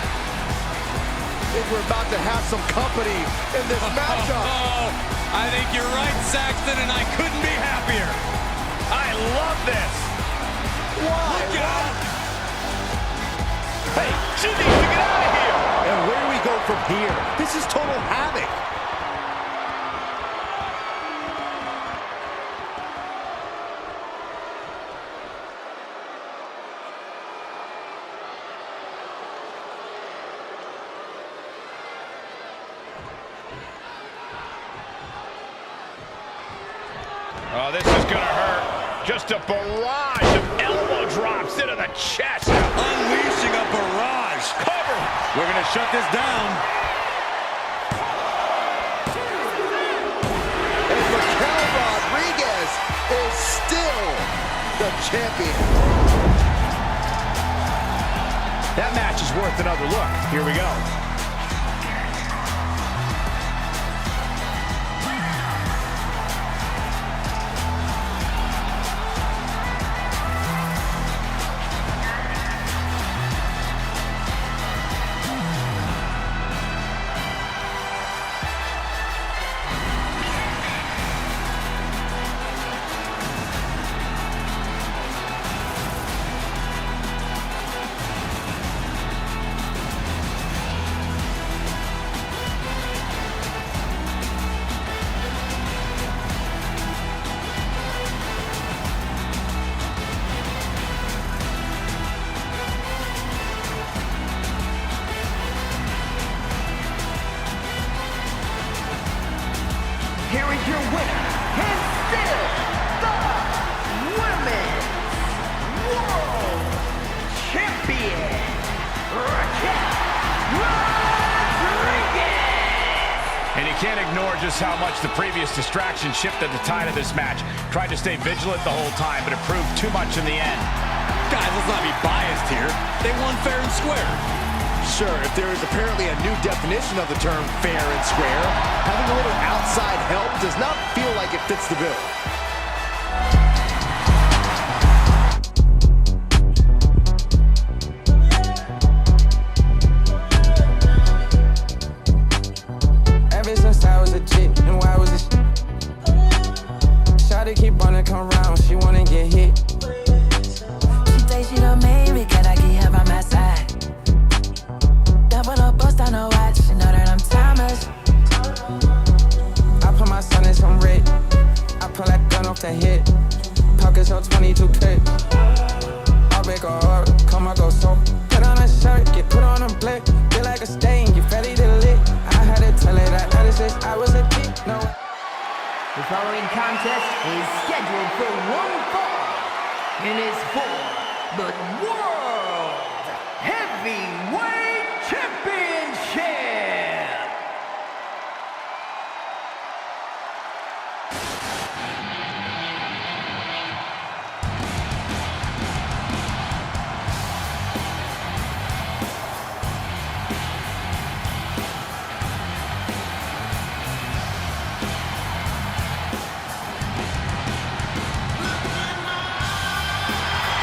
Speaker 5: I think we're about to have some company in this matchup.
Speaker 13: I think you're right, Saxton, and I couldn't be happier.
Speaker 3: I love this. Look out. Hey, she needs to get out of here.
Speaker 5: And where do we go from here? This is total havoc.
Speaker 3: Oh, this is gonna hurt. Just a barrage of elbow drops into the chest.
Speaker 4: Unleashing a barrage.
Speaker 3: Cover.
Speaker 4: We're gonna shut this down.
Speaker 5: And Raquel Rodriguez is still the champion.
Speaker 3: That match is worth another look. Here we go.
Speaker 11: Here is your winner, and still the Women's World Champion, Raquel Rodriguez!
Speaker 3: And you can't ignore just how much the previous distraction shifted the tide of this match. Tried to stay vigilant the whole time, but it proved too much in the end.
Speaker 4: Guys, let's not be biased here. They won fair and square.
Speaker 5: Sure, if there is apparently a new definition of the term fair and square, having a little outside help does not feel like it fits the bill.
Speaker 6: Ever since I was a chick, and why was it? Shawty keep wanna come round, she wanna get hit.
Speaker 7: She thinks she done made me, can I get her by my side? Double up, bust on her watch, she know that I'm timeless.
Speaker 6: I put my son in some red. I pull that gun off the hip. Pockets on 22 clip. I'll make a order, come I go so. Put on a shirt, get put on a blick. Feel like a stain, get ready to lick. I had to tell her that other since I was a kid, no.
Speaker 11: The following contest is scheduled for one fall and is for the World Heavyweight Championship.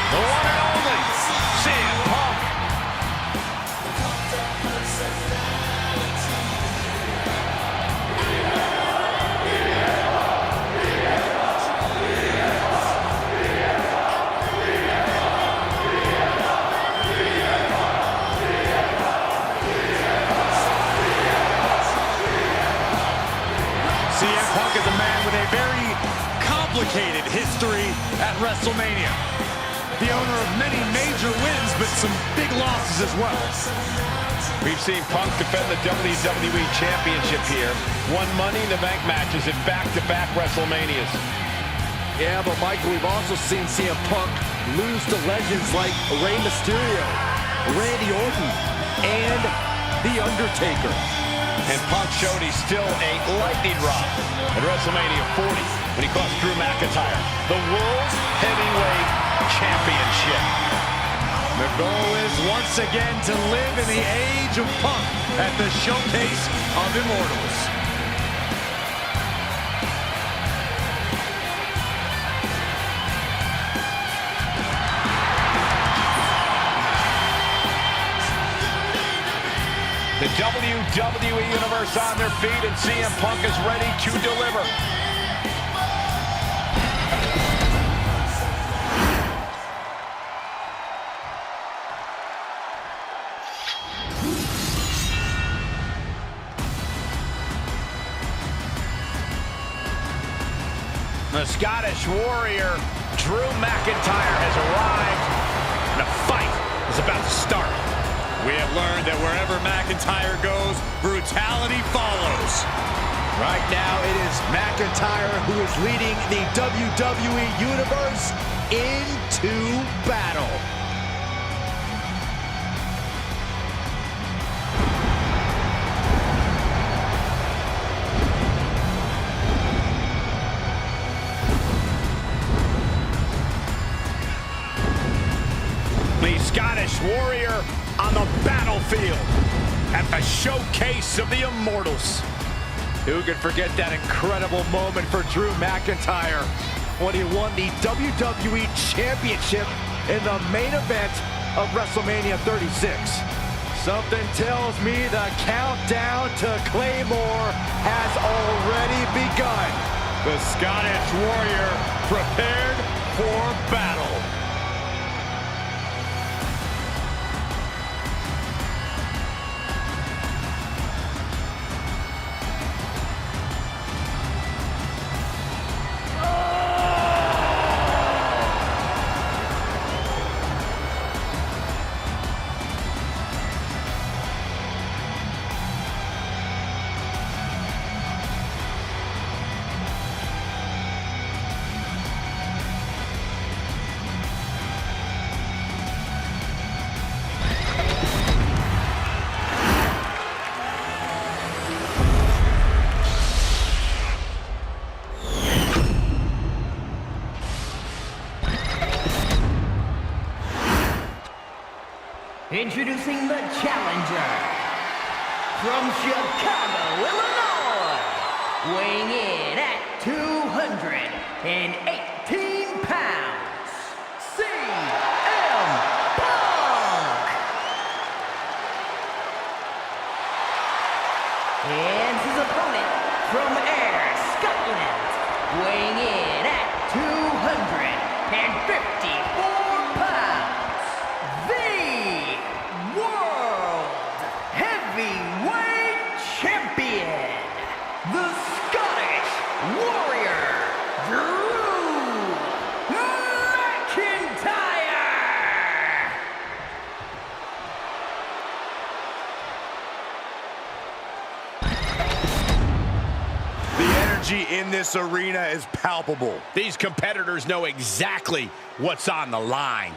Speaker 3: The one and only CM Punk.
Speaker 4: CM Punk is a man with a very complicated history at WrestleMania. The owner of many major wins, but some big losses as well.
Speaker 3: We've seen Punk defend the WWE Championship here. Won Money in the Bank matches in back-to-back WrestleManias.
Speaker 5: Yeah, but Michael, we've also seen CM Punk lose to legends like Rey Mysterio, Randy Orton, and The Undertaker.
Speaker 3: And Punk showed he's still a lightning rod at WrestleMania 40 when he cost Drew McIntyre the World Heavyweight Championship.
Speaker 4: The goal is once again to live in the age of Punk at the Showcase of Immortals.
Speaker 3: The WWE Universe on their feet, and CM Punk is ready to deliver. The Scottish Warrior, Drew McIntyre, has arrived, and a fight is about to start.
Speaker 4: We have learned that wherever McIntyre goes, brutality follows.
Speaker 5: Right now, it is McIntyre who is leading the WWE Universe into battle.
Speaker 3: The Scottish Warrior on the battlefield at the showcase of the Immortals.
Speaker 5: Who could forget that incredible moment for Drew McIntyre when he won the WWE Championship in the main event of WrestleMania 36. Something tells me the countdown to Claymore has already begun.
Speaker 3: The Scottish Warrior prepared for battle.
Speaker 11: Introducing the challenger from Chicago, Illinois, weighing in at 218 pounds, CM Punk. And his opponent from Ayr, Scotland, weighing in at 254 pounds, the World Heavyweight Champion, the Scottish Warrior, Drew McIntyre.
Speaker 4: The energy in this arena is palpable.
Speaker 3: These competitors know exactly what's on the line.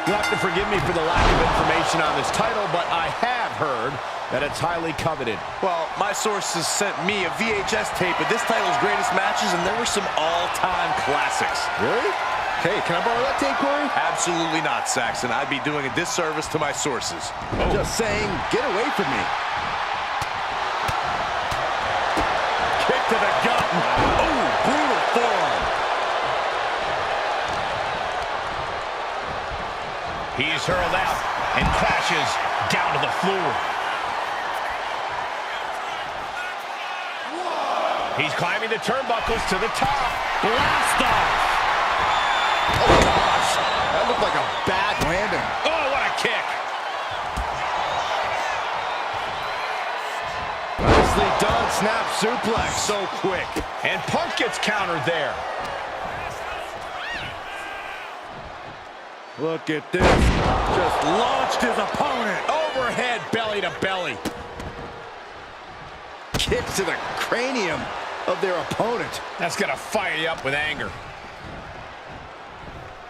Speaker 5: You'll have to forgive me for the lack of information on this title, but I have heard that it's highly coveted.
Speaker 13: Well, my sources sent me a VHS tape of this title's greatest matches, and there were some all-time classics.
Speaker 5: Really? Hey, can I borrow that tape, Corey?
Speaker 13: Absolutely not, Saxon. I'd be doing a disservice to my sources. Oh.
Speaker 5: Just saying, get away from me.
Speaker 3: Kick to the gut. Oh, brutal forearm. He's hurled out and crashes down to the floor. He's climbing the turnbuckles to the top. Blast off.
Speaker 5: Oh, gosh. That looked like a bad landing.
Speaker 3: Oh, what a kick.
Speaker 5: Nicely done, snap suplex.
Speaker 3: So quick. And Punk gets countered there.
Speaker 5: Look at this. Just launched his opponent.
Speaker 3: Overhead, belly to belly.
Speaker 5: Kicks to the cranium of their opponent.
Speaker 3: That's going to fire you up with anger.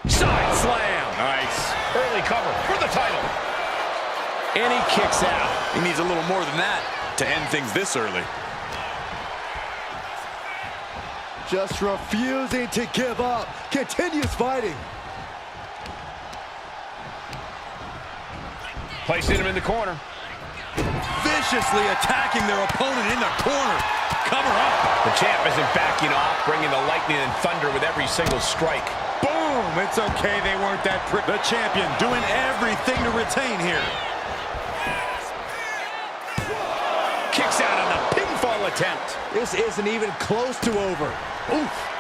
Speaker 3: Side slam. Nice. Early cover for the title. And he kicks out.
Speaker 13: He needs a little more than that to end things this early.
Speaker 5: Just refusing to give up. Continues fighting.
Speaker 3: Placing him in the corner.
Speaker 13: Viciously attacking their opponent in the corner. Cover up.
Speaker 3: The champ isn't backing off, bringing the lightning and thunder with every single strike.
Speaker 5: Boom! It's okay, they weren't that pretty. The champion doing everything to retain here.
Speaker 3: Kicks out on the pinfall attempt.
Speaker 5: This isn't even close to over. Oof.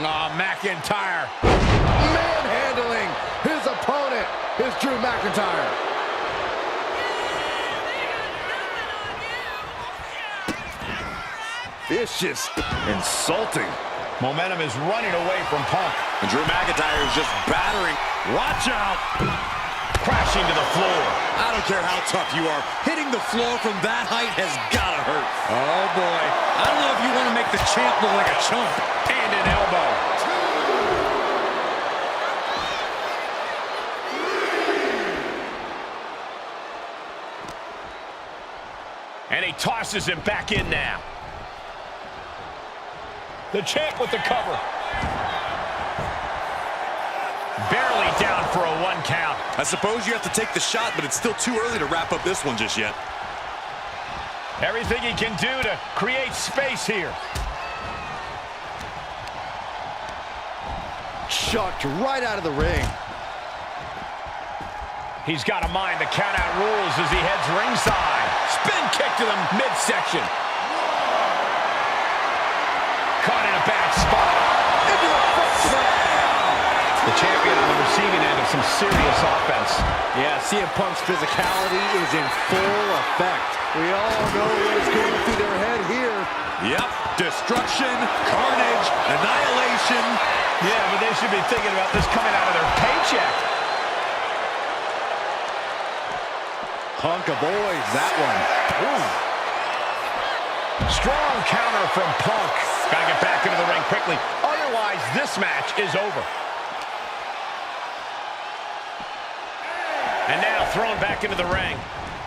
Speaker 3: Oh, McIntyre.
Speaker 5: Manhandling his opponent is Drew McIntyre. It's just insulting.
Speaker 3: Momentum is running away from Punk.
Speaker 13: And Drew McIntyre is just battering.
Speaker 3: Watch out. Crashing to the floor.
Speaker 13: I don't care how tough you are. Hitting the floor from that height has got to hurt.
Speaker 3: Oh, boy.
Speaker 13: I don't know if you want to make the champ look like a chump.
Speaker 3: And an elbow. And he tosses him back in now. The champ with the cover. Barely down for a 1 count.
Speaker 13: I suppose you have to take the shot, but it's still too early to wrap up this one just yet.
Speaker 3: Everything he can do to create space here.
Speaker 5: Chucked right out of the ring.
Speaker 3: He's got to mind the count-out rules as he heads ringside. Spin kick to the midsection. Caught in a bad spot.
Speaker 5: Into the foot slam.
Speaker 3: The champion on the receiving end of some serious offense.
Speaker 5: Yeah, CM Punk's physicality is in full effect. We all know what is going through their head here.
Speaker 13: Yep, destruction, carnage, annihilation.
Speaker 3: Yeah, but they should be thinking about this coming out of their paycheck.
Speaker 5: Punk avoids that one. Ooh.
Speaker 3: Strong counter from Punk. Gotta get back into the ring quickly. Otherwise, this match is over. And now thrown back into the ring.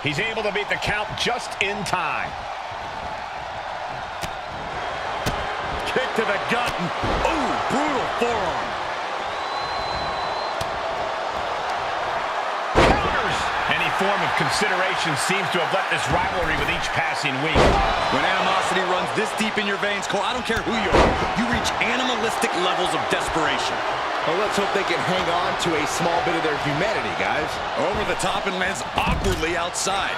Speaker 3: He's able to beat the count just in time.
Speaker 5: Kick to the gut. Ooh, brutal forearm.
Speaker 3: Counters! Any form of consideration seems to have left this rivalry with each passing week.
Speaker 13: When animosity runs this deep in your veins, Cole, I don't care who you are, you reach animalistic levels of desperation.
Speaker 5: Well, let's hope they can hang on to a small bit of their humanity, guys.
Speaker 13: Over the top and lands awkwardly outside.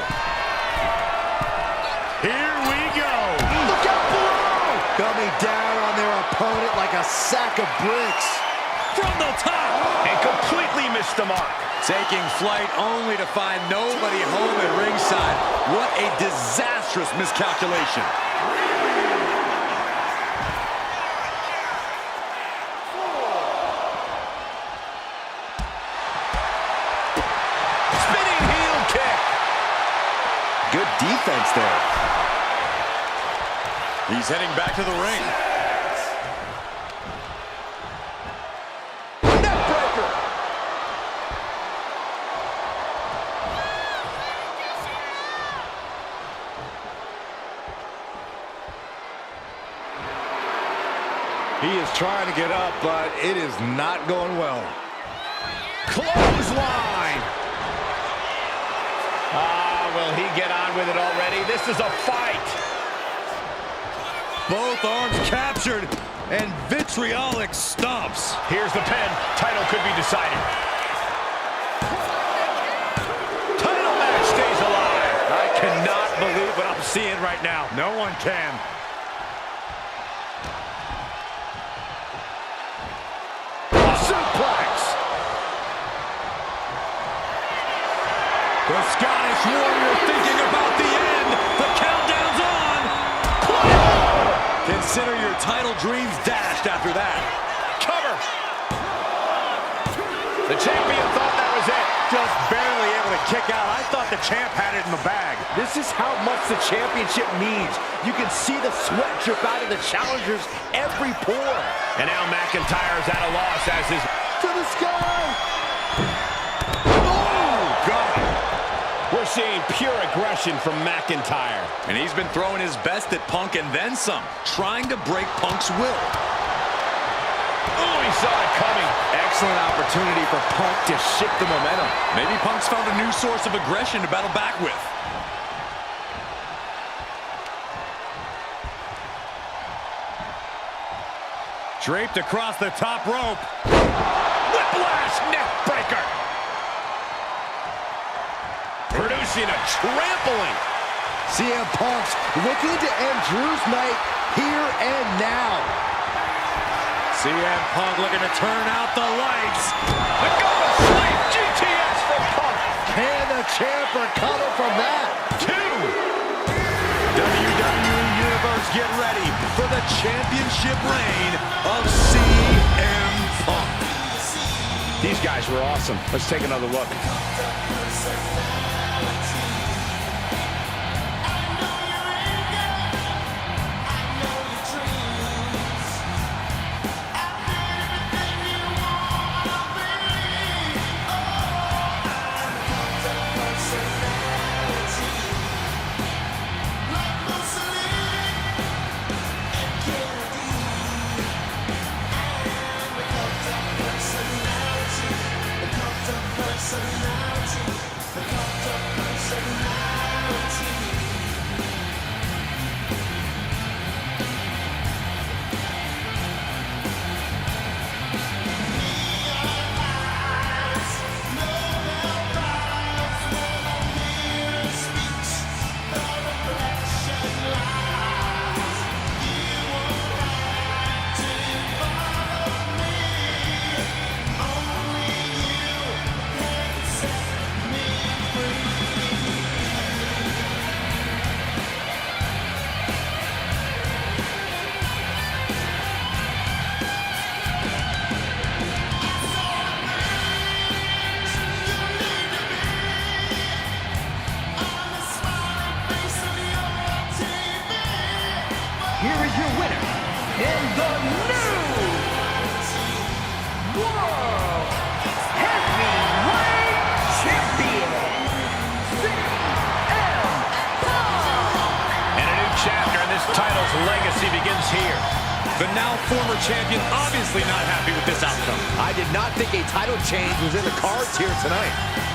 Speaker 3: Here we go.
Speaker 5: Look out below! Coming down on their opponent like a sack of bricks.
Speaker 13: From the top!
Speaker 3: And completely missed the mark.
Speaker 13: Taking flight only to find nobody home at ringside. What a disastrous miscalculation.
Speaker 3: Spinning heel kick.
Speaker 5: Good defense there.
Speaker 13: He's heading back to the ring.
Speaker 5: Neckbreaker. He is trying to get up, but it is not going well.
Speaker 3: Clothesline. Will he get on with it already? This is a fight.
Speaker 13: Both arms captured, and vitriolic stomps.
Speaker 3: Here's the pin. Title could be decided. Title match stays alive.
Speaker 5: I cannot believe what I'm seeing right now.
Speaker 3: No one can.
Speaker 5: Suplex.
Speaker 13: The Scottish Warrior thinking about the end. The countdown's on. Consider your title dreams dashed after that.
Speaker 3: Cover. The champion thought that was it.
Speaker 5: Just barely able to kick out. I thought the champ had it in the bag. This is how much the championship means. You can see the sweat drip out of the challengers every pore.
Speaker 3: And now McIntyre's at a loss as his...
Speaker 5: To the sky.
Speaker 3: Oh, God. We're seeing pure aggression from McIntyre.
Speaker 13: And he's been throwing his best at Punk and then some, trying to break Punk's will.
Speaker 3: Oh, he saw it coming.
Speaker 5: Excellent opportunity for Punk to shift the momentum.
Speaker 13: Maybe Punk's found a new source of aggression to battle back with.
Speaker 3: Draped across the top rope. whiplash neck breaker. Producing a trampling.
Speaker 5: CM Punk's looking to end Drew's night here and now.
Speaker 3: CM Punk looking to turn out the lights. The go to sleep GTS for Punk.
Speaker 5: Can the champ recover from that?
Speaker 3: 2. WWE Universe, get ready for the championship reign of CM Punk.
Speaker 4: These guys were awesome. Let's take another look.
Speaker 9: Here is your winner, and the new World Heavyweight Champion, CM Punk!
Speaker 3: And a new chapter in this title's legacy begins here. The now former champion obviously not happy with this outcome.
Speaker 5: I did not think a title change was in the cards here tonight.